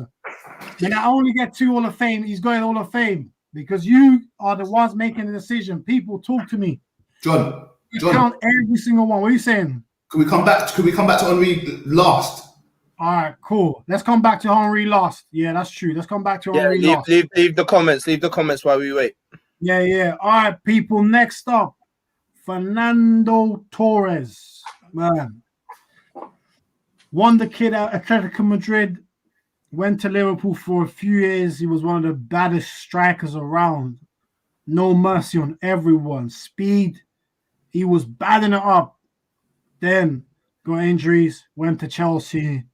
then I only get 2 Hall of Fame. He's going Hall of Fame because you are the ones making the decision. People, talk to me. John, Count every single one. What are you saying? Could we come back to Henry last? All right, cool. Let's come back to Henry last. Yeah, that's true. Let's come back to Henry last. Leave the comments. Leave the comments while we wait. Yeah. All right, people. Next up, Fernando Torres. Man. Won the kid at Atletico Madrid. Went to Liverpool for a few years. He was one of the baddest strikers around. No mercy on everyone. Speed. He was batting it up. Then got injuries. Went to Chelsea.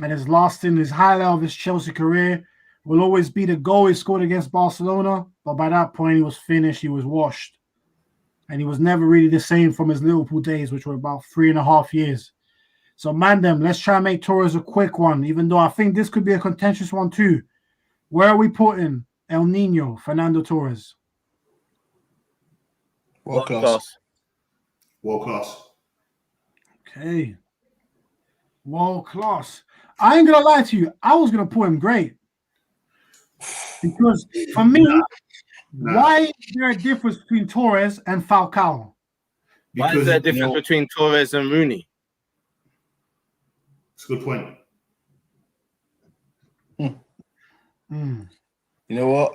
And his highlight of his Chelsea career will always be the goal he scored against Barcelona. But by that point, he was finished. He was washed. And he was never really the same from his Liverpool days, which were about 3.5 years. So, mandem, let's try and make Torres a quick one, even though I think this could be a contentious one too. Where are we putting El Nino, Fernando Torres? World class. World class. Okay. World class. I ain't gonna lie to you. I was gonna put him great. Because for me, why is there a difference between Torres and Falcao? Why is there a difference between Torres and Rooney? It's a good point. You know what?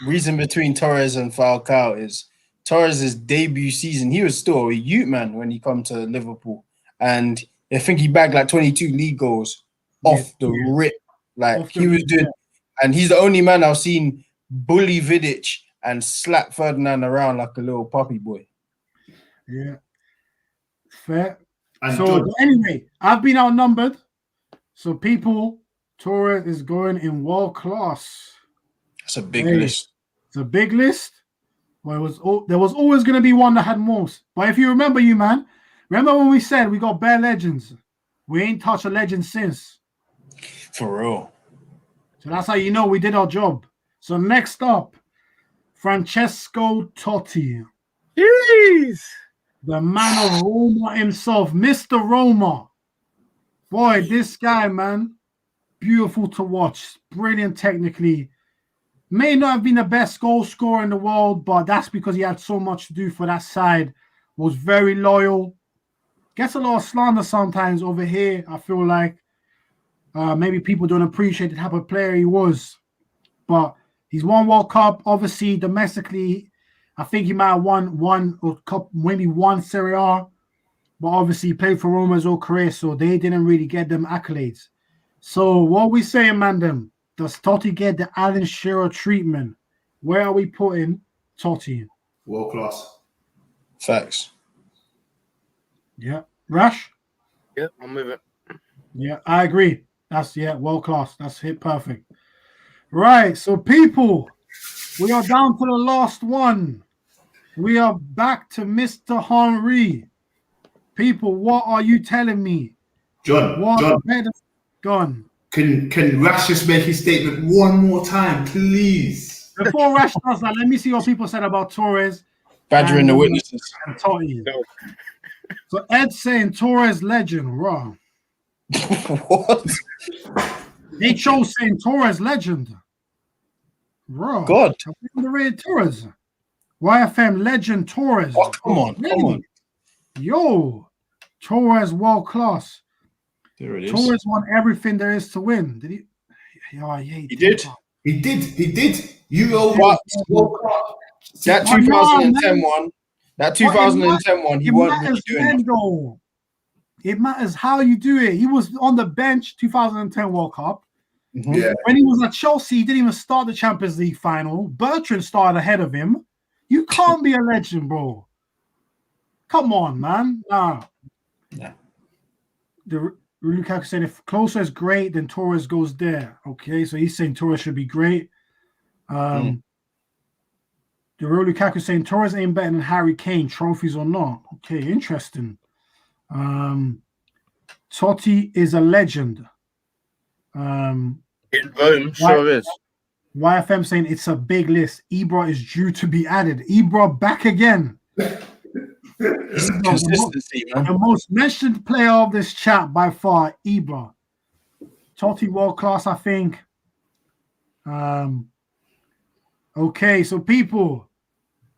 Reason between Torres and Falcao is Torres' debut season. He was still a youth man when he come to Liverpool, and I think he bagged like 22 league goals off the rip. Like he was doing, and he's the only man I've seen bully Vidic and slap Ferdinand around like a little puppy boy. Yeah, fair. And so anyway, I've been outnumbered. So people, Torres is going in world class. It's a big list. It's a big list. Well, there was always going to be one that had most. But if you remember, remember when we said we got bare legends? We ain't touched a legend since. For real. So that's how you know we did our job. So next up, Francesco Totti. Jeez. The man of Roma himself, Mr. Roma. Boy, this guy, man, beautiful to watch. Brilliant technically. May not have been the best goal scorer in the world, but that's because he had so much to do for that side. Was very loyal. Gets a lot of slander sometimes over here, I feel like. Maybe people don't appreciate the type of player he was. But he's won World Cup. Obviously, domestically, I think he might have won maybe one Serie A. But obviously, he played for Roma his whole career, so they didn't really get them accolades. So what are we saying, Mandem? Does Totti get the Alan Shearer treatment? Where are we putting Totti? World class. Facts. Yeah. Rash? Yeah, I'm with it. Yeah, I agree. That's, world class. That's hit perfect. Right, so people, we are down to the last one. We are back to Mr. Henry. People, what are you telling me? John, What? John, Gone. can Rash just make his statement one more time, please? Before Rash does that, let me see what people said about Torres. Badgering the witnesses. And Totti. So Ed saying Torres legend, wrong. What? They chose saying Torres legend. Wrong. God. Underrated Torres. YFM legend Torres. Oh, come on. Yo, Torres world class. There it is. Torres won everything there is to win. Did he? Oh, yeah, He did. He did. Euro But World Cup. that 2010 one, that 2010 one, he weren't really doing it. It matters how you do it. He was on the bench 2010 World Cup. Mm-hmm. Yeah. When he was at Chelsea, he didn't even start the Champions League final. Bertrand started ahead of him. You can't be a legend, bro. Come on, man. Nah. Yeah. The Lukaku said if Klose is great, then Torres goes there. Okay, so he's saying Torres should be great. The real Lukaku saying Torres ain't better than Harry Kane, trophies or not. Okay, interesting. Totti is a legend. In Rome, sure is. YFM saying it's a big list. Ibra is due to be added. Ibra back again. Consistency, man. The most mentioned player of this chat by far, Ibra. Totti world class, I think. Okay, so people,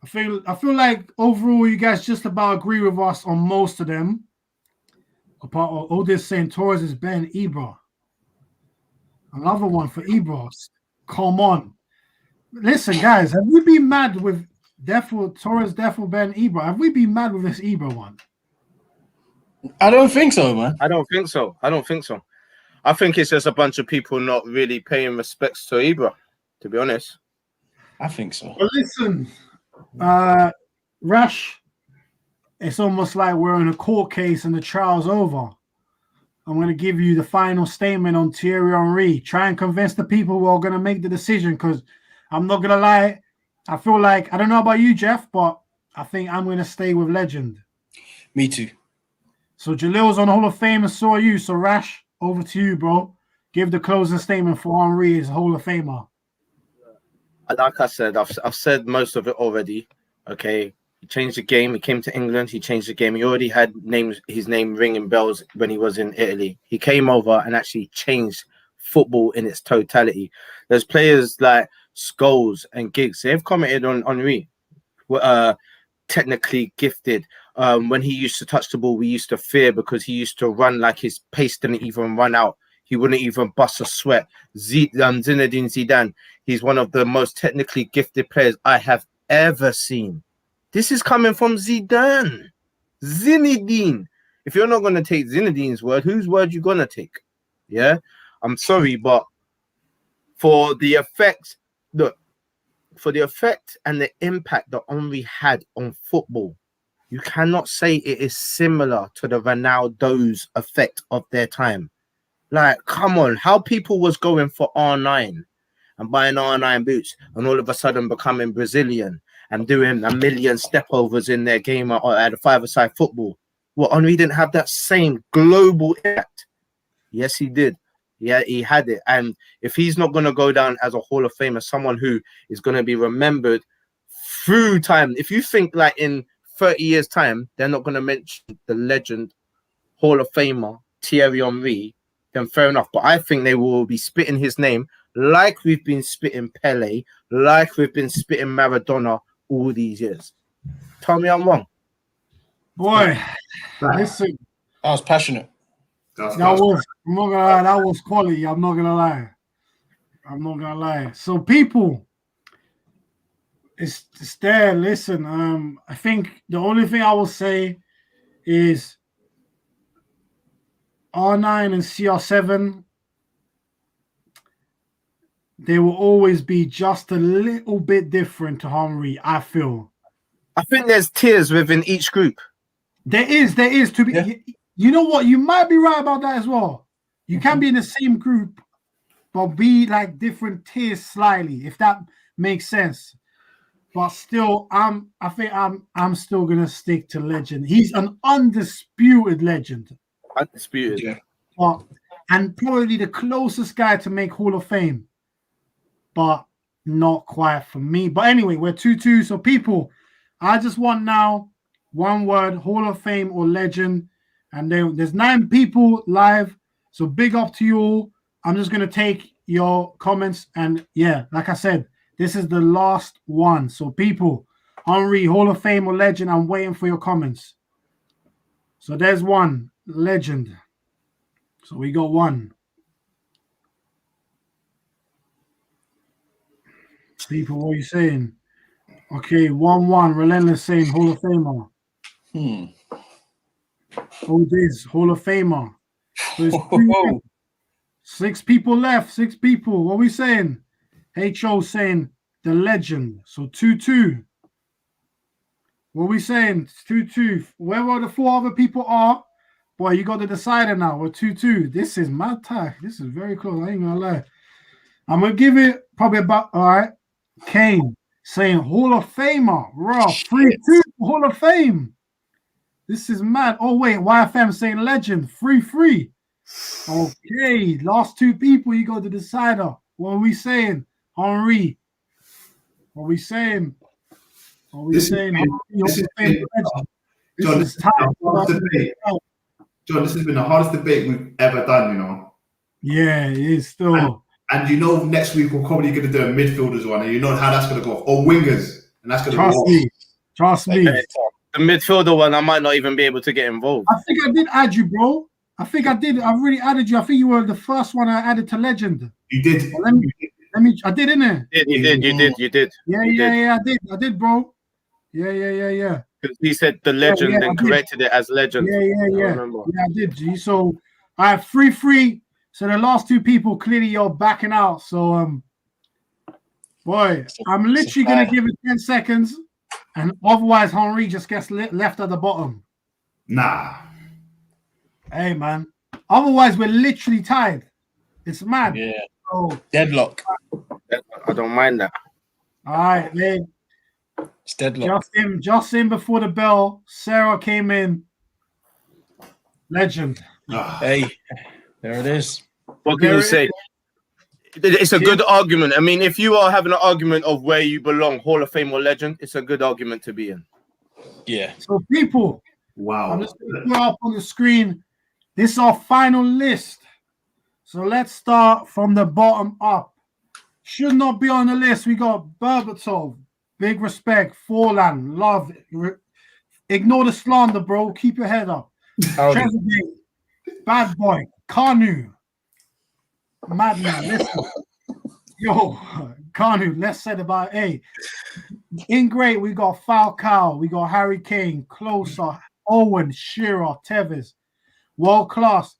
I feel like overall you guys just about agree with us on most of them. Apart of Otis saying Torres is Ben Ibra. Another one for Ibra. Come on. Listen, guys, have we been mad with Torres, Ben Ibra? Have we been mad with this Ibra one? I don't think so, man. I don't think so. I think it's just a bunch of people not really paying respects to Ibra, to be honest. I think so. Well, listen, Rash, it's almost like we're in a court case and the trial's over. I'm going to give you the final statement on Thierry Henry. Try and convince the people who are going to make the decision, because I'm not going to lie. I feel like, I don't know about you, Jeff, but I think I'm going to stay with legend. Me too. So Jelil's on Hall of Fame and so are you. So Rash, over to you, bro. Give the closing statement for Henry as Hall of Famer. Like I said, I've said most of it already. Okay. He changed the game. He came to England. He changed the game. He already had his name ringing bells when he was in Italy. He came over and actually changed football in its totality. There's players like Scholes and Giggs. They've commented on Henry. Technically gifted. When he used to touch the ball, we used to fear because he used to run like his pace didn't even run out. He wouldn't even bust a sweat. Zinedine Zidane. He's one of the most technically gifted players I have ever seen. This is coming from Zidane. Zinedine. If you're not going to take Zinedine's word, whose word you going to take? Yeah? I'm sorry, but for the effect and the impact that Henry had on football, you cannot say it is similar to the Ronaldo's effect of their time. Like, come on, how people was going for R9 and buying R9 boots and all of a sudden becoming Brazilian and doing a million stepovers in their game or at a five-a-side football. Well, Henry didn't have that same global impact. Yes, he did. Yeah, he had it. And if he's not going to go down as a Hall of Famer, someone who is going to be remembered through time, if you think like in 30 years' time, they're not going to mention the legend, Hall of Famer, Thierry Henry, then fair enough. But I think they will be spitting his name like we've been spitting Pele, like we've been spitting Maradona all these years. Tell me I'm wrong. Boy, listen. That was passionate. I'm not gonna lie, that was quality. I'm not gonna lie. So people, it's there. Listen, I think the only thing I will say is R9 and CR7, they will always be just a little bit different to Henry, I feel. I think there's tiers within each group. There is to be. Yeah. You know what? You might be right about that as well. You can be in the same group, but be like different tiers slightly, if that makes sense. but still, I think I'm still gonna stick to legend. He's an undisputed legend. Undisputed. Yeah. And probably the closest guy to make Hall of Fame, but not quite for me. But anyway, we're 2-2. So people, I just want now one word: Hall of Fame or legend. And then there's 9 people live. So big up to you all. I'm just gonna take your comments, and yeah, like I said, this is the last one. So people, Henry, Hall of Fame or legend? I'm waiting for your comments. So there's one, legend. So we got one. People, what are you saying? Okay, 1-1. Relentless saying Hall of Famer. Oh, this Hall of Famer. So it's 6 people left. 6 people. What are we saying? Eto'o saying the legend. So 2-2. What are we saying? 2-2. Wherever the 4 other people are, boy, you got the decider now. We're 2-2. This is mad tie. This is very close. I ain't gonna lie. I'm gonna give it probably about, all right. Kane saying Hall of Famer. Raw. 3-2 Hall of Fame. This is mad. Oh, wait. YFM saying legend. 3-3. Okay. Last 2 people, you got the decider. What are we saying? Henry. What are we saying? What are we saying? John, this has been the hardest debate we've ever done, you know. Yeah, it is still. And you know, next week we're probably going to do a midfielders one, and you know how that's going to go, or wingers, and that's going to go. Trust me. The midfielder one, I might not even be able to get involved. I think I did add you, bro. I think I did. I've really added you. I think you were the first one I added to legend. You did. Well, let me. I did, innit? You did. Yeah. I did, bro. Yeah. Because he said the legend and corrected it as legend. Yeah, I did, G. So, all right, 3-3. So the last 2 people, clearly you're backing out. So, boy, I'm literally going to give it 10 seconds. And otherwise, Henry just gets left at the bottom. Nah. Hey, man. Otherwise, we're literally tied. It's mad. Yeah. So, Deadlock. I don't mind that. All right, man. It's deadlock. Just in before the bell, Sarah came in. Legend. Hey, there it is. What can you say? It's a good argument. I mean, if you are having an argument of where you belong, Hall of Fame or legend, it's a good argument to be in. Yeah. So, people, wow. I'm just going to put up on the screen. This is our final list. So let's start from the bottom up. Should not be on the list. We got Berbatov. Big respect. Forlan. Love. Ignore the slander, bro. Keep your head up. Trezeguet. Bad boy. Kanu. Madman. Listen. Yo, Kanu. Less said about in great, we got Falcao. We got Harry Kane. Closer. Owen. Shearer. Tevez. World class.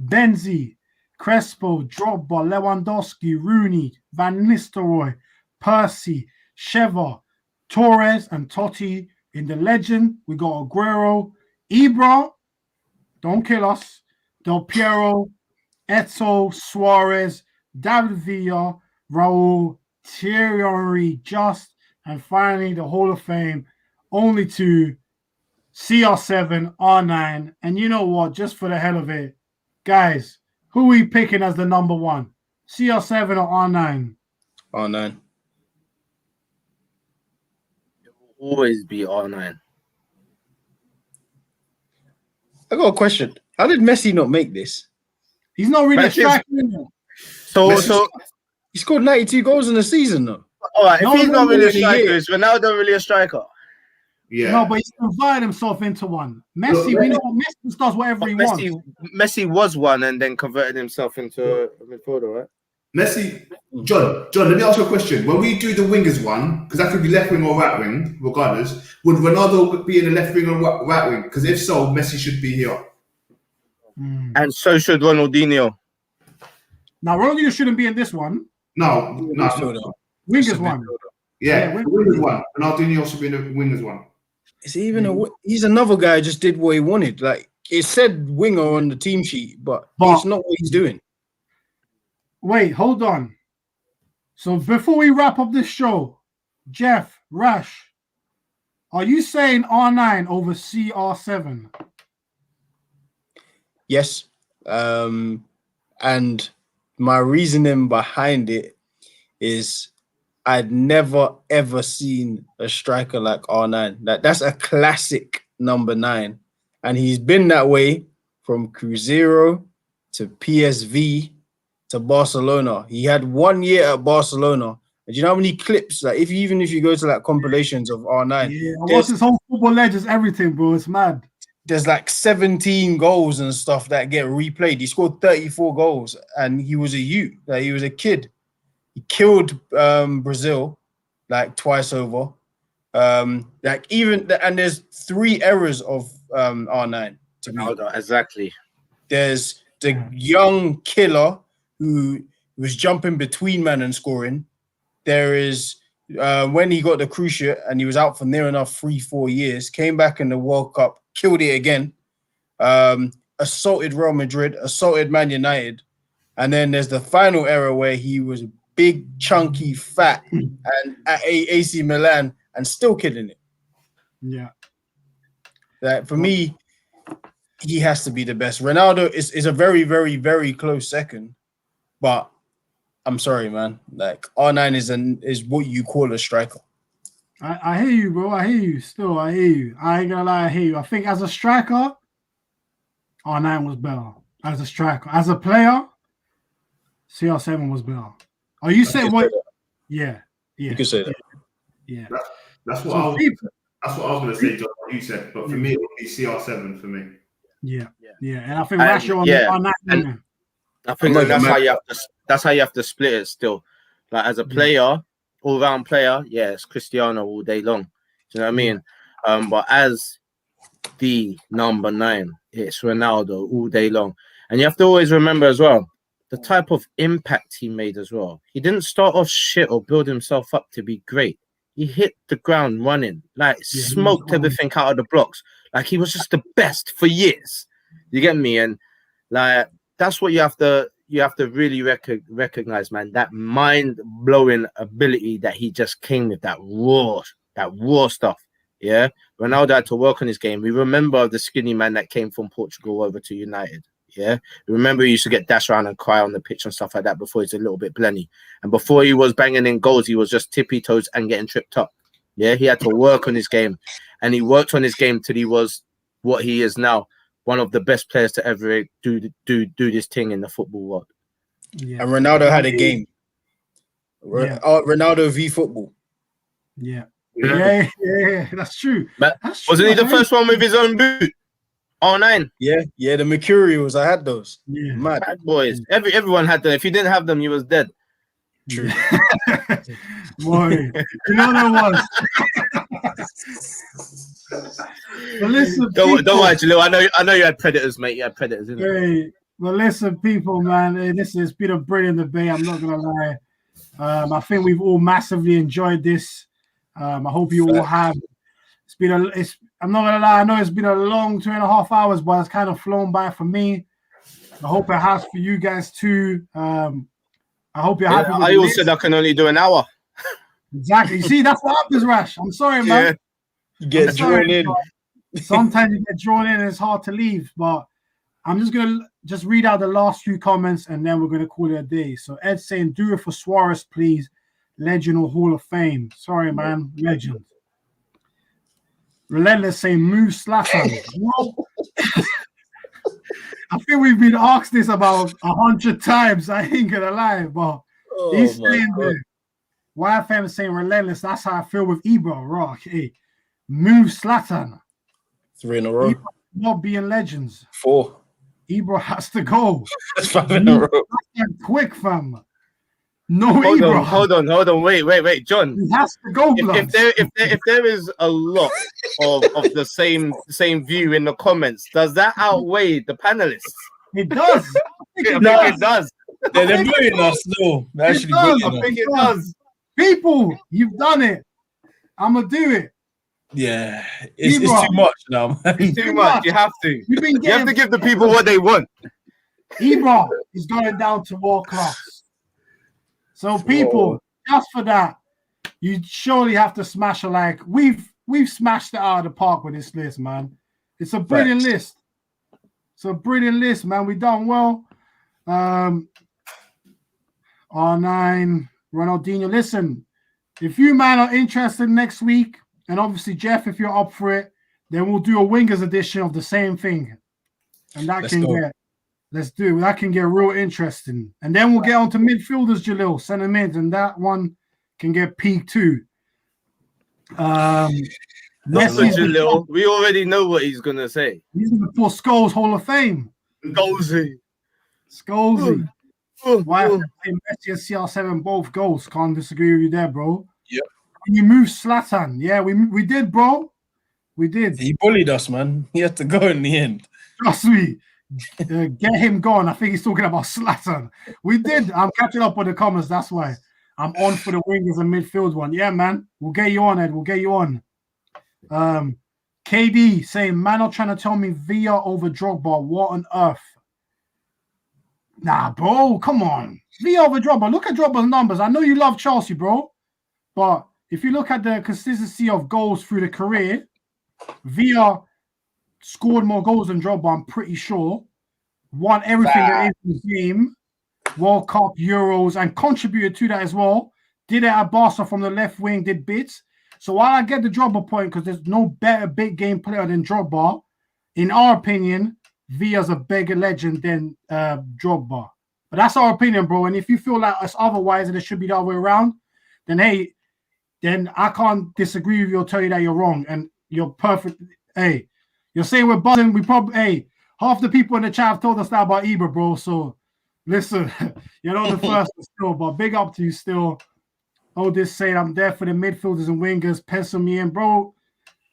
Benzema. Crespo, Drogba, Lewandowski, Rooney, Van Nistelrooy, Persie, Sheva, Torres, and Totti. In the legend, we got Aguero, Ibra, don't kill us, Del Piero, Eto'o, Suarez, David Villa, Raul, Thierry Henry, and finally the Hall of Fame, only 2, CR7, R9. And you know what, just for the hell of it, guys, who are we picking as the number 1? CR7 or R9? R9. It will always be R9. I got a question. How did Messi not make this? He's not really a striker. So he scored 92 goals in a season, though. All right, if he's not really a striker, is Ronaldo really a striker? Yeah. No, but he's converted himself into one. Messi, we know Messi does whatever he wants. Messi was one and then converted himself into a midfielder, right? Messi, John, let me ask you a question. When we do the wingers one, because that could be left wing or right wing, regardless, would Ronaldo be in the left wing or right wing? Because if so, Messi should be here. And so should Ronaldinho. Now, Ronaldinho shouldn't be in this one. No. Wingers one. Yeah, wingers one. Ronaldinho should be in the wingers one. Is he even he's another guy who just did what he wanted. Like, it said winger on the team sheet, but it's not what he's doing. Wait, hold on. So before we wrap up this show, Jeff, Rash, are you saying R9 over CR7? Yes. And my reasoning behind it is I'd never ever seen a striker like R9. That's a classic number 9. And he's been that way from Cruzeiro to PSV to Barcelona. He had 1 year at Barcelona. And do you know how many clips? Like even if you go to like compilations of R9, Yeah, I watched his whole Football Legends, everything, bro. It's mad. There's like 17 goals and stuff that get replayed. He scored 34 goals, and he was a youth. Like he was a kid. He killed Brazil like twice over. Like even and there's 3 errors of R9 to me. Exactly. There's the young killer who was jumping between man and scoring. There is when he got the cruciate and he was out for near enough 3-4 years, came back in the World Cup, killed it again, assaulted Real Madrid, assaulted Man United. And then there's the final era where he was big, chunky, fat, and at AC Milan and still killing it. Yeah. Like for me, he has to be the best. Ronaldo is a very, very, very close second, but I'm sorry, man. Like R9 is what you call a striker. I hear you, bro. I hear you. Still, I hear you. I ain't gonna lie, I hear you. I think as a striker, R9 was better. As a striker. As a player, CR7 was better. Are you saying what? Yeah. You can say that. Yeah. That's what I was going to say, John, what you said. But for me, it would be CR7 for me. Yeah. And I think Rashio on R9. I think that's how you have to split it still. Like as a player, all-round player, yeah, it's Cristiano all day long. Do you know what I mean? But as the number 9, it's Ronaldo all day long. And you have to always remember as well, the type of impact he made as well. He didn't start off shit or build himself up to be great. He hit the ground running, like smoked everything out of the blocks. Like he was just the best for years. You get me? And like that's what you have to really recognize, man. That mind-blowing ability that he just came with, that raw stuff. Yeah, Ronaldo had to work on his game. We remember the skinny man that came from Portugal over to United. Yeah, remember he used to get dashed around and cry on the pitch and stuff like that before he's a little bit blenny. And before he was banging in goals, he was just tippy toes and getting tripped up. Yeah, he had to work on his game, and he worked on his game till he was what he is now, one of the best players to ever do this thing in the football world. Yeah. And Ronaldo had a game. Ronaldo v football. Yeah, that's true. But wasn't he the first one with his own boot? R9. Yeah, the Mercurials. I had those. Yeah, mad bad boys. Everyone had them. If you didn't have them, you was dead. True. Boy, you know that was. But listen, don't worry, Jelil. I know you had predators, mate. You had predators, didn't you? Hey, but listen, people, man. This has been a brilliant debate. I'm not gonna lie. I think we've all massively enjoyed this. I hope you all have. I'm not gonna lie. I know it's been a long 2.5 hours, but it's kind of flown by for me. I hope it has for you guys too. I hope you're happy. I also said I can only do an hour. Exactly. You see, that's what happens, Rash. I'm sorry, man. You get drawn in. Sometimes you get drawn in and it's hard to leave. But I'm just going to read out the last few comments and then we're going to call it a day. So Ed's saying, do it for Suarez, please. Legend or Hall of Fame. Sorry, man. Legend. Relentless saying, move Zlatan. I think we've been asked this about 100 times. I ain't going to lie. But he's saying there. YFM is saying relentless. That's how I feel with Ibra. Rock. Hey, move Zlatan. 3 in a row. Ibra not being legends. 4. Ibra has to go. 5 in a row. Quick, fam. No Ibra. Hold on. Wait, John. He has to go. If there is a lot of the same view in the comments, does that outweigh the panelists? It does. I think it does. They're bullying us. No, they're actually bullying us. I think it does. People, you've done it. I'm gonna do it. Yeah, it's too much now. It's too much. You have to. You have to give the people what they want. Ibra is going down to world class. So people, just for that, you surely have to smash a like. We've smashed it out of the park with this list, man. It's a brilliant list. It's a brilliant list, man. We done well. R9, Ronaldinho. Listen, if you, man, are interested next week, and obviously, Jeff, if you're up for it, then we'll do a wingers edition of the same thing. And that that can get real interesting. And then we'll get on to midfielders, Jelil, centre mids, and that one can get peak too. Jelil, we already know what he's gonna say. He's going to put Scholes Hall of Fame. Golsey. Why Messi and CR7 both goals? Can't disagree with you there, bro. Yep. You moved Zlatan. Yeah, we did, bro. We did. He bullied us, man. He had to go in the end. Trust me. Get him gone. I think he's talking about Zlatan. We did. I'm catching up with the comments. That's why I'm on for the wingers and midfield one. Yeah, man. We'll get you on, Ed. We'll get you on. KD saying, man, are trying to tell me Villa over Drogba. What on earth? Nah, bro. Come on. Villa over Drogba. Look at Drogba's numbers. I know you love Chelsea, bro. But if you look at the consistency of goals through the career, Villa scored more goals than Drogba, I'm pretty sure. Won everything that is in the game. World Cup, Euros, and contributed to that as well. Did it at Barca from the left wing, did bits. So while I get the Drogba point, because there's no better big game player than Drogba, in our opinion, Villa's a bigger legend than Drogba. But that's our opinion, bro. And if you feel like it's otherwise and it should be the other way around, then hey, then I can't disagree with you or tell you that you're wrong. And you're perfect. Hey, you're saying we're buzzing. We probably, half the people in the chat have told us that about Ibra, bro. So listen, you're not the first still, but big up to you still. Hold this saying I'm there for the midfielders and wingers. Pencil me in, bro.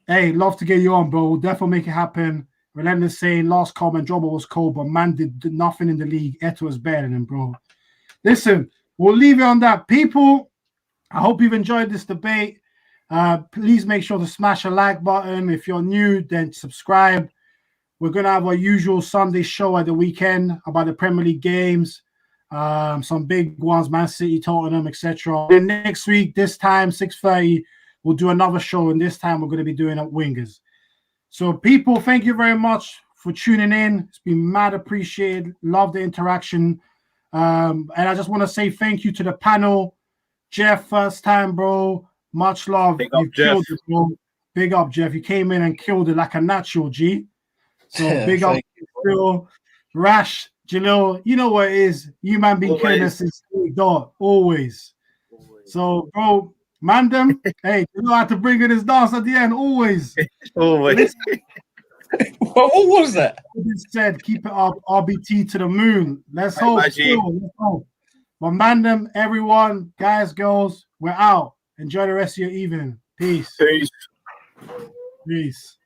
Hey, love to get you on, bro. We'll definitely make it happen. Relentless saying last comment, Drogba was cold, but man did nothing in the league. Eto'o is better than him, bro. Listen, we'll leave it on that. People, I hope you've enjoyed this debate. Please make sure to smash a like button. If you're new, then subscribe. We're going to have our usual Sunday show at the weekend about the Premier League games. Some big ones, Man City, Tottenham, etc. Then next week, this time, 6:30, we'll do another show. And this time, we're going to be doing up wingers. So, people, thank you very much for tuning in. It's been mad appreciated. Love the interaction. And I just want to say thank you to the panel. Jeff, first time, bro. Much love. Big up, Jeff. Killed it, bro. Big up, Jeff. You came in and killed it like a natural, G. So, big up, Phil. Rash, Jelil, you know what it is. You, man, been killing us since the door. Always. So, bro, mandem, hey, you know how to bring in his dance at the end. Always. Always. What was that? Said, keep it up. RBT to the moon. Let's hope. Let's hope. But mandem, everyone, guys, girls, we're out. Enjoy the rest of your evening. Peace. Peace. Peace.